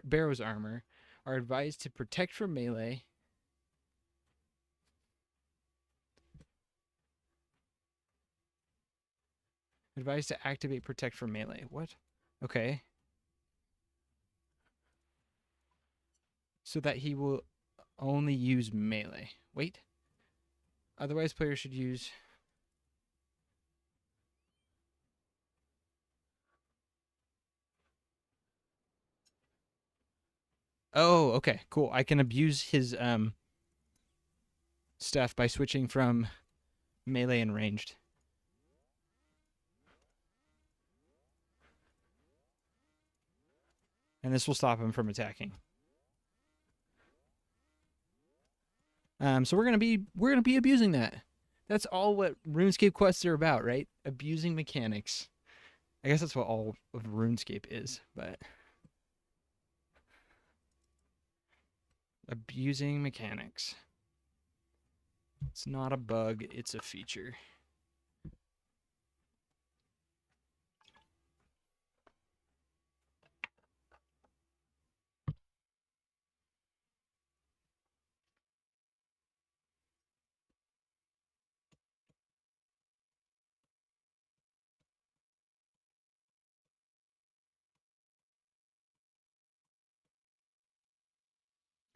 Barrow's armor are advised to protect from melee. Advised to activate protect from melee. What? Okay. So that he will only use melee. Wait. Otherwise, players should use... Oh, okay, cool. I can abuse his stuff by switching from melee and ranged. And this will stop him from attacking. So we're gonna be abusing that. That's all what RuneScape quests are about, right? Abusing mechanics. I guess that's what all of RuneScape is, but abusing mechanics. It's not a bug, it's a feature.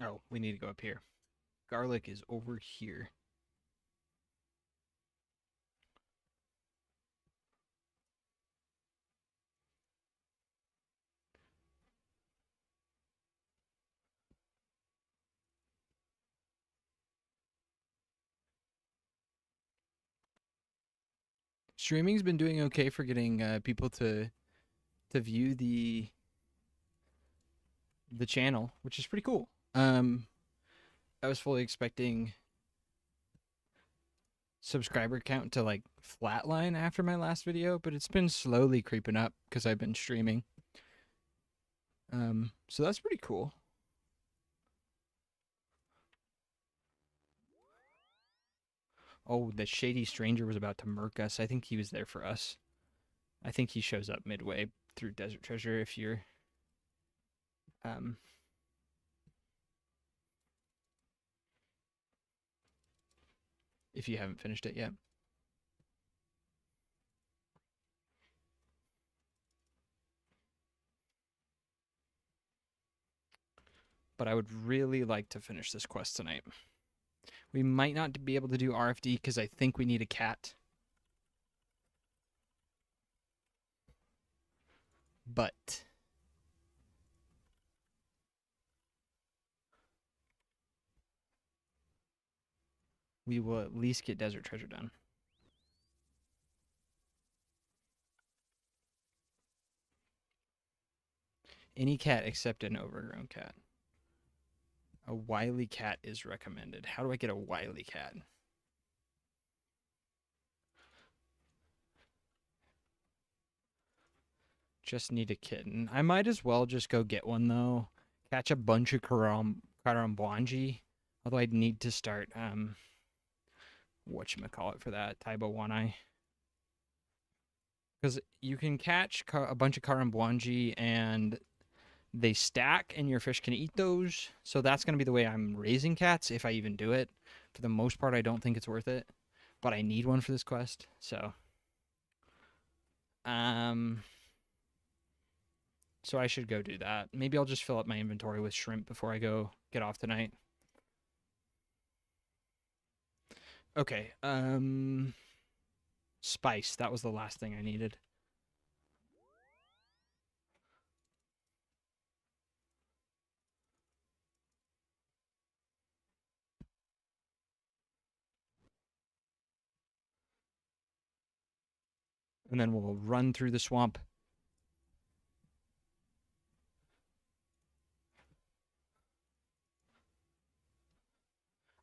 Oh, we need to go up here. Garlic is over here. Streaming's been doing okay for getting people to view the channel, which is pretty cool. I was fully expecting subscriber count to like flatline after my last video, but it's been slowly creeping up because I've been streaming. So that's pretty cool. Oh, the shady stranger was about to murk us. I think he was there for us. I think he shows up midway through Desert Treasure if you're if you haven't finished it yet. But I would really like to finish this quest tonight. We might not be able to do RFD because I think we need a cat. But we will at least get Desert Treasure done. Any cat except an overgrown cat. A wily cat is recommended. How do I get a wily cat? Just need a kitten. I might as well just go get one though. Catch a bunch of Karambwanji. Although I'd need to start whatchamacallit for that, Taibo One Eye. Because you can catch a bunch of Karambwanji and they stack and your fish can eat those. So that's going to be the way I'm raising cats if I even do it. For the most part, I don't think it's worth it. But I need one for this quest. So so I should go do that. Maybe I'll just fill up my inventory with shrimp before I go get off tonight. Okay, spice. That was the last thing I needed. And then we'll run through the swamp.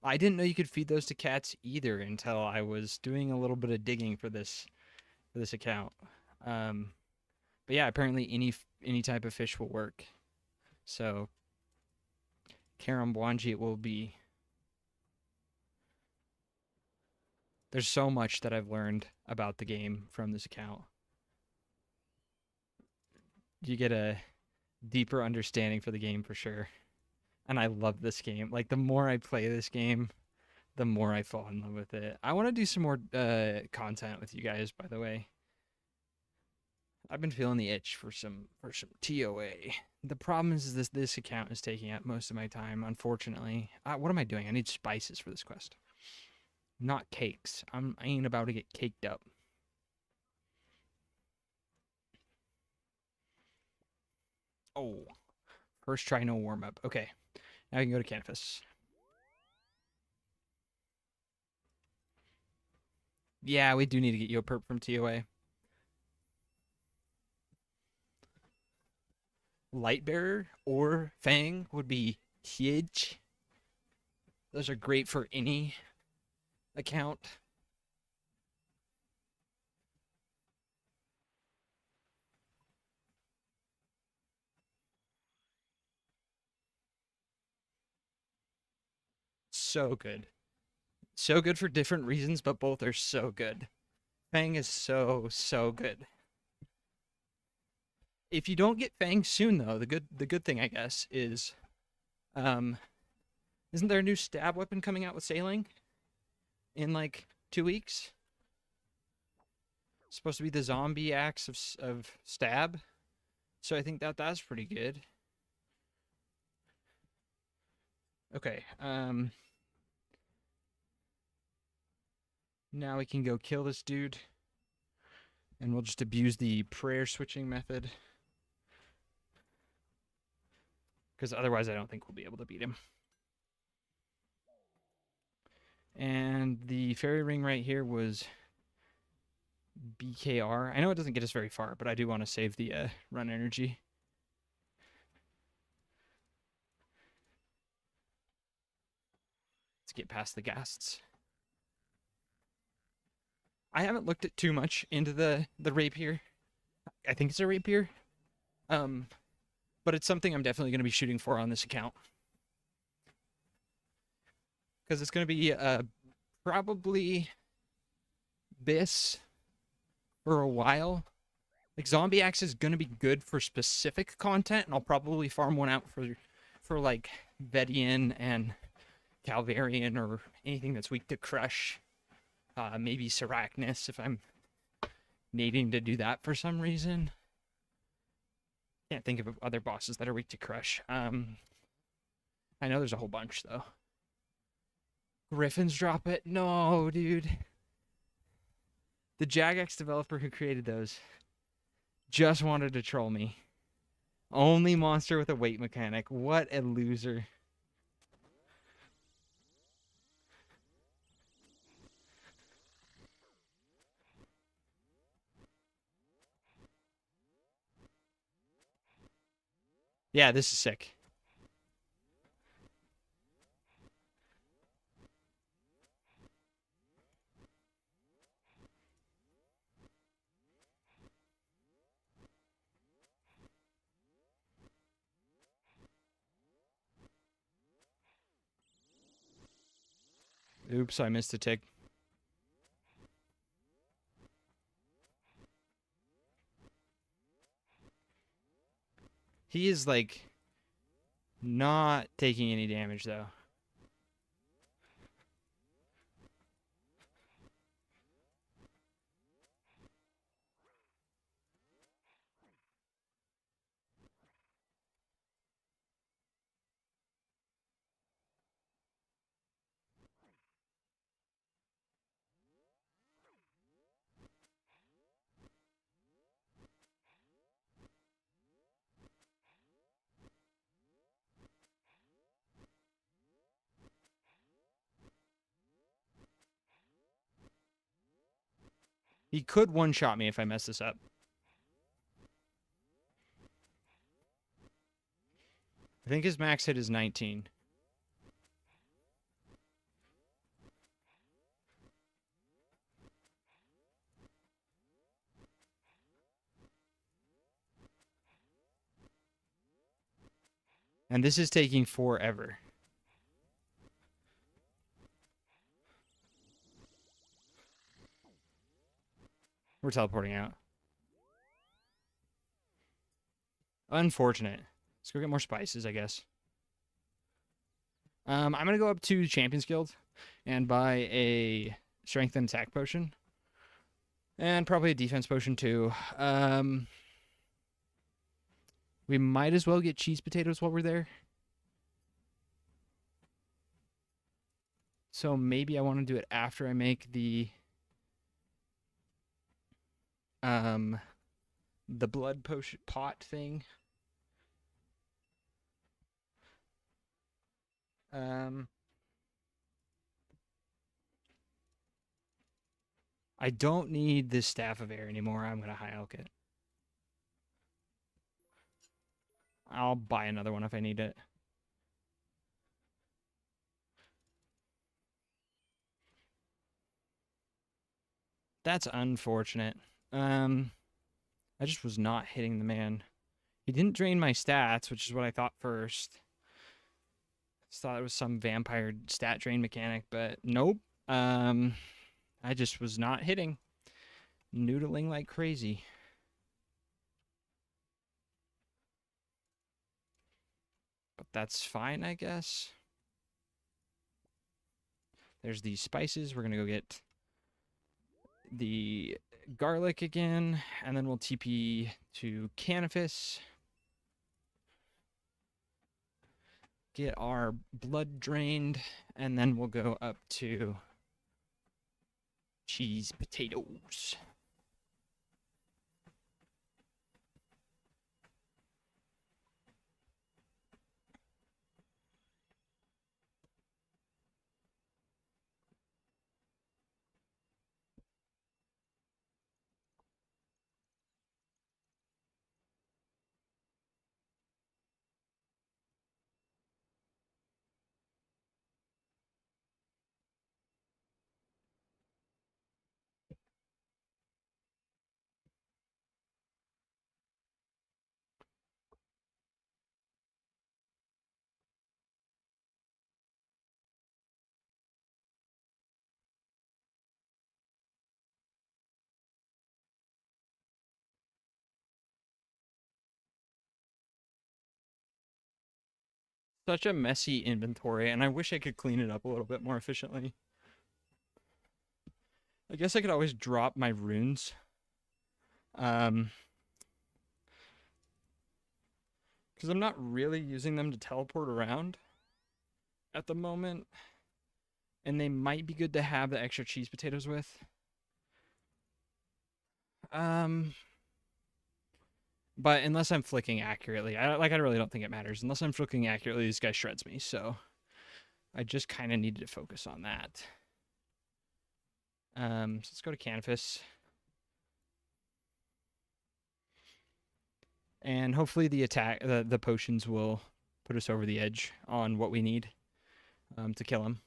I didn't know you could feed those to cats either until I was doing a little bit of digging for this account. But yeah, apparently any type of fish will work. So Karambwanji it will be. There's so much that I've learned about the game from this account. You get a deeper understanding for the game for sure. And I love this game. Like the more I play this game, the more I fall in love with it. I want to do some more content with you guys, by the way. I've been feeling the itch for some TOA. The problem is this account is taking up most of my time, unfortunately. What am I doing? I need spices for this quest. Not cakes. I ain't about to get caked up. Oh. First try, no warm-up. Okay. Now we can go to Canvas. Yeah, we do need to get you a perp from TOA. Lightbearer or Fang would be huge. Those are great for any account. So good. So good for different reasons, but both are so good. Fang is so good. If you don't get Fang soon though, the good thing I guess is isn't there a new stab weapon coming out with sailing in like 2 weeks? It's supposed to be the zombie axe of stab. So I think that's pretty good. Okay, now we can go kill this dude. And we'll just abuse the prayer switching method. Because otherwise I don't think we'll be able to beat him. And the fairy ring right here was BKR. I know it doesn't get us very far, but I do want to save the run energy. Let's get past the ghasts. I haven't looked at too much into the rapier. I think it's a rapier. But it's something I'm definitely going to be shooting for on this account. Because it's going to be probably this for a while. Like Zombie Axe is going to be good for specific content, and I'll probably farm one out for like Vedian and Calvarian or anything that's weak to Crush. Maybe Seracnus if I'm needing to do that for some reason. Can't think of other bosses that are weak to Crush. I know there's a whole bunch though. Griffins drop it? No, dude. The Jagex developer who created those just wanted to troll me. Only monster with a weight mechanic. What a loser. Yeah, this is sick. Oops, I missed a tick. He is like not taking any damage though. He could one-shot me if I mess this up. I think his max hit is 19. And this is taking forever. We're teleporting out. Unfortunate. Let's go get more spices, I guess. I'm going to go up to Champions Guild and buy a strength and attack potion. And probably a defense potion too. We might as well get cheese potatoes while we're there. So maybe I want to do it after I make the blood potion pot thing. I don't need this Staff of Air anymore. I'm going to high elk it. I'll buy another one if I need it. That's unfortunate. I just was not hitting the man. He didn't drain my stats, which is what I thought first. Just thought it was some vampire stat drain mechanic, but nope. I just was not hitting. Noodling like crazy. But that's fine, I guess. There's these spices. We're going to go get the garlic again, and then we'll TP to Canifis. Get our blood drained, and then we'll go up to cheese potatoes. Such a messy inventory, and I wish I could clean it up a little bit more efficiently. I guess I could always drop my runes. Because I'm not really using them to teleport around at the moment. And they might be good to have the extra cheese potatoes with. But unless I'm flicking accurately, I really don't think it matters. Unless I'm flicking accurately, this guy shreds me. So I just kind of needed to focus on that. So let's go to Canvas. And hopefully the potions will put us over the edge on what we need to kill him.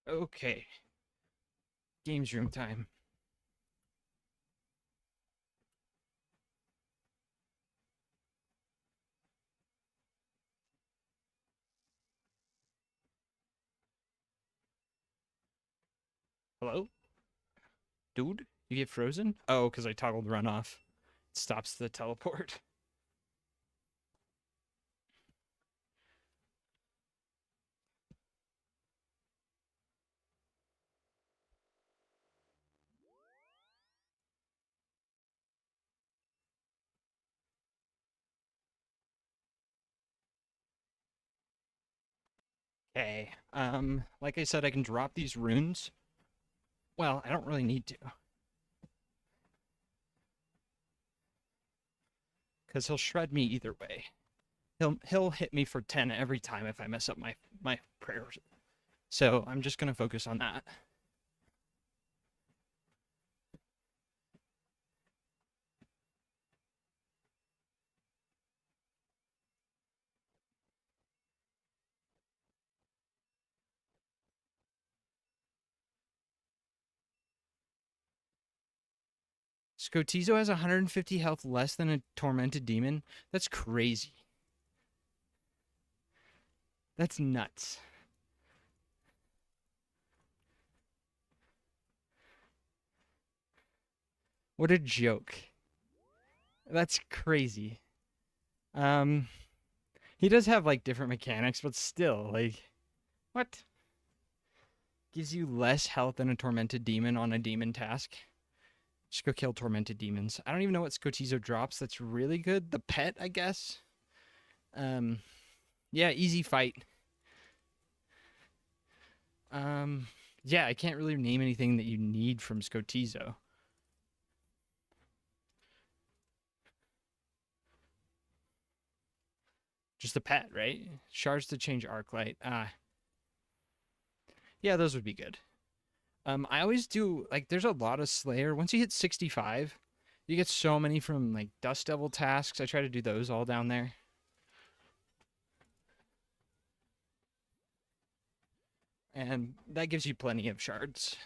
Okay. Games room time. Hello? Dude? You get frozen? Oh, because I toggled run off. It stops the teleport. Okay. Like I said, I can drop these runes. Well, I don't really need to. Because he'll shred me either way. He'll hit me for 10 every time if I mess up my prayers. So I'm just gonna focus on that. Scotizo has 150 health less than a tormented demon. That's crazy. That's nuts. What a joke. That's crazy. Um, he does have like different mechanics, but still, like, what? Gives you less health than a tormented demon on a demon task. Just go kill tormented demons. I don't even know what Scotizo drops. That's really good. The pet, I guess. Um, yeah, easy fight. Yeah, I can't really name anything that you need from Scotizo. Just the pet, right? Shards to change arc light. Yeah, those would be good. I always do like. There's a lot of Slayer. Once you hit 65, you get so many from like Dust Devil tasks. I try to do those all down there. And that gives you plenty of shards.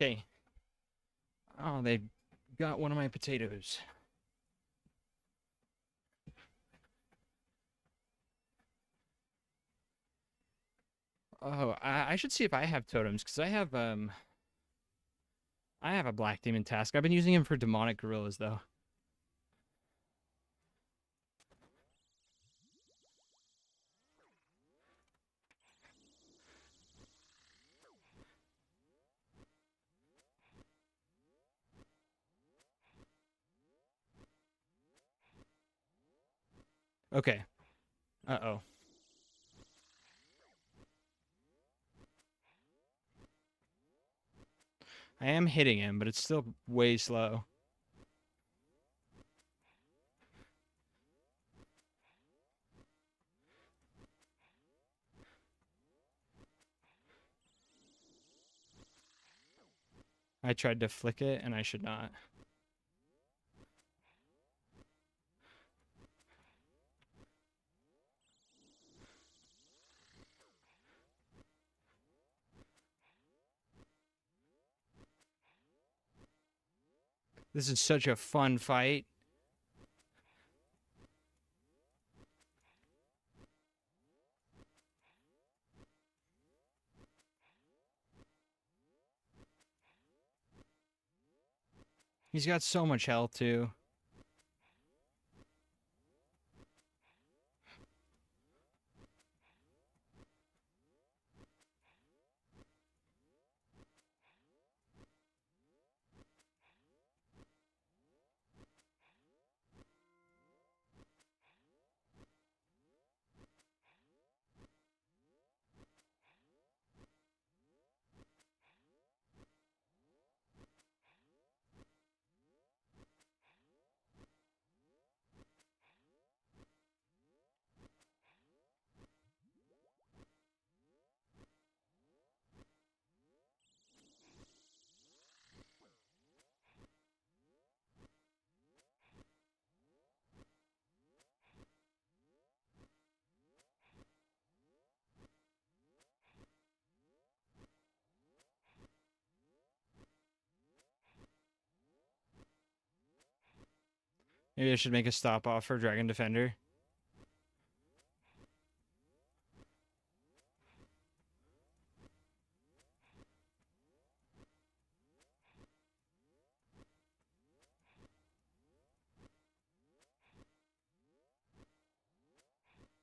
Okay. Oh, they got one of my potatoes. Oh, I should see if I have totems because I have a black demon task. I've been using him for demonic gorillas though. Okay. Uh-oh. I am hitting him, but it's still way slow. I tried to flick it and I should not. This is such a fun fight. He's got so much health too. Maybe I should make a stop off for Dragon Defender.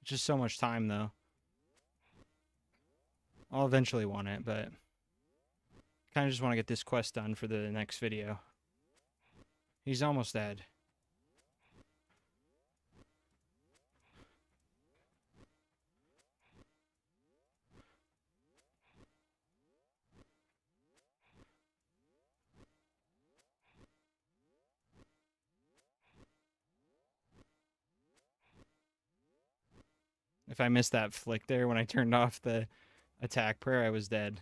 Just so much time, though. I'll eventually want it, but kind of just want to get this quest done for the next video. He's almost dead. If I missed that flick there when I turned off the attack prayer, I was dead.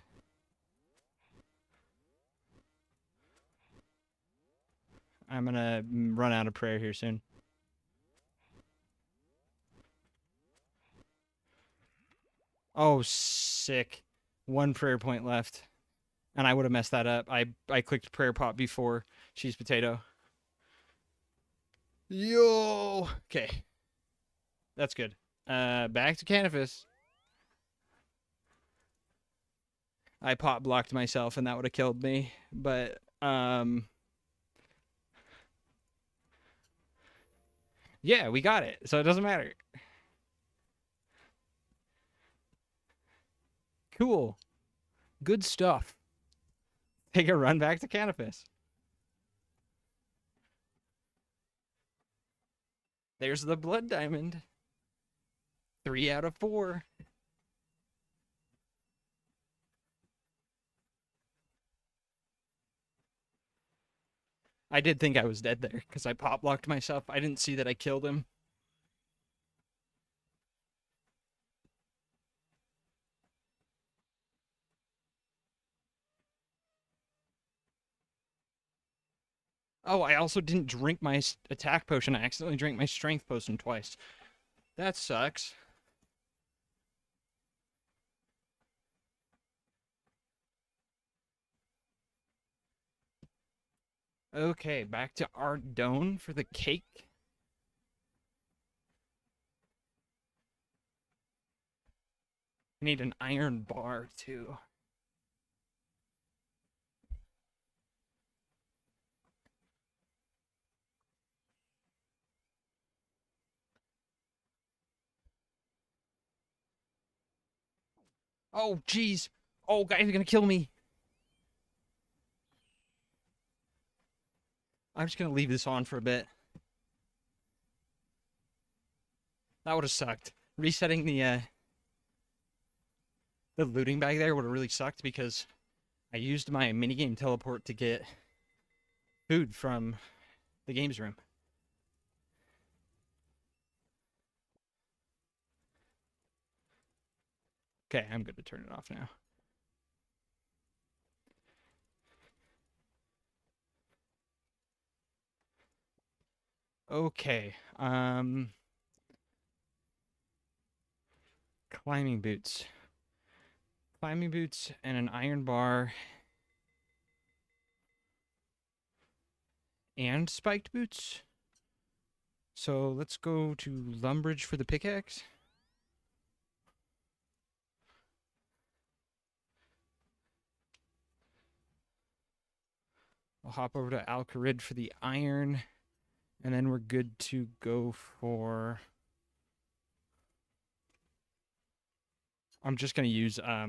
I'm gonna run out of prayer here soon. Oh, sick. One prayer point left. And I would have messed that up. I clicked prayer pot before cheese potato. Yo! Okay. That's good. Back to Canifus. I pot blocked myself and that would have killed me. But, yeah, we got it. So it doesn't matter. Cool. Good stuff. Take a run back to Canifus. There's the blood diamond. 3 out of 4. I did think I was dead there because I pop blocked myself. I didn't see that I killed him. Oh, I also didn't drink my attack potion. I accidentally drank my strength potion twice. That sucks. Okay, back to Ardone for the cake. I need an iron bar, too. Oh, jeez. Oh, guys are gonna kill me. I'm just gonna leave this on for a bit. That would have sucked. Resetting the looting bag there would have really sucked because I used my minigame teleport to get food from the games room. Okay, I'm good to turn it off now. Okay, climbing boots. Climbing boots and an iron bar. And spiked boots. So let's go to Lumbridge for the pickaxe. I'll hop over to Alcarid for the iron. And then we're good to go for... I'm just going to use... I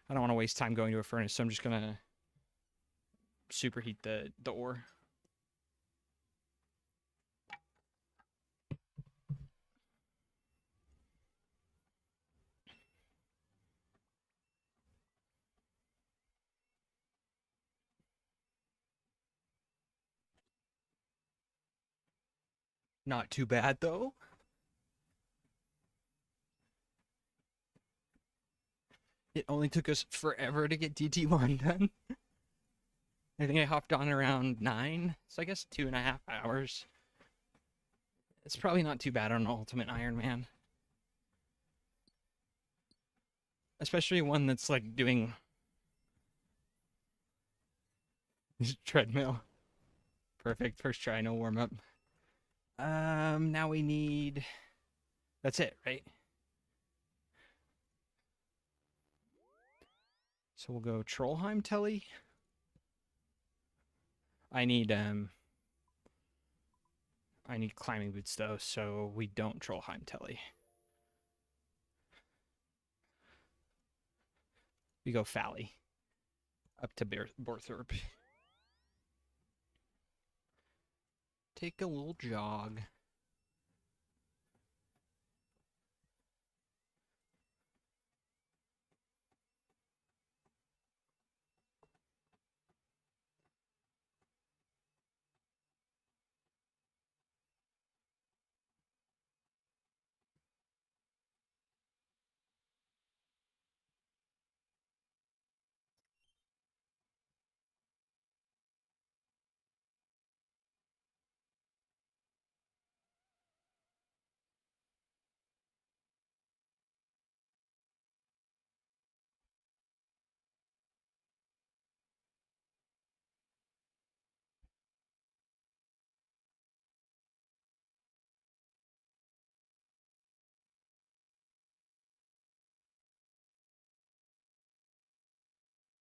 don't want to waste time going to a furnace, so I'm just going to superheat the ore. Not too bad, though. It only took us forever to get DT1 done. I think I hopped on around 9, so I guess 2.5 hours. It's probably not too bad on an Ultimate Iron Man. Especially one that's like doing treadmill. Perfect. First try, no warm up. Now we need. That's it, right? So we'll go Trollheim Telly. I need climbing boots though, so we don't Trollheim Telly. We go Fally up to Borthorpe. Take a little jog.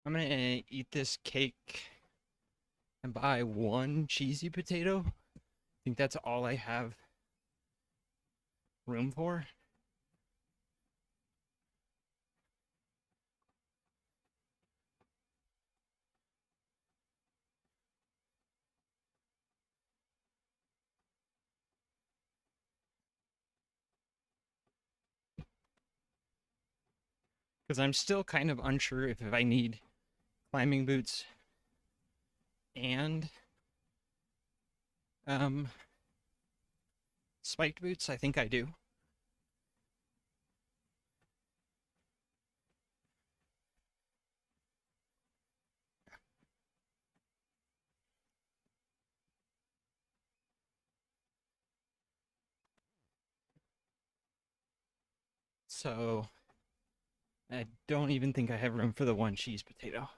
I'm gonna eat this cake and buy one cheesy potato. I think that's all I have room for. Because I'm still kind of unsure if I need climbing boots and spiked boots. I think I do. So I don't even think I have room for the one cheese potato.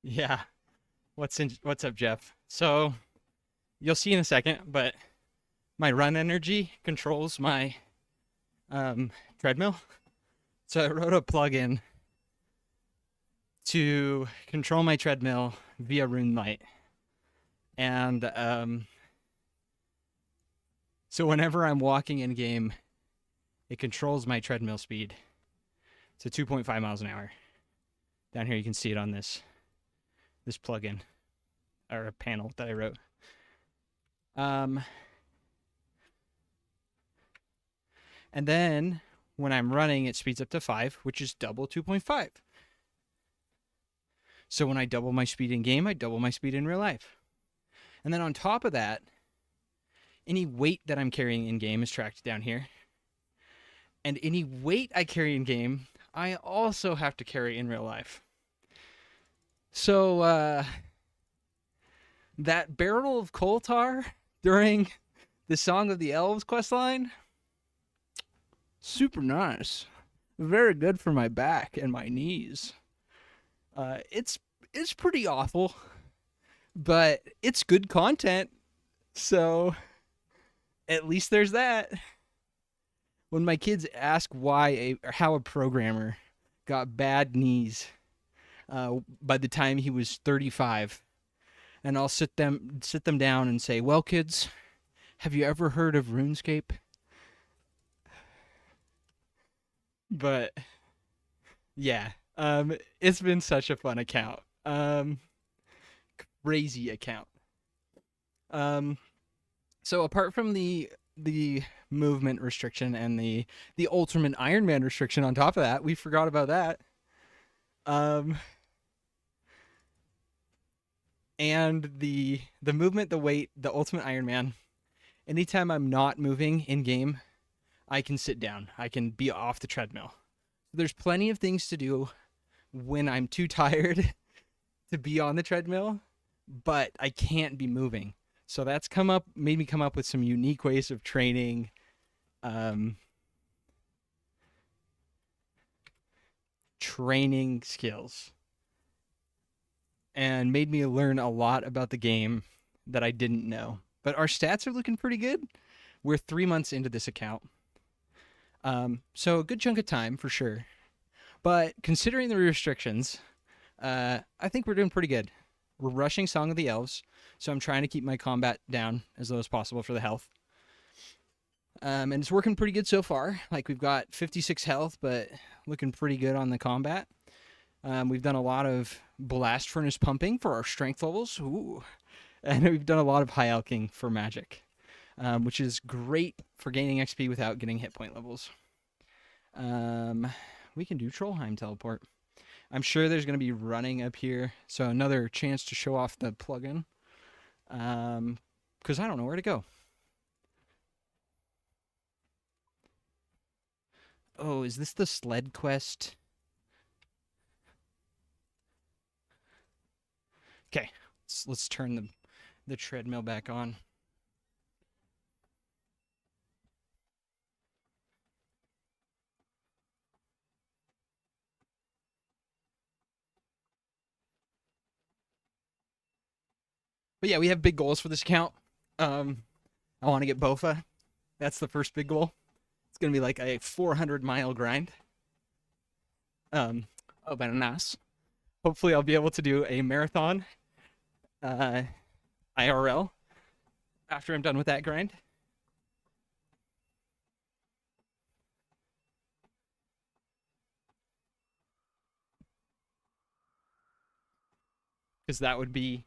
Yeah. What's up, Jeff? So you'll see in a second, but my run energy controls my treadmill. So I wrote a plugin to control my treadmill via RuneLite. And so whenever I'm walking in game, it controls my treadmill speed to 2.5 miles an hour. Down here you can see it on this plugin or a panel that I wrote. And then when I'm running, it speeds up to 5, which is double 2.5. So when I double my speed in game, I double my speed in real life. And then on top of that, any weight that I'm carrying in game is tracked down here. And any weight I carry in game, I also have to carry in real life. So that barrel of coal tar during the Song of the Elves questline, super nice. Very good for my back and my knees. It's pretty awful, but it's good content. So at least there's that. When my kids ask how a programmer got bad knees by the time he was 35, and I'll sit them down and say, "Well, kids, have you ever heard of RuneScape?" But yeah, it's been such a fun account. Crazy account. So apart from the movement restriction and the ultimate Iron Man restriction on top of that, we forgot about that. And the movement, the weight, the ultimate Iron Man. Anytime I'm not moving in game, I can sit down. I can be off the treadmill. There's plenty of things to do when I'm too tired to be on the treadmill, but I can't be moving. So that's made me come up with some unique ways of training training skills. and made me learn a lot about the game that I didn't know. But our stats are looking pretty good. We're 3 months into this account. So a good chunk of time for sure. But considering the restrictions, I think we're doing pretty good. We're rushing Song of the Elves, so I'm trying to keep my combat down as low as possible for the health. And it's working pretty good so far. Like, we've got 56 health, but looking pretty good on the combat. We've done a lot of blast furnace pumping for our strength levels. Ooh. And we've done a lot of high alching for magic, which is great for gaining XP without getting hit point levels. We can do Trollheim teleport. I'm sure there's going to be running up here, so another chance to show off the plugin. Because I don't know where to go. Oh, is this the sled quest? Okay, let's turn the treadmill back on. But yeah, we have big goals for this account. I want to get Bofa. That's the first big goal. It's going to be like a 400-mile grind. Oh, but nice. Hopefully I'll be able to do a marathon IRL after I'm done with that grind. Because that would be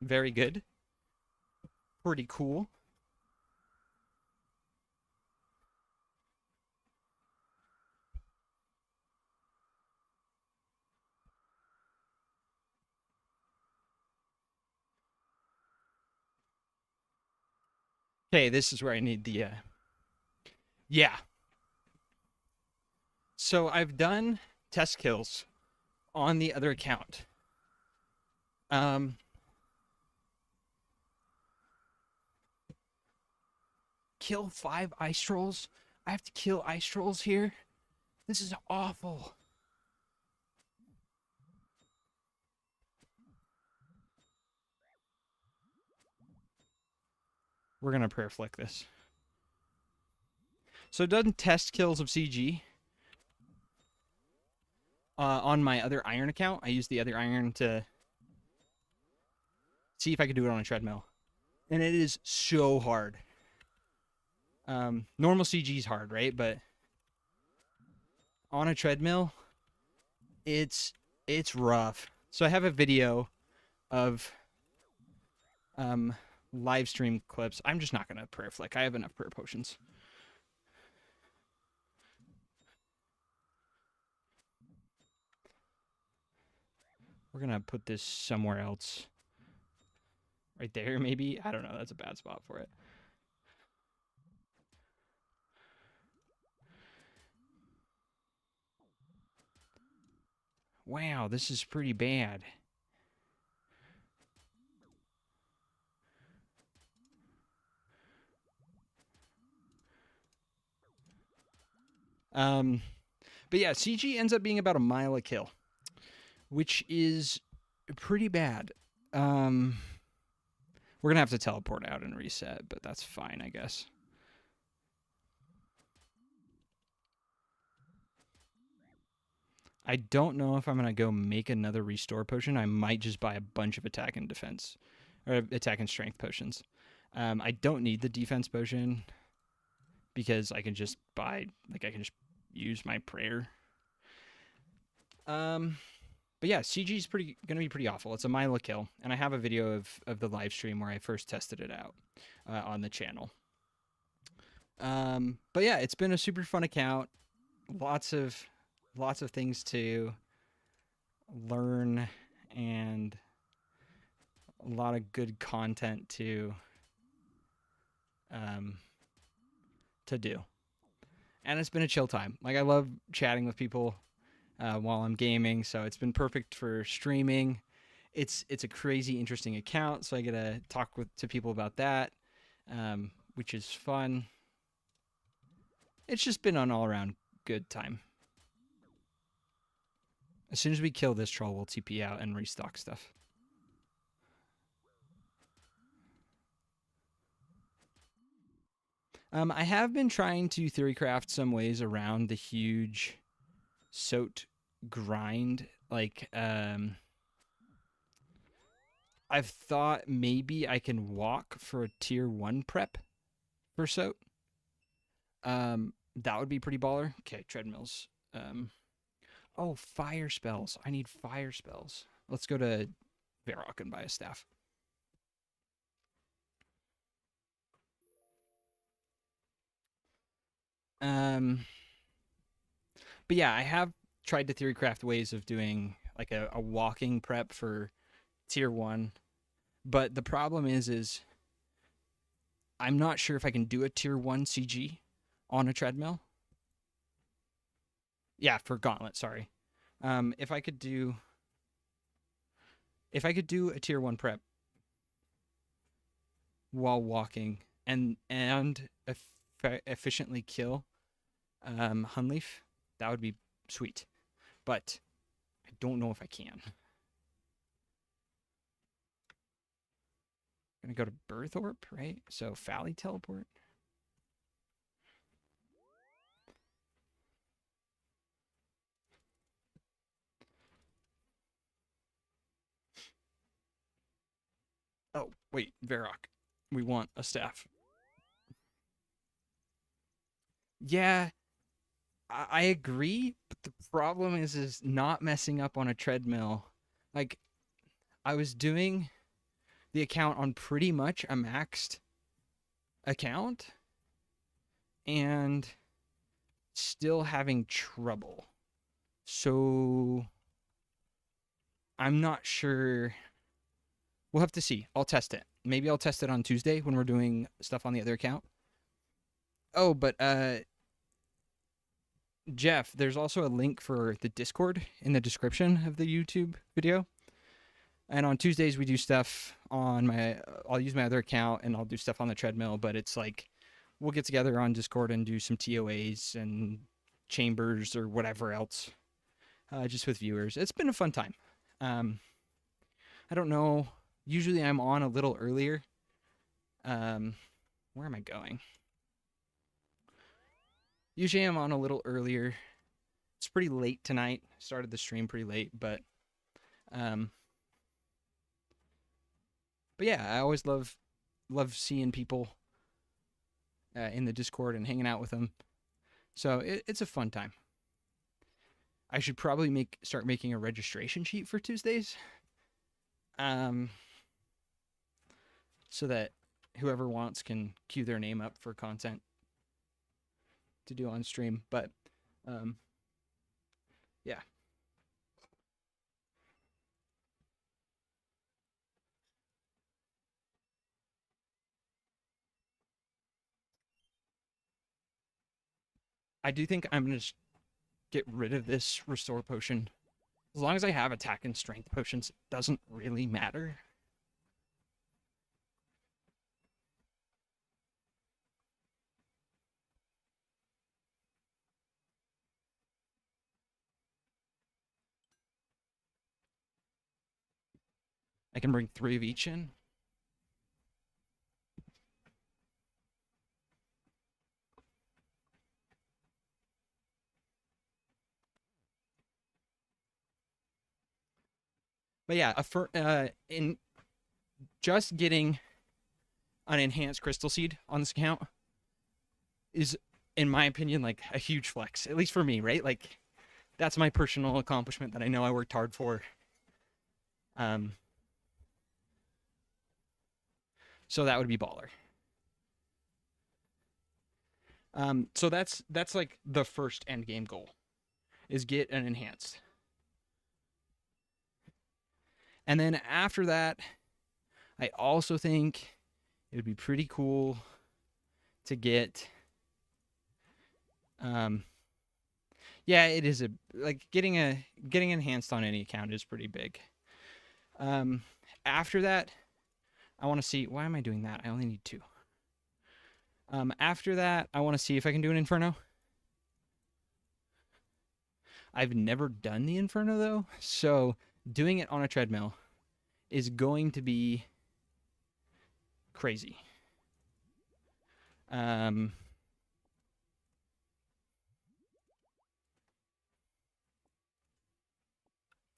very good. Pretty cool. Okay, this is where I need the yeah. So I've done test kills on the other account. Kill 5 ice trolls. I have to kill ice trolls here. This is awful. We're gonna prayer flick this. So I've done test kills of CG. On my other iron account, I used the other iron to see if I could do it on a treadmill. And it is so hard. Normal CG is hard, right? But on a treadmill, it's rough. So I have a video of live stream clips. I'm just not gonna prayer flick. I have enough prayer potions. We're gonna put this somewhere else. Right there, maybe? I don't know. That's a bad spot for it. Wow, this is pretty bad. But yeah, CG ends up being about a mile a kill, which is pretty bad. We're gonna have to teleport out and reset, but that's fine, I guess. I don't know if I'm gonna go make another restore potion. I might just buy a bunch of attack and defense, or attack and strength potions. I don't need the defense potion because I can just buy, like, I can just use my prayer. But yeah, CG is gonna be pretty awful. It's a mile a kill, and I have a video of the live stream where I first tested it out on the channel. But yeah, it's been a super fun account. Lots of things to learn and a lot of good content to do. And it's been a chill time. Like, I love chatting with people while I'm gaming, so it's been perfect for streaming. It's a crazy interesting account, so I get to talk to people about that, which is fun. It's just been an all-around good time. As soon as we kill this troll, we'll TP out and restock stuff. I have been trying to theorycraft some ways around the huge SOT grind. Like, I've thought maybe I can walk for a tier 1 prep for SOT. That would be pretty baller. Okay, treadmills. Oh, fire spells. I need fire spells. Let's go to Varrock and buy a staff. But yeah, I have tried to theorycraft ways of doing like a walking prep for tier 1. But the problem is I'm not sure if I can do a tier 1 CG on a treadmill. Yeah, for gauntlet, sorry. If I could do a tier 1 prep while walking and efficiently kill Hunleaf, that would be sweet. But I don't know if I can. I'm gonna go to Birthorpe, right? So Fally teleport. Oh, wait, Varrock. We want a staff. Yeah, I agree, but the problem is not messing up on a treadmill. Like, I was doing the account on pretty much a maxed account and still having trouble. So I'm not sure. We'll have to see. I'll test it. Maybe I'll test it on Tuesday when we're doing stuff on the other account. Oh, but Jeff, there's also a link for the Discord in the description of the YouTube video. And on Tuesdays we do stuff on I'll use my other account and I'll do stuff on the treadmill, but it's like we'll get together on Discord and do some TOAs and chambers or whatever else, just with viewers. It's been a fun time. I don't know. Usually I'm on a little earlier. Where am I going? Usually I'm on a little earlier. It's pretty late tonight. Started the stream pretty late, but yeah, I always love seeing people in the Discord and hanging out with them. So it's a fun time. I should probably start making a registration sheet for Tuesdays, so that whoever wants can queue their name up for content to do on stream. But yeah. I do think I'm going to get rid of this restore potion. As long as I have attack and strength potions, it doesn't really matter. I can bring 3 of each in. But yeah, in just getting an enhanced crystal seed on this account is, in my opinion, like a huge flex, at least for me, right? Like, that's my personal accomplishment that I know I worked hard for. So that would be baller. So that's like the first end game goal, is get an enhanced. And then after that, I also think it would be pretty cool to get yeah, it is like getting enhanced on any account is pretty big. After that, I want to see, why am I doing that? I only need 2. After that, I want to see if I can do an Inferno. I've never done the Inferno though, so doing it on a treadmill is going to be crazy. Um,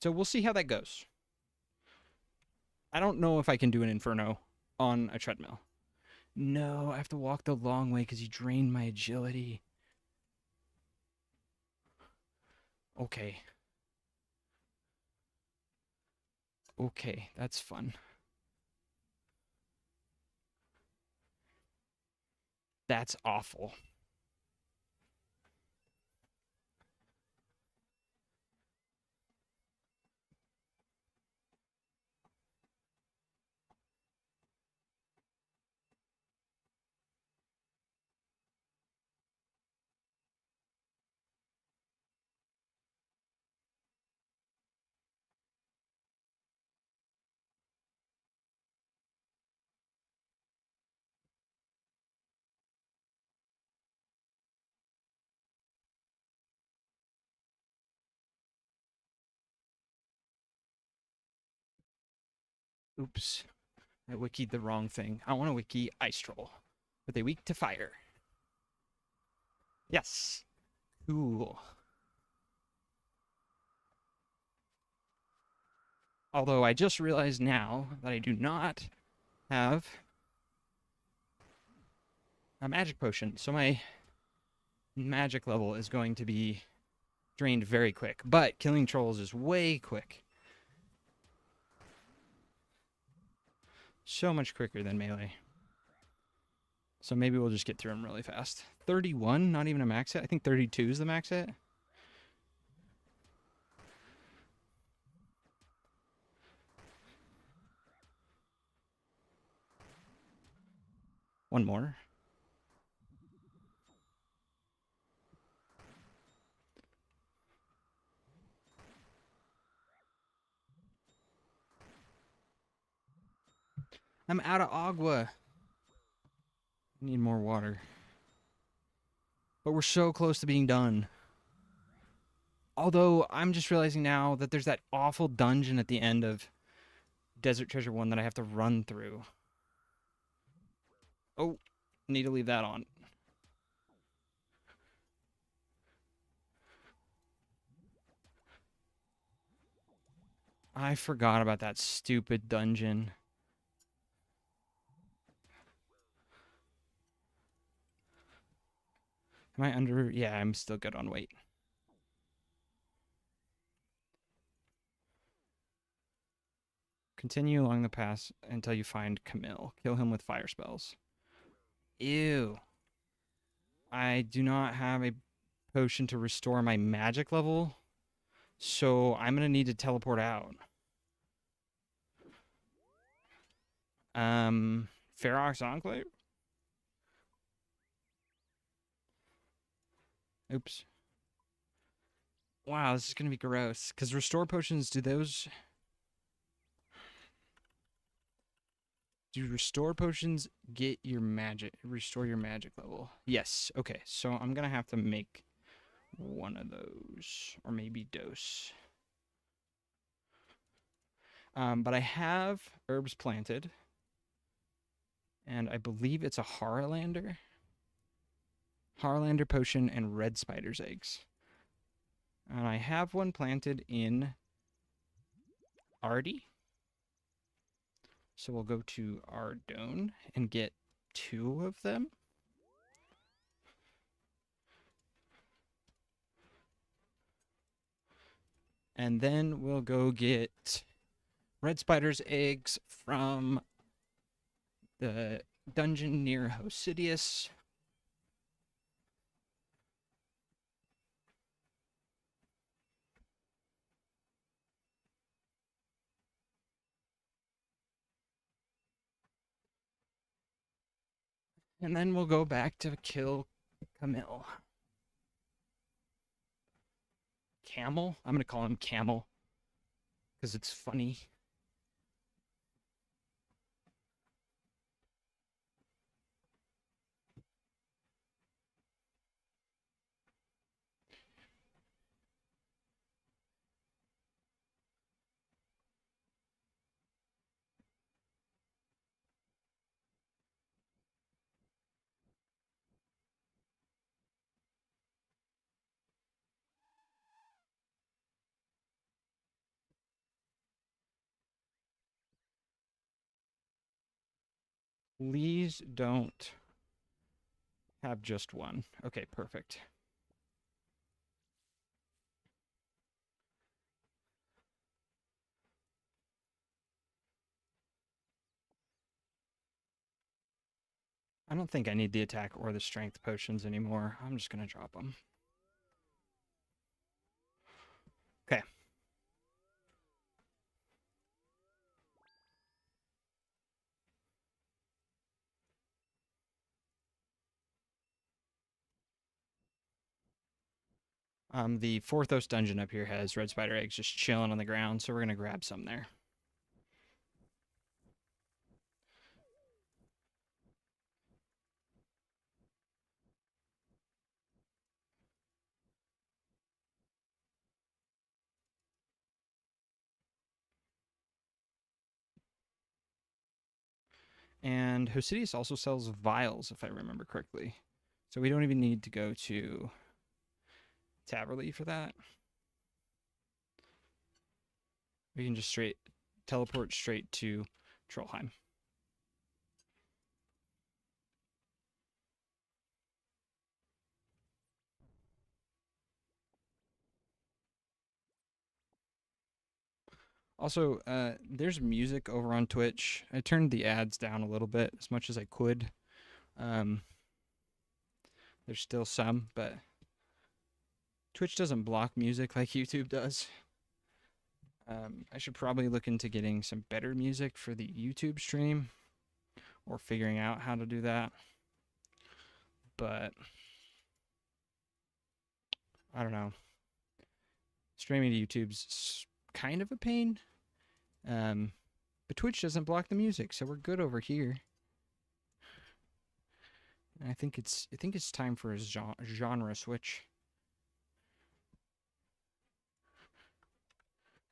so we'll see how that goes. I don't know if I can do an Inferno on a treadmill. No, I have to walk the long way because you drained my agility. Okay. Okay, that's fun. That's awful. Oops. I wikied the wrong thing. I want to wiki Ice Troll. Are they weak to fire? Yes. Cool. Although I just realized now that I do not have a magic potion. So my magic level is going to be drained very quick. But killing trolls is way quick. So much quicker than melee. So maybe we'll just get through them really fast. 31, not even a max hit. I think 32 is the max hit. One more. I'm out of agua. Need more water. But we're so close to being done. Although I'm just realizing now that there's that awful dungeon at the end of Desert Treasure 1 that I have to run through. Oh, need to leave that on. I forgot about that stupid dungeon. Am I under? Yeah, I'm still good on weight. Continue along the path until you find Camille. Kill him with fire spells. Ew. I do not have a potion to restore my magic level, so I'm going to need to teleport out. Ferox Enclave? Oops. Wow, this is going to be gross. Because restore potions, do restore potions get your magic, restore your magic level? Yes. Okay, so I'm going to have to make one of those. Or maybe dose. But I have herbs planted. And I believe it's a Harlander. Harlander potion and red spider's eggs. And I have one planted in Ardy. So we'll go to Ardone and get 2 of them. And then we'll go get red spider's eggs from the dungeon near Hosidius. And then we'll go back to kill Camille. Camel? I'm going to call him Camel because it's funny. Please don't have just one. Okay, perfect. I don't think I need the attack or the strength potions anymore. I'm just going to drop them. Okay. The Fourthos dungeon up here has red spider eggs just chilling on the ground, so we're going to grab some there. And Hosidius also sells vials, if I remember correctly. So we don't even need to go to Taverley for that. We can just teleport straight to Trollheim. Also, there's music over on Twitch. I turned the ads down a little bit, as much as I could. There's still some, but Twitch doesn't block music like YouTube does. I should probably look into getting some better music for the YouTube stream, or figuring out how to do that. But I don't know. Streaming to YouTube's kind of a pain. But Twitch doesn't block the music, so we're good over here. And I think it's time for a genre switch.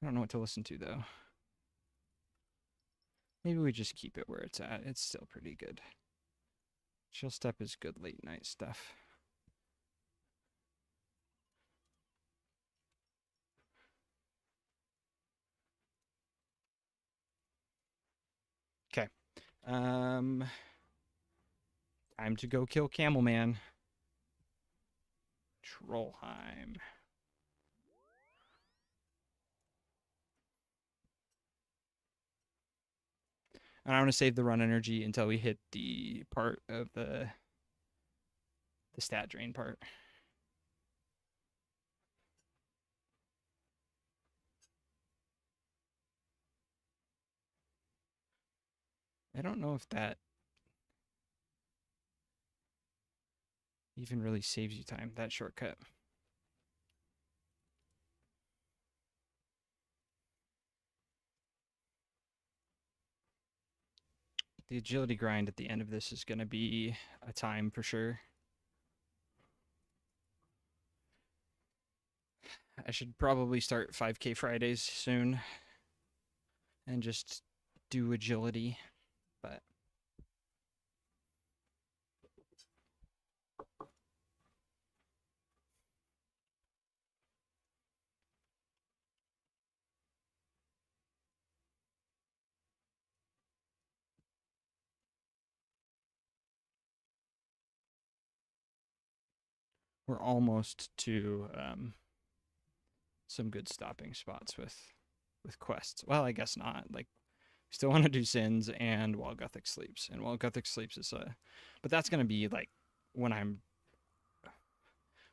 I don't know what to listen to though. Maybe we just keep it where it's at. It's still pretty good. Chill Step is good late night stuff. Okay. Time to go kill Camel Man. Trollheim. And I want to save the run energy until we hit the part of the stat drain part. I don't know if that even really saves you time, that shortcut. The agility grind at the end of this is going to be a time for sure. I should probably start 5K Fridays soon and just do agility, but we're almost to some good stopping spots with quests. Well, I guess not. Like, still want to do Sins and While Gothic Sleeps, and While Gothic Sleeps is but that's gonna be like when I'm.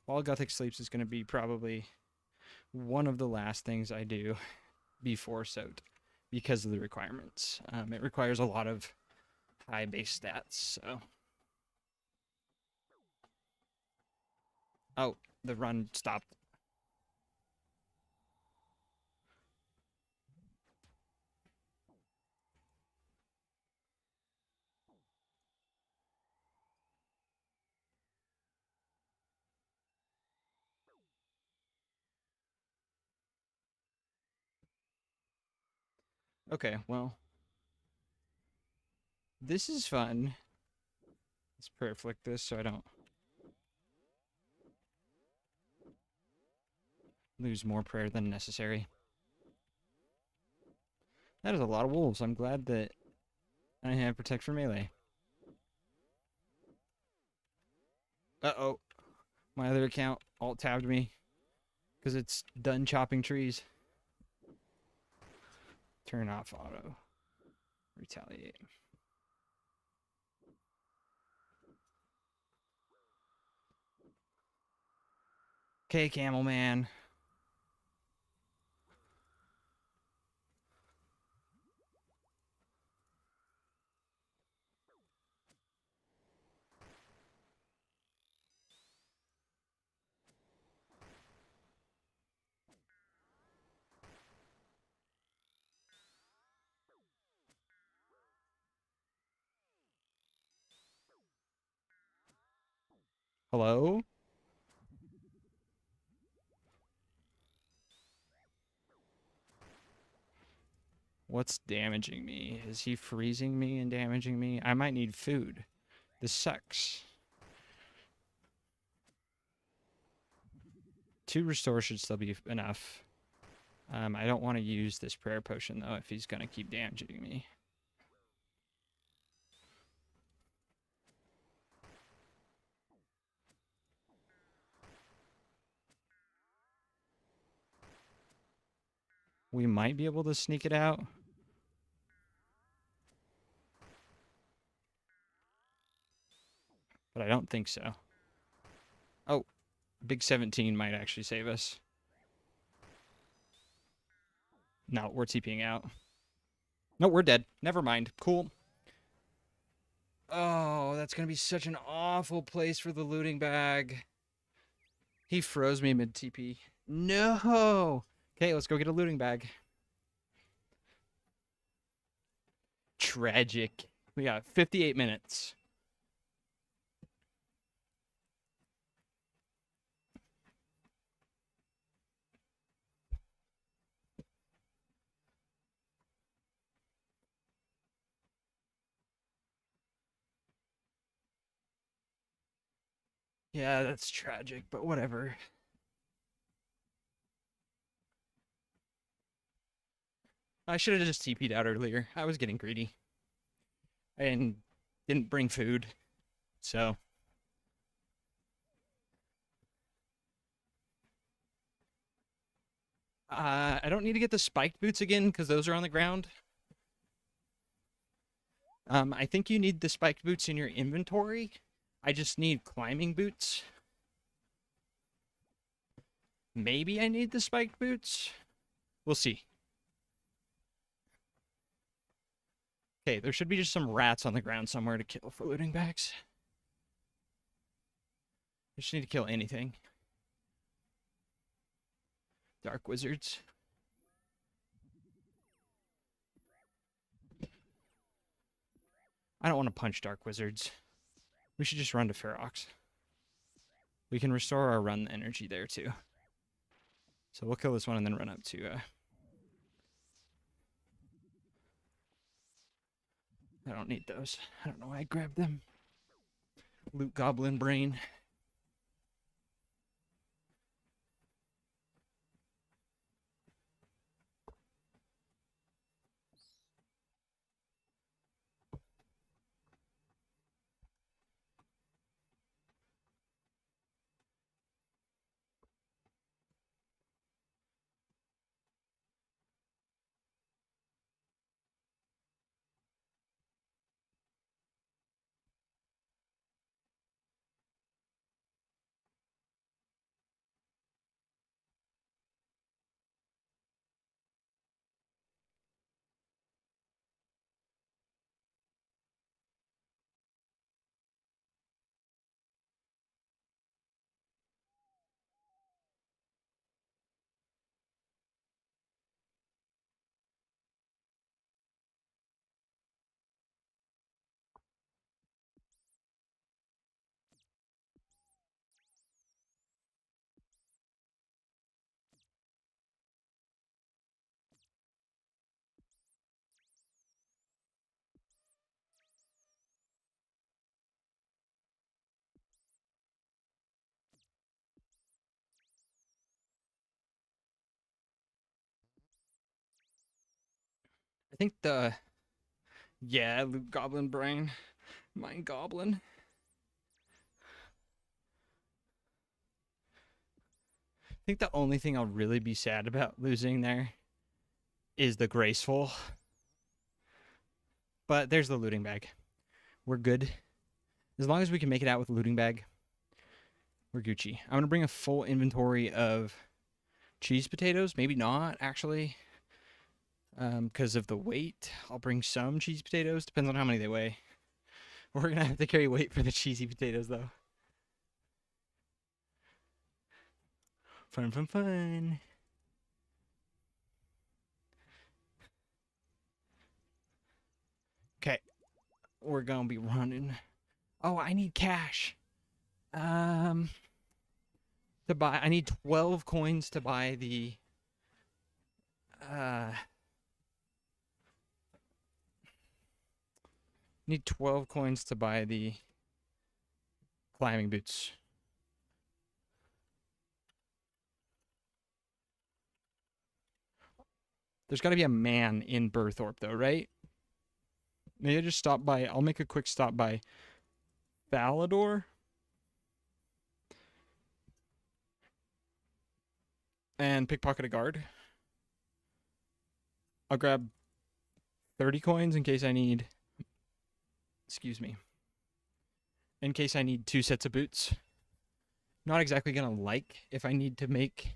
While Gothic Sleeps is gonna be probably one of the last things I do before SOT because of the requirements. It requires a lot of high base stats, so. Oh, the run stopped. Okay, well, this is fun. Let's prayer flick this so I don't lose more prayer than necessary. That is a lot of wolves. I'm glad that I have Protect for melee. Uh-oh. My other account alt-tabbed me because it's done chopping trees. Turn off auto. Retaliate. Okay, Camel Man. Hello? What's damaging me? Is he freezing me and damaging me? I might need food. This sucks. 2 restore should still be enough. I don't want to use this prayer potion, though, if he's going to keep damaging me. We might be able to sneak it out. But I don't think so. Oh, big 17 might actually save us. No, we're TPing out. No, we're dead. Never mind. Cool. Oh, that's going to be such an awful place for the looting bag. He froze me mid-TP. No! Okay, let's go get a looting bag. Tragic. We got 58 minutes. Yeah, that's tragic, but whatever. I should have just TP'd out earlier. I was getting greedy. And didn't bring food. So. I don't need to get the spiked boots again because those are on the ground. I think you need the spiked boots in your inventory. I just need climbing boots. Maybe I need the spiked boots. We'll see. Okay, there should be just some rats on the ground somewhere to kill for looting bags. I just need to kill anything. Dark wizards. I don't want to punch dark wizards. We should just run to Ferox. We can restore our run energy there too. So we'll kill this one and then run up to I don't need those. I don't know why I grabbed them. Loot goblin brain. I think yeah, loot goblin brain. Mine goblin. think the only thing I'll really be sad about losing there is the graceful. But there's the looting bag. We're good. As long as we can make it out with the looting bag, we're Gucci. I'm going to bring a full inventory of cheese potatoes. Maybe not, actually. Because of the weight. I'll bring some cheese potatoes. Depends on how many they weigh. We're going to have to carry weight for the cheesy potatoes, though. Fun, fun, fun. Okay. We're going to be running. Oh, I need cash. To buy, I need 12 coins to buy the need 12 coins to buy the climbing boots. There's got to be a man in Burthorpe, though, right? Maybe I just stop by. I'll make a quick stop by Falador and pickpocket a guard. I'll grab 30 coins in case I need. Excuse me. In case I need 2 sets of boots. Not exactly gonna like if I need to make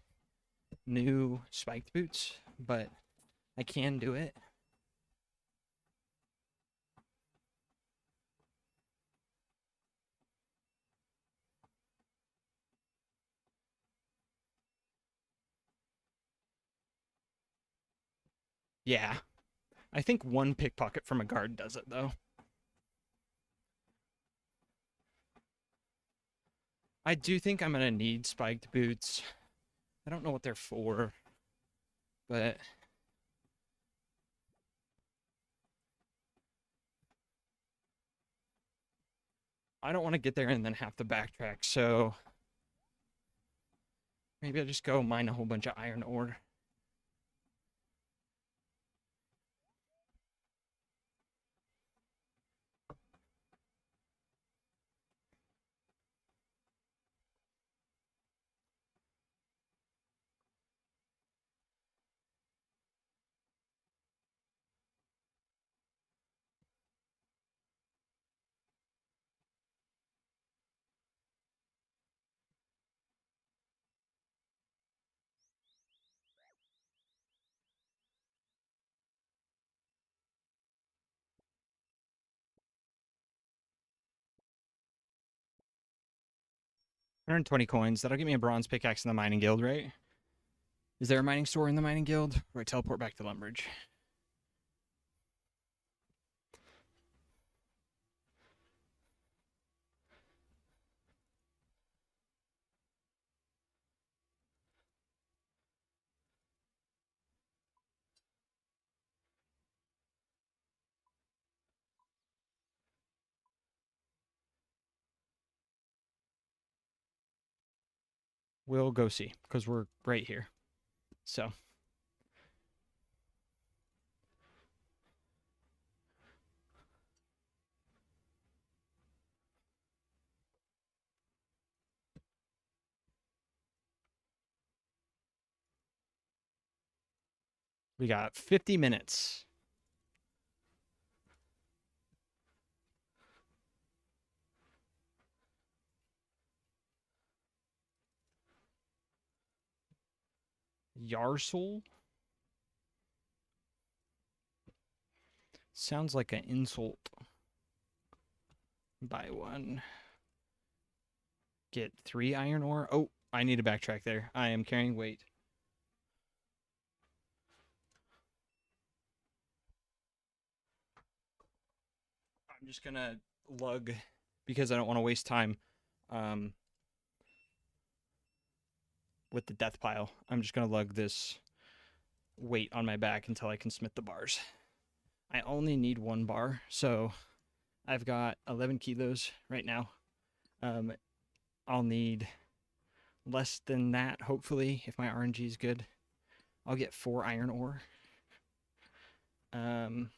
new spiked boots, but I can do it. Yeah. I think 1 pickpocket from a guard does it, though. I do think I'm going to need spiked boots. I don't know what they're for, but I don't want to get there and then have to backtrack, so maybe I'll just go mine a whole bunch of iron ore. Earn 20 coins. That'll get me a bronze pickaxe in the mining guild, right? Is there a mining store in the mining guild? Or I teleport back to Lumbridge? We'll go see, because we're right here. So. We got 50 minutes. Yarsel? Sounds like an insult. Buy 1. Get 3 iron ore. Oh, I need to backtrack there. I am carrying weight. I'm just going to lug because I don't want to waste time with the death pile. I'm just going to lug this weight on my back until I can smith the bars. I only need 1 bar, so I've got 11 kilos right now. I'll need less than that, hopefully, if my RNG is good. I'll get 4 iron ore. And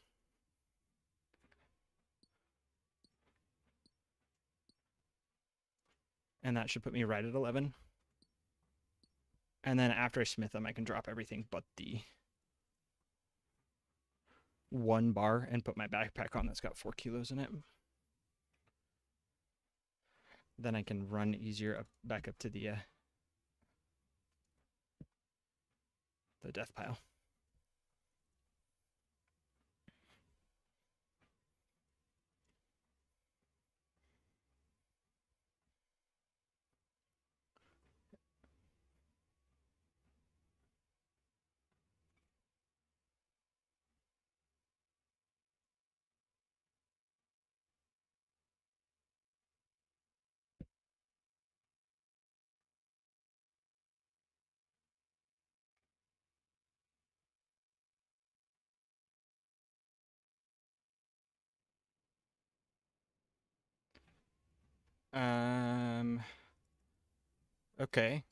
that should put me right at 11. And then after I smith them, I can drop everything but the 1 bar and put my backpack on that's got 4 kilos in it. Then I can run easier back up to the death pile. Okay.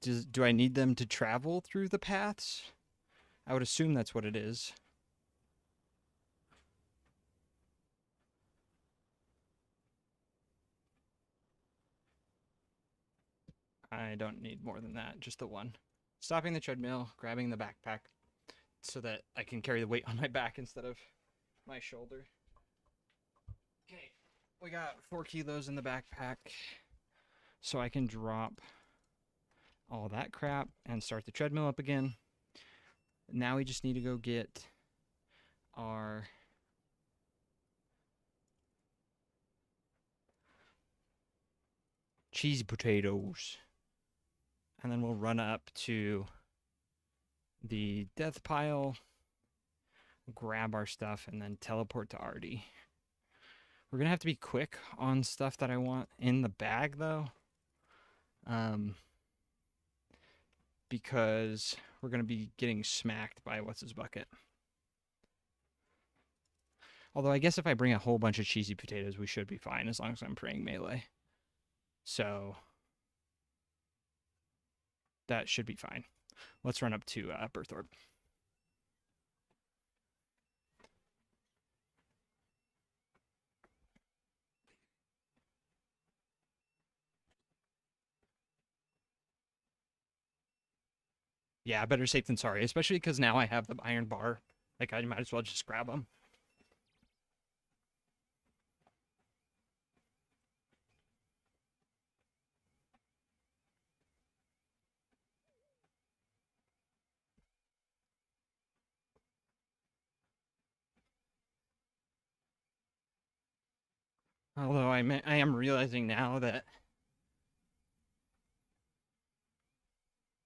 Do I need them to travel through the paths? I would assume that's what it is. I don't need more than that, just the one. Stopping the treadmill, grabbing the backpack so that I can carry the weight on my back instead of my shoulder. Okay, we got 4 kilos in the backpack, so I can drop all that crap and start the treadmill up again. Now we just need to go get our cheesy potatoes. And then we'll run up to the death pile, grab our stuff, and then teleport to Artie. We're going to have to be quick on stuff that I want in the bag, though. Because we're going to be getting smacked by what's-his-bucket. Although I guess if I bring a whole bunch of cheesy potatoes, we should be fine as long as I'm praying melee. So that should be fine. Let's run up to Berthorpe. Yeah, better safe than sorry, especially because now I have the iron bar. Like, I might as well just grab them. Although I am realizing now that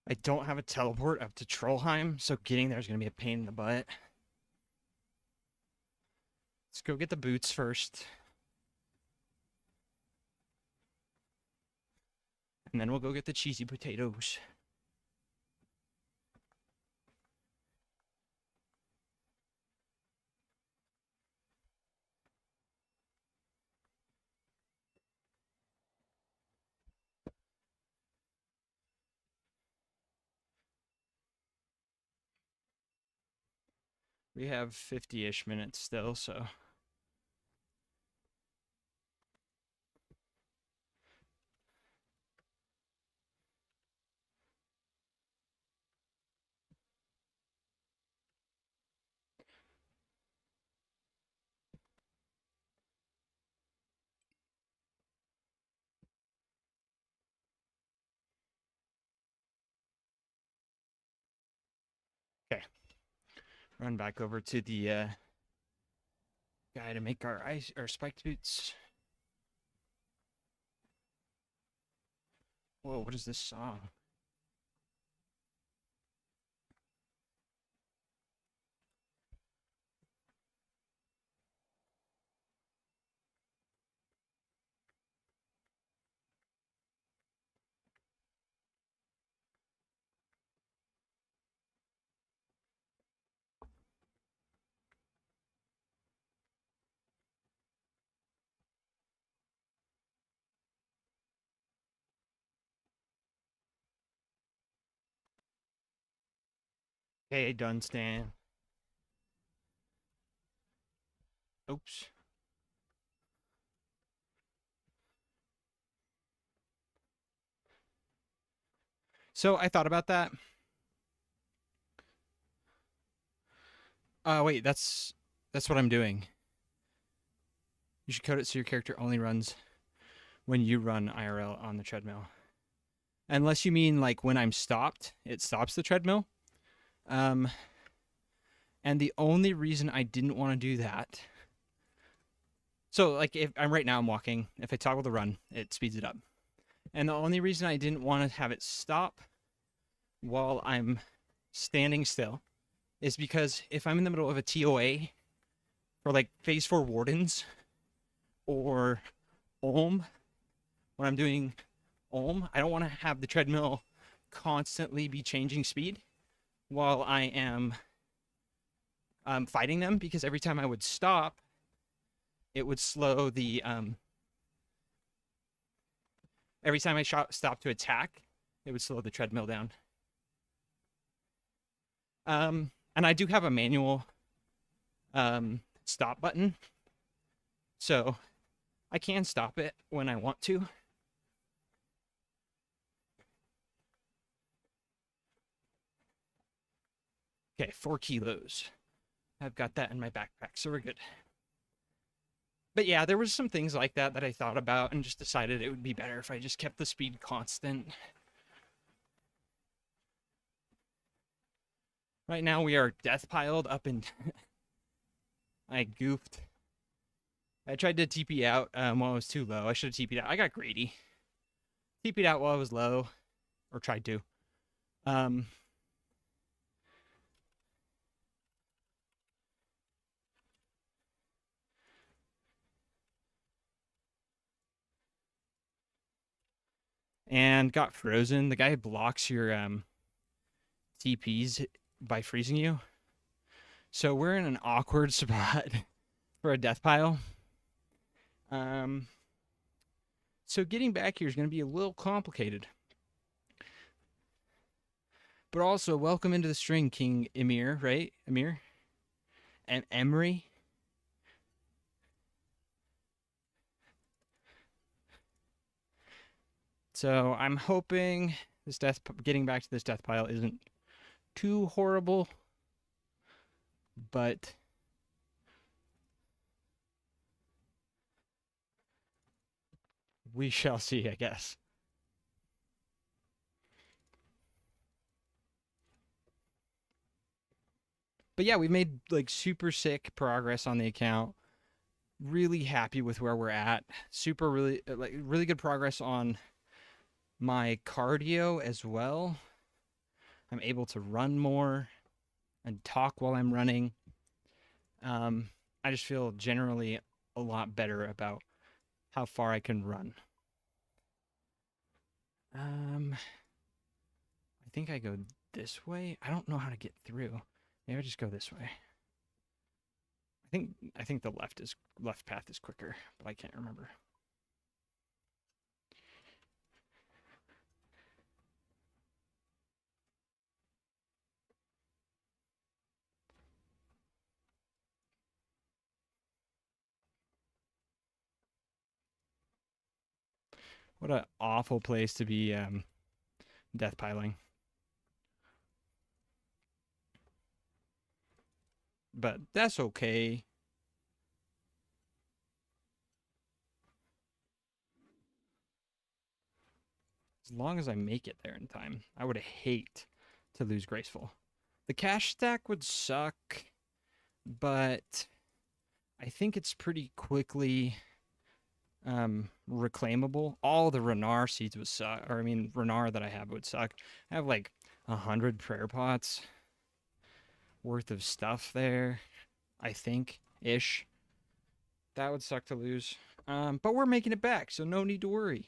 I don't have a teleport up to Trollheim, so getting there is going to be a pain in the butt. Let's go get the boots first. And then we'll go get the cheesy potatoes. We have 50-ish minutes still, so... Okay. Run back over to the guy to make our spiked boots. Whoa, what is this song? Hey, Dunstan. Oops. So I thought about that. Wait, that's what I'm doing. You should code it so your character only runs when you run IRL on the treadmill. Unless you mean like when I'm stopped, it stops the treadmill. Um, and the only reason I didn't want to do that, so like if I'm right now I'm walking, if I toggle the run, it speeds it up. And the only reason I didn't want to have it stop while I'm standing still is because if I'm in the middle of a TOA for like phase 4 wardens or Ulm, when I'm doing Ulm, I don't want to have the treadmill constantly be changing speed while I am fighting them, because every time I would stop, it would slow the every time I stopped to attack, it would slow the treadmill down. And I do have a manual stop button, so I can stop it when I want to. Okay, 4 kilos. I've got that in my backpack, so we're good. But yeah, there was some things like that that I thought about and just decided it would be better if I just kept the speed constant. Right now we are death piled up in... I goofed. I tried to TP out while I was too low. I should have TP'd out. I got greedy. TP'd out while I was low. Or tried to. And got frozen. The guy blocks your TPs by freezing you. So we're in an awkward spot for a death pile. So getting back here is going to be a little complicated. But also, welcome into the string, King Emir, right? Emir? And Emery? So I'm hoping this getting back to this death pile isn't too horrible. But we shall see, I guess. But yeah, we've made like super sick progress on the account. Really happy with where we're at. Really good progress on my cardio as well. I'm able to run more and talk while I'm running. I just feel generally a lot better about how far I can run. I think I go this way. I don't know how to get through. Maybe I just go this way. I think the left path is quicker, but I can't remember. What an awful place to be death piling. But that's okay. As long as I make it there in time. I would hate to lose Graceful. The cash stack would suck, but I think it's pretty quickly reclaimable. All the Renar seeds would suck, or I mean Renar that I have would suck. I have like 100 prayer pots worth of stuff there, I think, ish. That would suck to lose. But we're making it back, so no need to worry.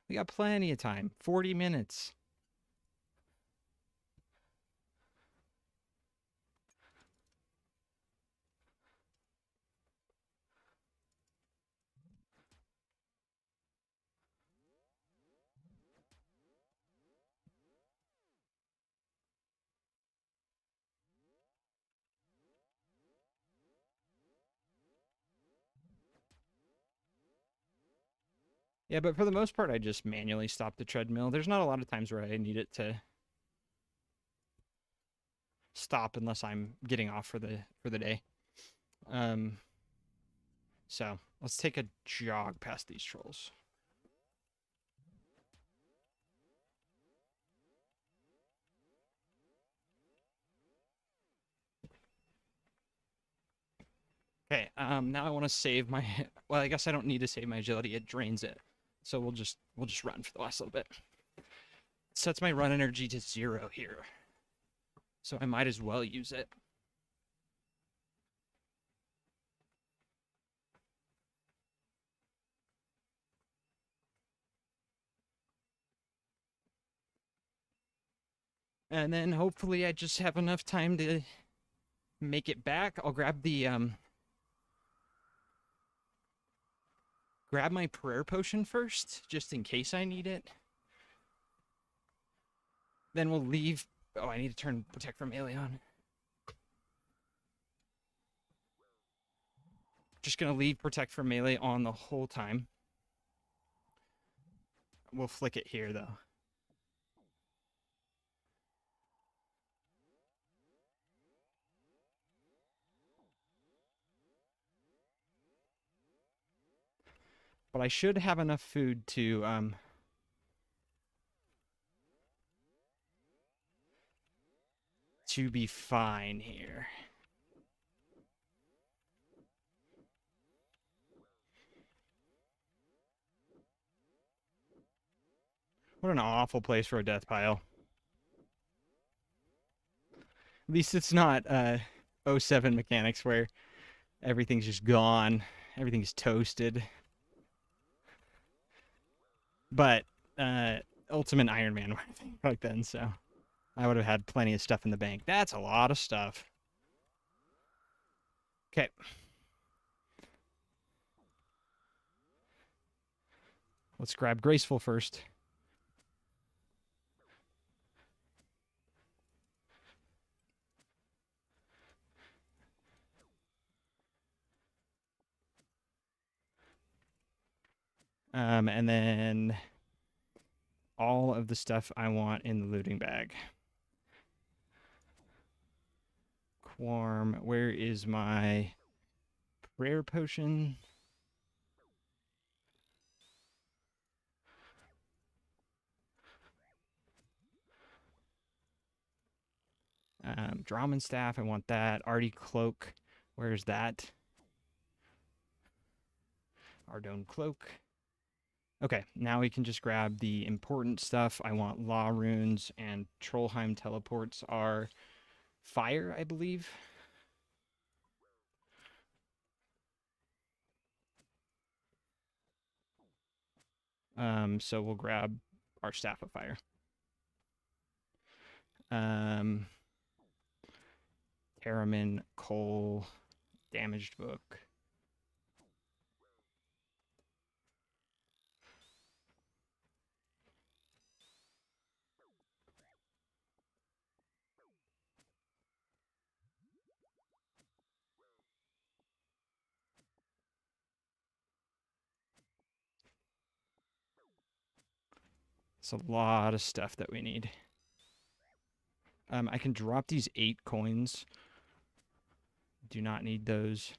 We got plenty of time. 40 minutes. Yeah, but for the most part, I just manually stop the treadmill. There's not a lot of times where I need it to stop unless I'm getting off for the day. So let's take a jog past these trolls. Okay, now I want to save my, well, I guess I don't need to save my agility, it drains it. So we'll just run for the last little bit. Sets my run energy to 0 here. So I might as well use it. And then hopefully I just have enough time to make it back. I'll grab the grab my prayer potion first, just in case I need it. Then we'll leave. Oh, I need to turn protect from melee on. Just gonna leave protect from melee on the whole time. We'll flick it here though. But I should have enough food to be fine here. What an awful place for a death pile. At least it's not 07 mechanics where everything's just gone. Everything's toasted. But Ultimate Iron Man back then, so I would have had plenty of stuff in the bank. That's a lot of stuff. Okay. Let's grab Graceful first. And then all of the stuff I want in the looting bag. Quarm, where is my prayer potion? Drahman staff, I want that. Artie cloak, where's that? Ardone cloak. Okay, now we can just grab the important stuff. I want law runes, and Trollheim teleports are fire, I believe. So we'll grab our Staff of Fire. Terramin, Coal, Damaged Book. It's a lot of stuff that we need. I can drop these 8 coins. Do not need those.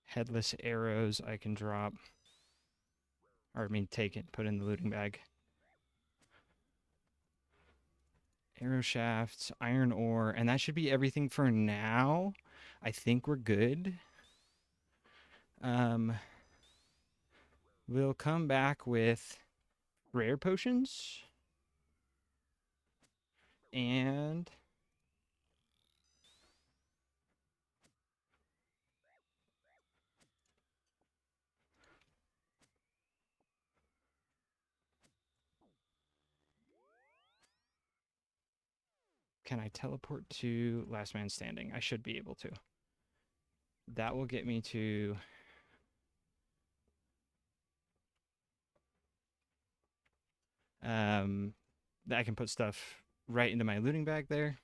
Headless arrows I can drop. Or I mean take it, put in the looting bag. Arrow shafts, iron ore, and that should be everything for now. I think we're good. We'll come back with rare potions. And can I teleport to Last Man Standing? I should be able to. That will get me to I can put stuff right into my looting bag there.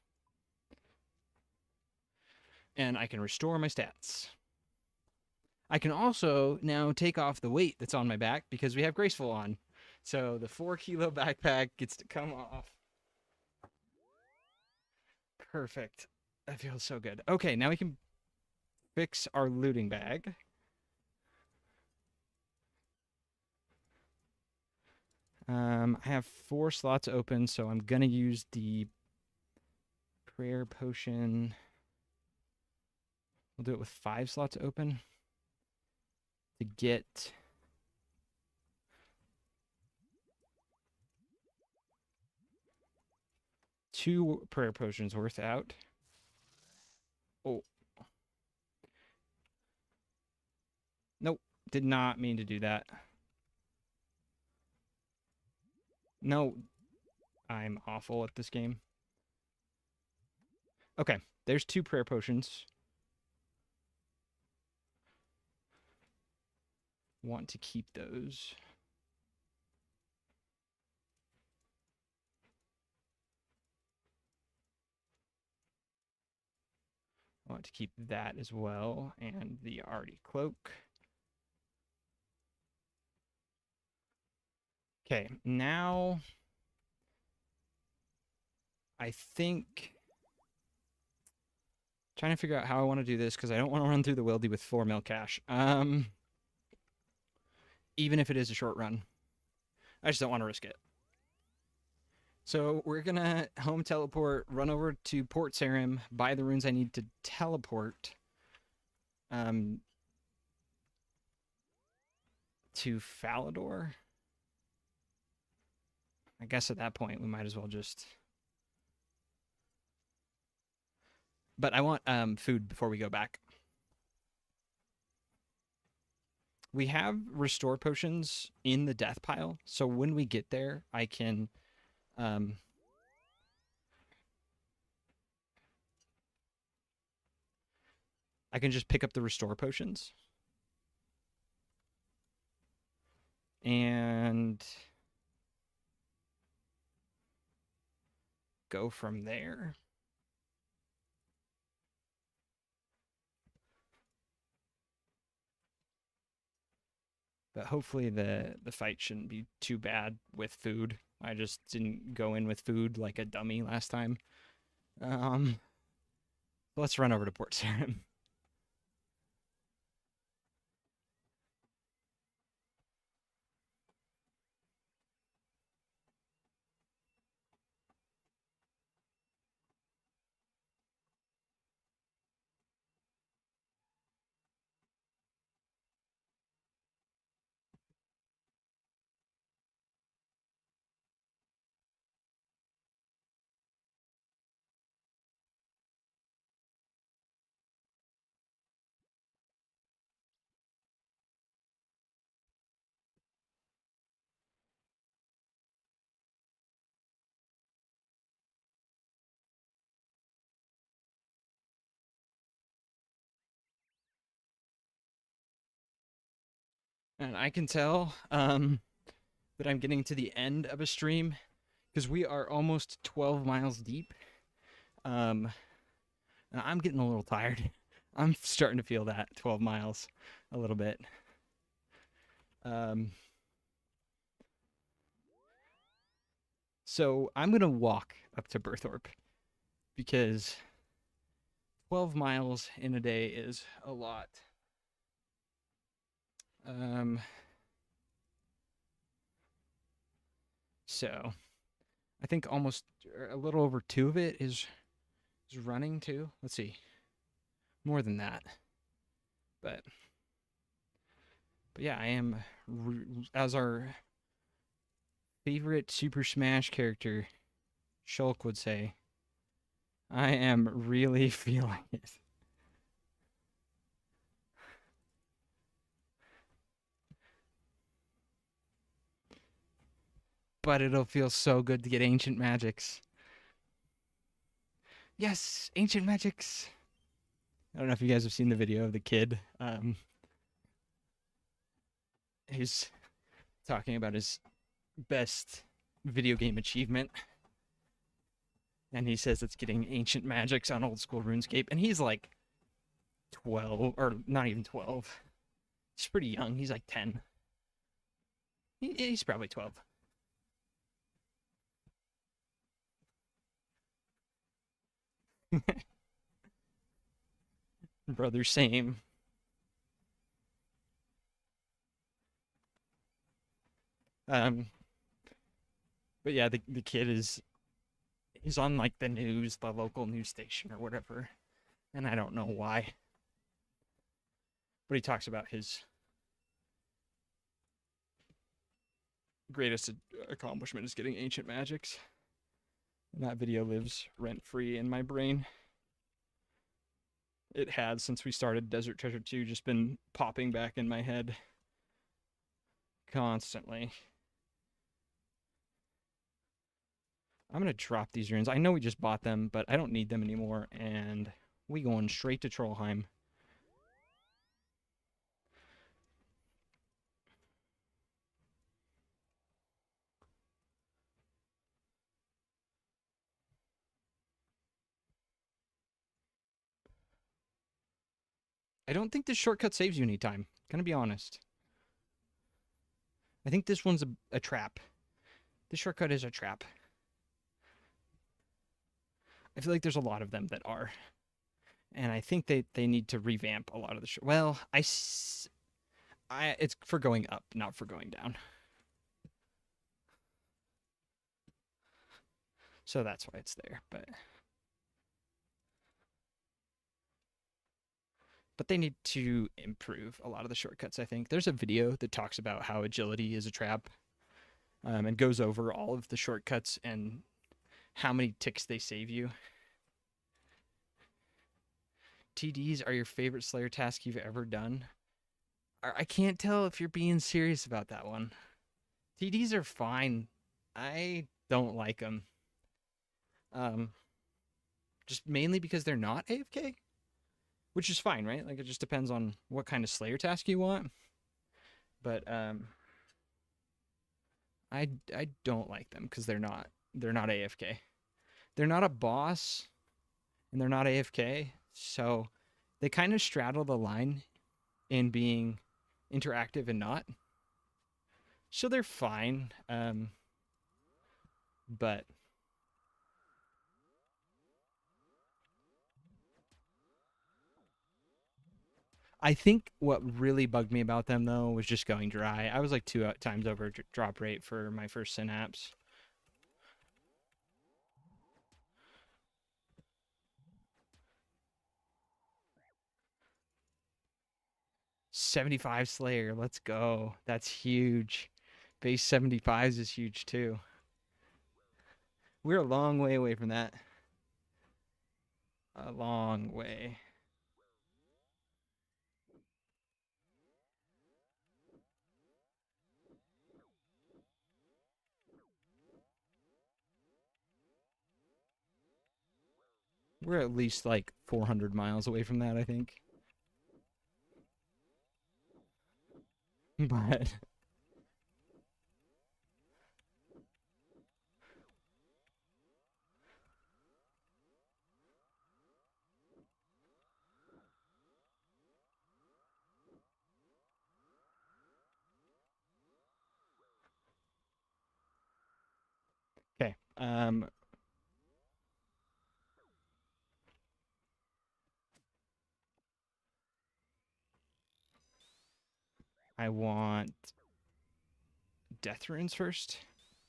And I can restore my stats. I can also now take off the weight that's on my back because we have Graceful on. So the 4-kilo backpack gets to come off. Perfect. That feels so good. Okay, now we can fix our looting bag. I have 4 slots open, so I'm gonna use the prayer potion. We'll do it with 5 slots open to get 2 prayer potions worth out. Oh. Nope. Did not mean to do that. No. I'm awful at this game. Okay. There's 2 prayer potions. Want to keep those. Want to keep that as well, and the Artie cloak. Okay, now I think trying to figure out how I want to do this because I don't want to run through the Wildy with 4 mil cash. Even if it is a short run, I just don't want to risk it. So we're gonna home teleport, run over to Port Sarim, buy the runes I need to teleport to Falador. I guess at that point we might as well just. But I want food before we go back. We have restore potions in the death pile, so when we get there, I can just pick up the restore potions. And go from there. But hopefully the fight shouldn't be too bad with food. I just didn't go in with food like a dummy last time. Let's run over to Port Sarim. And I can tell that I'm getting to the end of a stream because we are almost 12 miles deep. And I'm getting a little tired. I'm starting to feel that 12 miles a little bit. So I'm going to walk up to Berthorpe because 12 miles in a day is a lot. So I think almost a little over 2 of it is running too. Let's see. More than that. But yeah, I am, as our favorite Super Smash character, Shulk would say, I am really feeling it. But it'll feel so good to get Ancient Magics. Yes, Ancient Magics. I don't know if you guys have seen the video of the kid. He's talking about his best video game achievement. And he says it's getting ancient magics on old school RuneScape. And he's like 12, or not even 12. He's pretty young. He's like 10. He's probably 12. Brother, same. But yeah, the kid he's on like the news, the local news station or whatever, and I don't know why. But he talks about his greatest accomplishment is getting ancient magics. And that video lives rent free in my brain. It has since we started Desert Treasure 2, just been popping back in my head constantly. I'm gonna drop these runes. I know we just bought them, but I don't need them anymore, and we going straight to Trollheim. I don't think this shortcut saves you any time. Gonna be honest. I think this one's a trap. This shortcut is a trap. I feel like there's a lot of them that are. And I think they need to revamp a lot of the well, it's for going up, not for going down. So that's why it's there, but they need to improve a lot of the shortcuts, I think. There's a video that talks about how agility is a trap, and goes over all of the shortcuts and how many ticks they save you. TDs are your favorite Slayer task you've ever done? I can't tell if you're being serious about that one. TDs are fine. I don't like them. Just mainly because they're not AFK, which is fine, right? Like, it just depends on what kind of Slayer task you want. But I don't like them because they're not AFK. They're not a boss, and they're not AFK, so they kind of straddle the line in being interactive and not. So they're fine, but I think what really bugged me about them, though, was just going dry. I was like 2 times over drop rate for my first Synapse. $75 Slayer, let's go. That's huge. Base 75s is huge too. We're a long way away from that. A long way. We're at least like 400 miles away from that, I think. But okay. I want death runes first,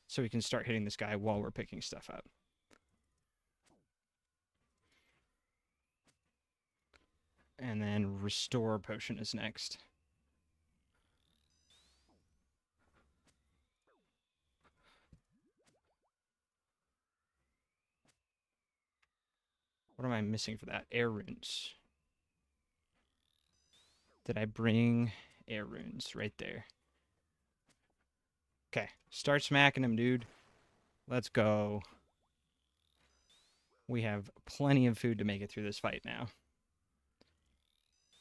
so we can start hitting this guy while we're picking stuff up. And then restore potion is next. What am I missing for that? Air runes. Did I bring air runes? Right there. Okay, start smacking him, dude. Let's go. We have plenty of food to make it through this fight now.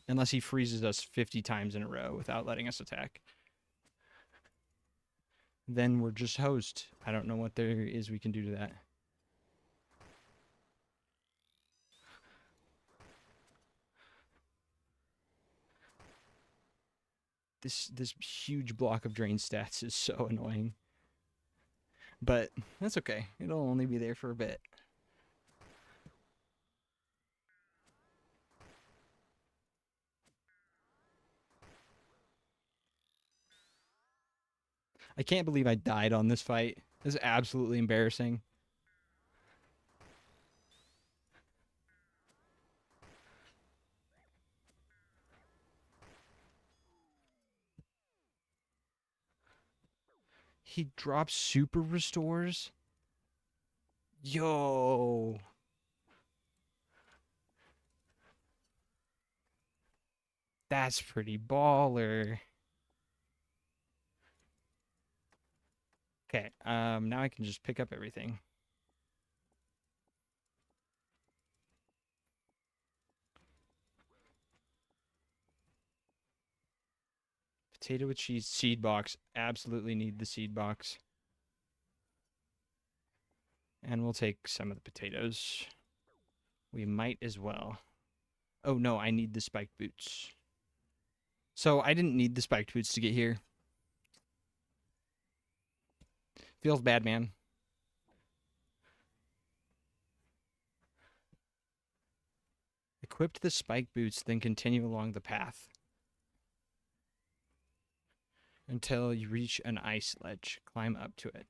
Unless he freezes us 50 times in a row without letting us attack. then we're just hosed. I don't know what there is we can do to that. This huge block of drain stats is so annoying. But that's okay. It'll only be there for a bit. I can't believe I died on this fight. This is absolutely embarrassing. He drops super restores? Yo. That's pretty baller. Okay, now I can just pick up everything. Potato with cheese seed box. Absolutely need the seed box. And we'll take some of the potatoes. We might as well. Oh no, I need the spiked boots. So I didn't need the spiked boots to get here. Feels bad, man. Equip the spiked boots, then continue along the path until you reach an ice ledge. Climb up to it.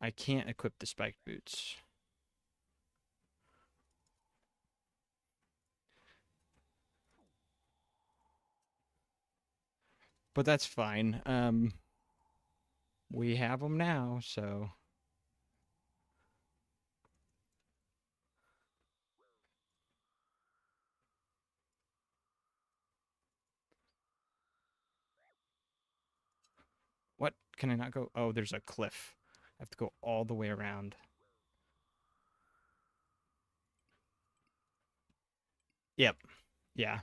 I can't equip the spiked boots. But that's fine. We have them now, so... What? Can I not go? Oh, there's a cliff. I have to go all the way around. Yep. Yeah.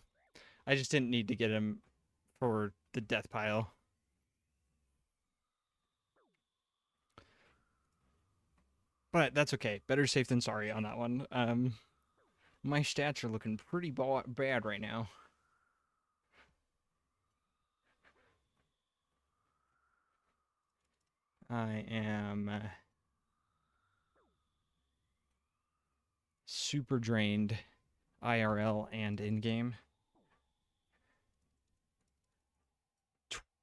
I just didn't need to get him for the death pile. But that's okay. Better safe than sorry on that one. My stats are looking pretty bad right now. I am super drained IRL and in-game.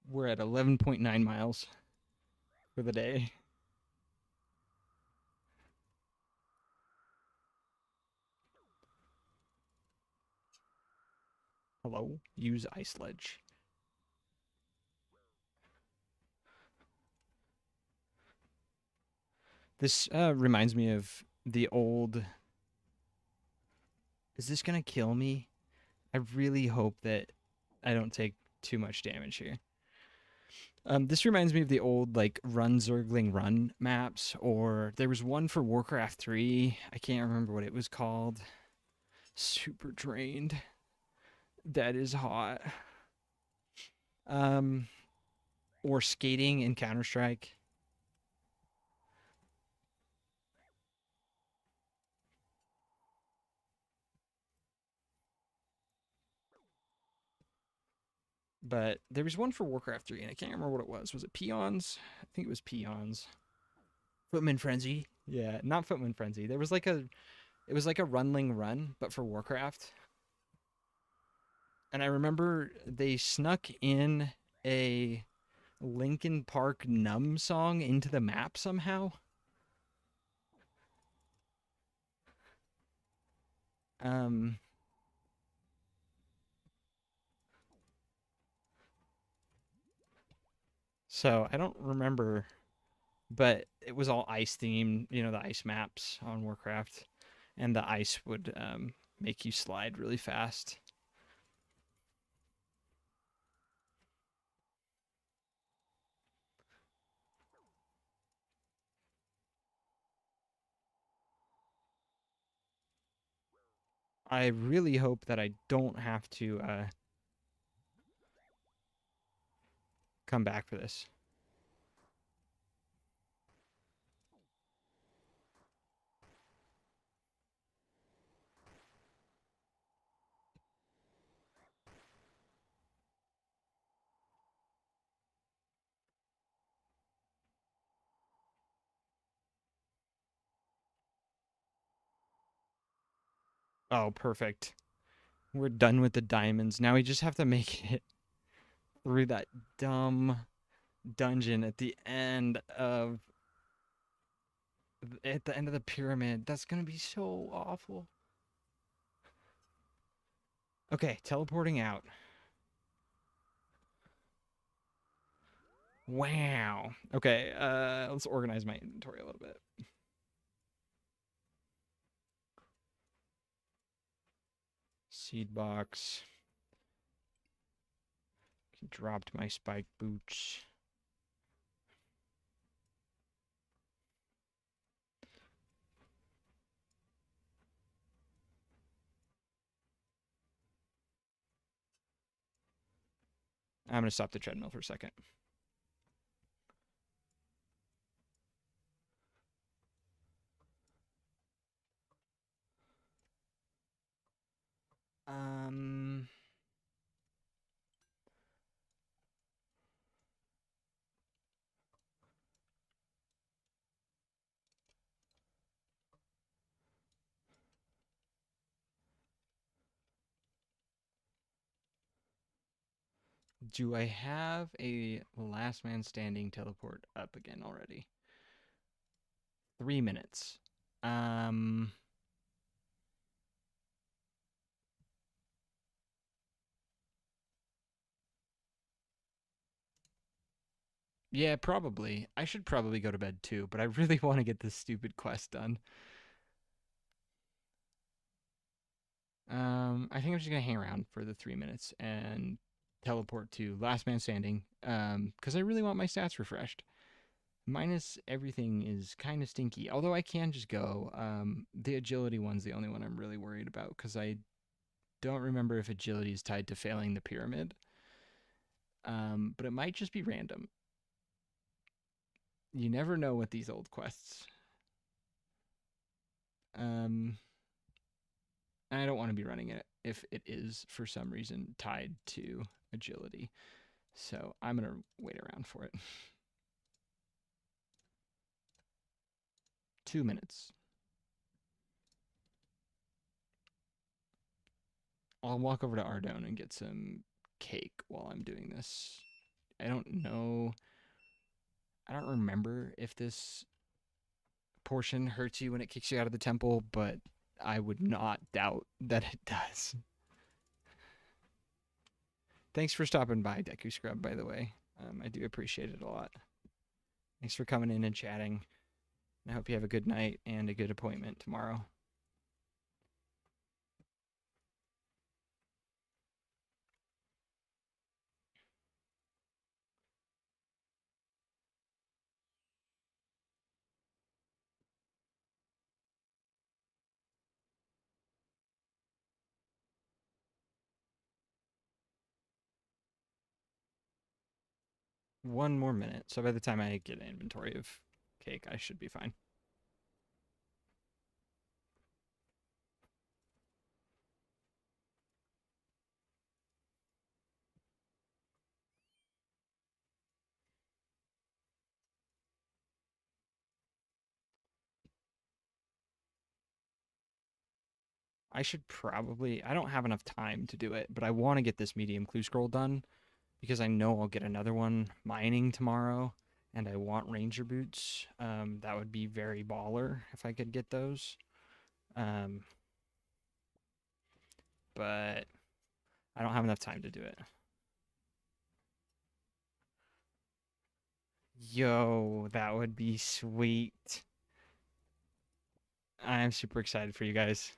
We're at 11.9 miles for the day. Hello? Use ice ledge. This reminds me of the old... Is this going to kill me? I really hope that I don't take too much damage here. This reminds me of the old like Run Zergling Run maps, or there was one for Warcraft 3. I can't remember what it was called. Super drained. That is hot. Or skating in Counter-Strike. But there was one for Warcraft 3, and I can't remember what it was. Was it Peons? I think it was Peons. Footman Frenzy? Yeah, not Footman Frenzy. There was like a... It was like a Runling Run, but for Warcraft. And I remember they snuck in a Linkin Park Numb song into the map somehow. Um, so I don't remember, but it was all ice themed, you know, the ice maps on Warcraft, and the ice would make you slide really fast. I really hope that I don't have to come back for this. Oh, perfect. We're done with the diamonds. Now we just have to make it through that dumb dungeon at the end of the pyramid. That's gonna be so awful. Okay, teleporting out. Wow. Okay, let's organize my inventory a little bit. Seed box. Dropped my spike boots. I'm gonna stop the treadmill for a second. Um, do I have a last man standing teleport up again already? 3 minutes. Um, yeah, probably. I should probably go to bed too, but I really want to get this stupid quest done. I think I'm just gonna hang around for the 3 minutes and teleport to last man standing. Because I really want my stats refreshed. Minus everything is kind of stinky. Although I can just go. The agility one's the only one I'm really worried about because I don't remember if agility is tied to failing the pyramid. But it might just be random. You never know with these old quests. Um, I don't want to be running it if it is for some reason tied to agility. So I'm gonna wait around for it. 2 minutes. I'll walk over to Ardone and get some cake while I'm doing this. I don't know. I don't remember if this portion hurts you when it kicks you out of the temple, but I would not doubt that it does. Thanks for stopping by, Deku Scrub, by the way. I do appreciate it a lot. Thanks for coming in and chatting. I hope you have a good night and a good appointment tomorrow. One more minute. So by the time I get an inventory of cake, I should be fine. I should probably, I don't have enough time to do it, but I want to get this medium clue scroll done because I know I'll get another one mining tomorrow and I want ranger boots. That would be very baller if I could get those. Um, but I don't have enough time to do it. Yo, that would be sweet. I'm super excited for you guys.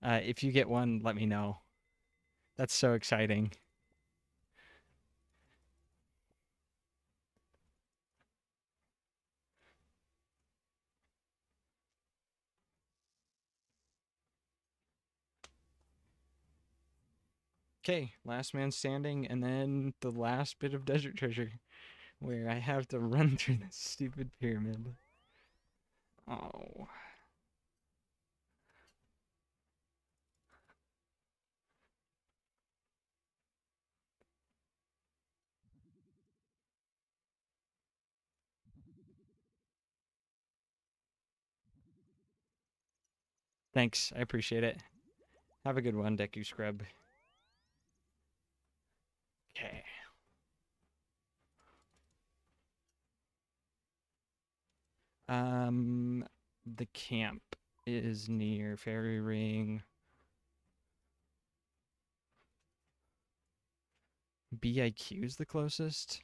If you get one, let me know. That's so exciting. Okay, last man standing, and then the last bit of desert treasure. where I have to run through this stupid pyramid. Oh. Thanks. I appreciate it. Have a good one, Deku Scrub. Okay. The camp is near Fairy Ring. BIQ is the closest.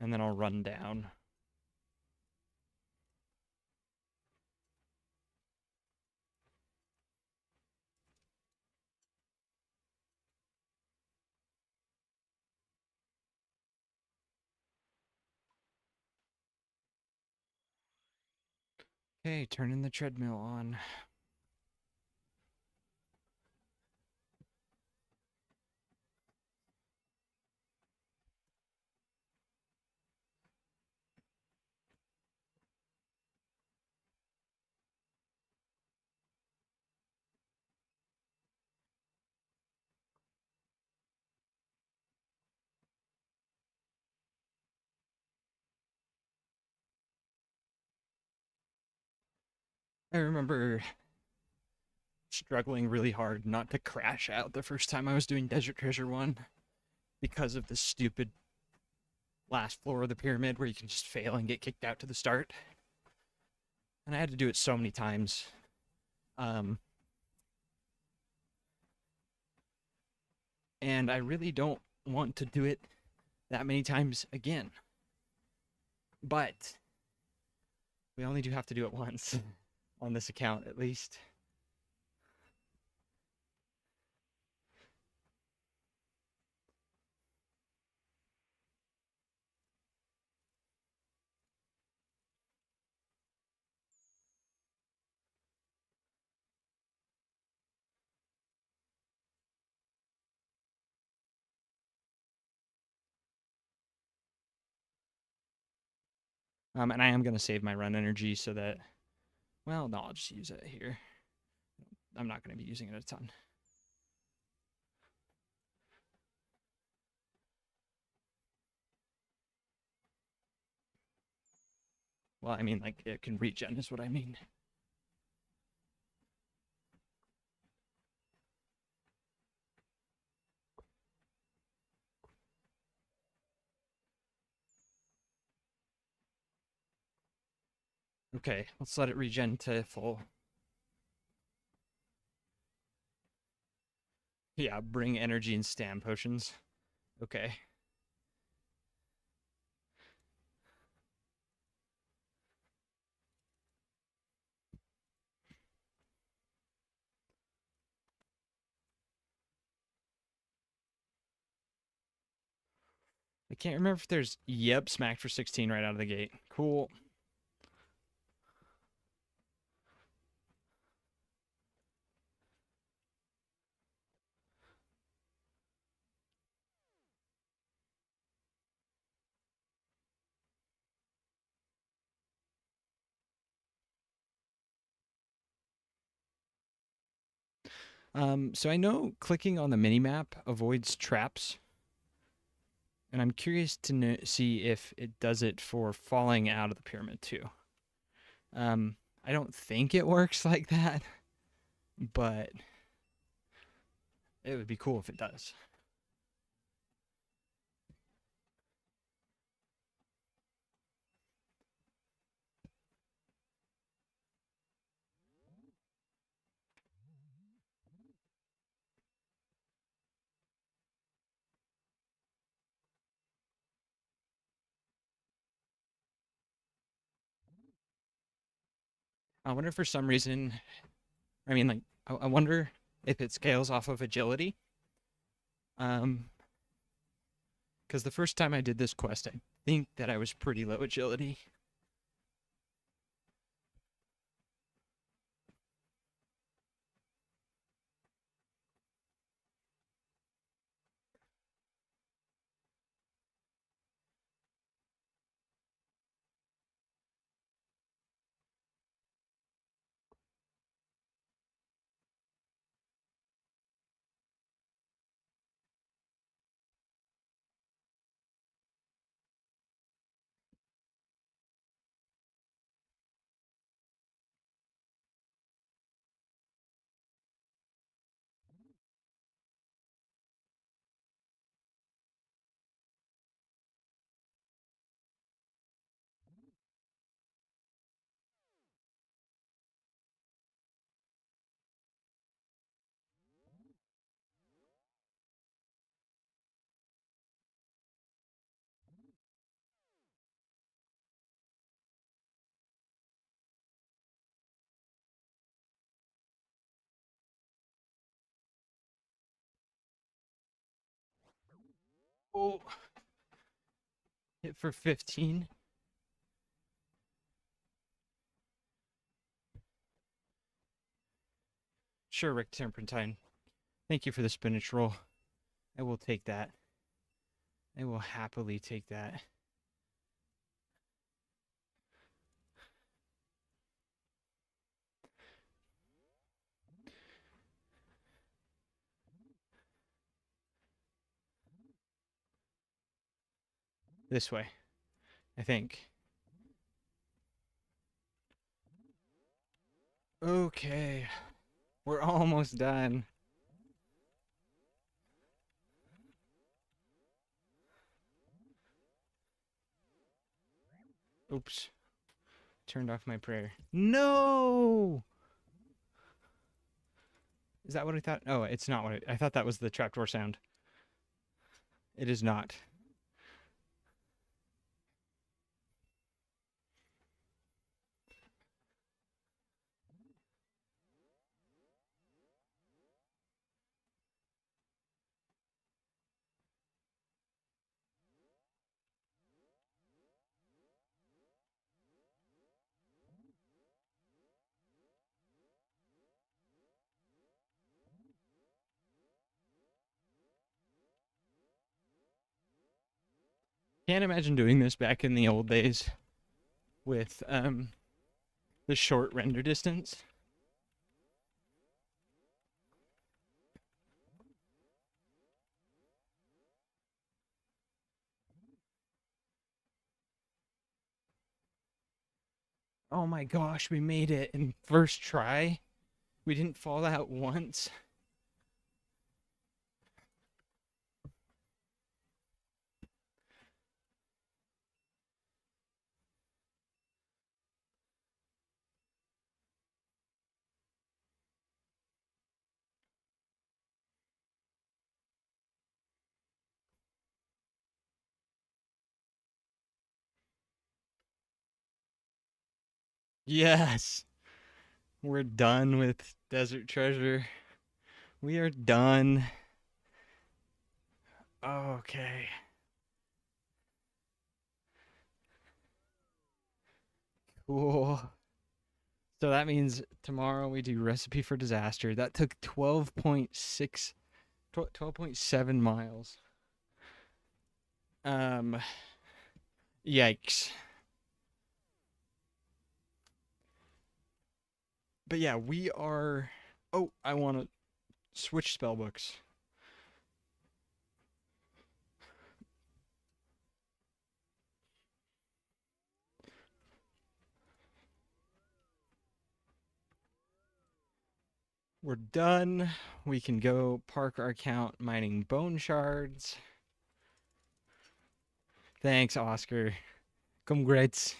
And then I'll run down. Okay, turning the treadmill on. I remember struggling really hard not to crash out the first time I was doing Desert Treasure 1 because of the stupid last floor of the pyramid where you can just fail and get kicked out to the start. And I had to do it so many times. And I really don't want to do it that many times again. But we only do have to do it once on this account, at least. And I am going to save my run energy so that, well, no, I'll just use it here. I'm not going to be using it a ton. Well, I mean, like, it can regen is what I mean. Okay, let's let it regen to full. Yeah, bring energy and stam potions. Okay. I can't remember if there's, yep, smacked for 16 right out of the gate. Cool. So I know clicking on the minimap avoids traps, and I'm curious to see if it does it for falling out of the pyramid too. I don't think it works like that, but it would be cool if it does. I wonder if for some reason, I mean, like, I wonder if it scales off of agility. Because the first time I did this quest, I think that I was pretty low agility. Oh, hit for 15. Sure, Rick Serpentine. Thank you for the spinach roll. I will take that. I will happily take that. This way, I think. Okay. We're almost done. Oops. Turned off my prayer. No! Is that what I thought? Oh, it's not what I thought that was the trapdoor sound. It is not. Can't imagine doing this back in the old days with the short render distance. Oh my gosh, we made it in first try. We didn't fall out once. Yes. We're done with Desert Treasure. We are done. Okay. Cool. So that means tomorrow we do Recipe for Disaster. That took 12.7 miles. Yikes. But yeah, we are. Oh, I want to switch spell books. We're done. We can go park our account mining bone shards. Thanks, Oscar. Congrats.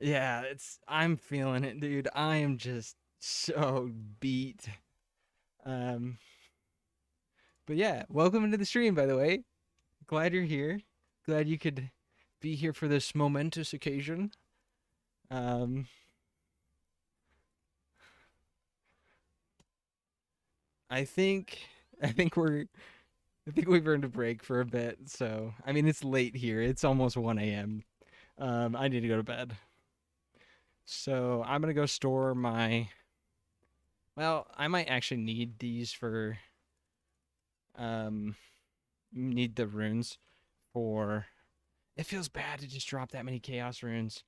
Yeah, I'm feeling it, dude. I am just so beat. Um, but yeah, welcome into the stream, by the way. Glad you're here. Glad you could be here for this momentous occasion. Um, I think I think we're I think we've earned a break for a bit. So I mean, it's late here. It's almost 1 a.m. I need to go to bed. So I'm gonna go store my. Well, I might actually need these for. Um, need the runes for. It feels bad to just drop that many chaos runes.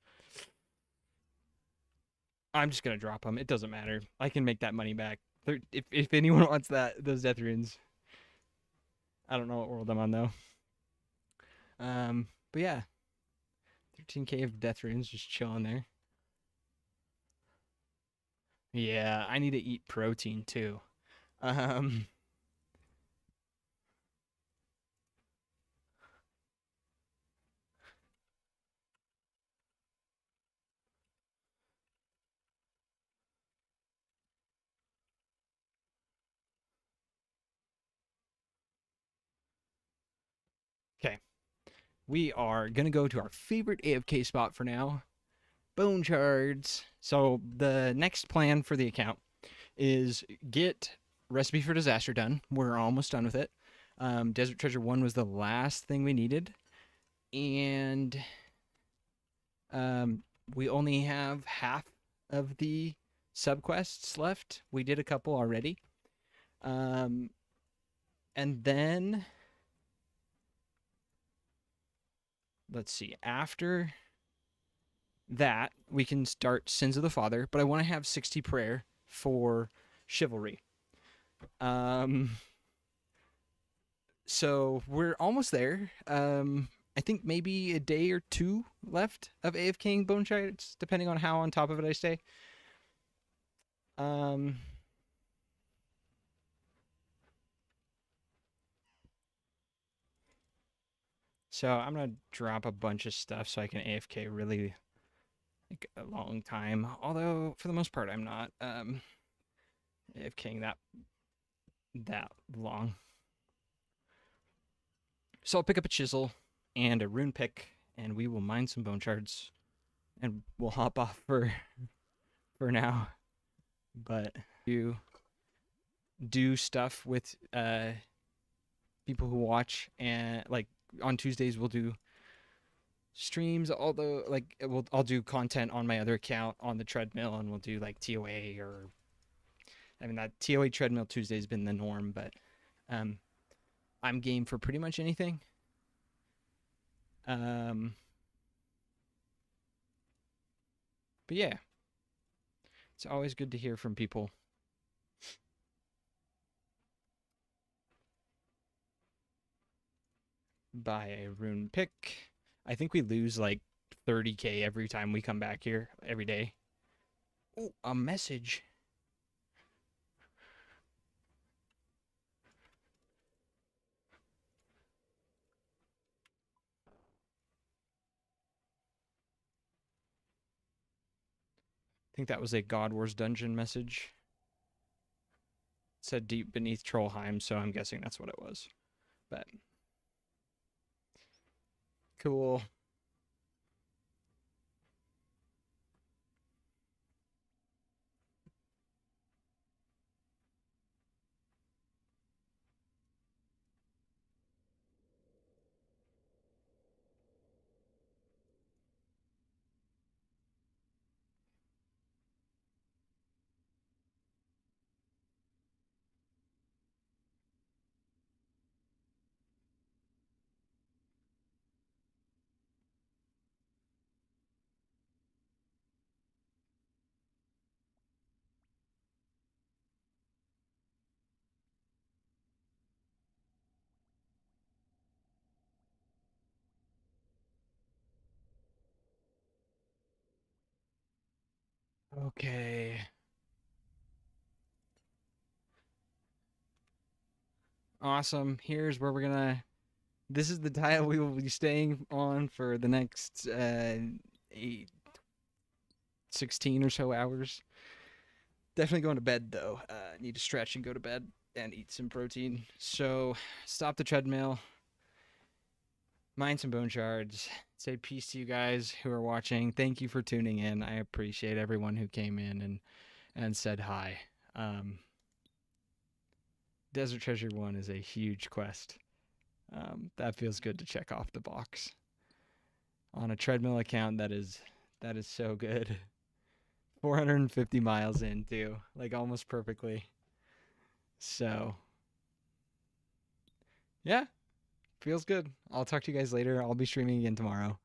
I'm just gonna drop them. It doesn't matter. I can make that money back. If anyone wants those death runes, I don't know what world I'm on though. But yeah, 13k of death runes just chilling there. Yeah, I need to eat protein too. Um, okay, we are gonna go to our favorite AFK spot for now, bone shards. So the next plan for the account is get Recipe for Disaster done. We're almost done with it. Desert Treasure 1 was the last thing we needed. And we only have half of the subquests left. We did a couple already. And then let's see. After that, we can start Sins of the Father, but I want to have 60 prayer for Chivalry. So we're almost there. I think maybe a day or two left of AFKing Bone Shards, depending on how on top of it I stay. So I'm gonna drop a bunch of stuff so I can AFK really like a long time. Although for the most part I'm not AFKing that long. So I'll pick up a chisel and a rune pick, and we will mine some bone shards, and we'll hop off for now. But you do stuff with people who watch, and like on Tuesdays we'll do streams, although like I'll do content on my other account on the treadmill, and we'll do like TOA, or I mean that TOA treadmill Tuesday has been the norm, but I'm game for pretty much anything. But yeah, it's always good to hear from people. Buy a rune pick. I think we lose like 30k every time we come back here every day. Oh, a message. I think that was a God Wars dungeon message. It said deep beneath Trollheim, so I'm guessing that's what it was. But cool. Okay. Awesome. Here's where we're gonna. This is the tile we will be staying on for the next 16 or so hours. Definitely going to bed though. Need to stretch and go to bed and eat some protein. So stop the treadmill, mine some bone shards. Say peace to you guys who are watching. Thank you for tuning in. I appreciate everyone who came in and said hi. Desert Treasure 1 is a huge quest. That feels good to check off the box on a treadmill account. That is so good. 450 miles in too, like almost perfectly. So yeah, feels good. I'll talk to you guys later. I'll be streaming again tomorrow.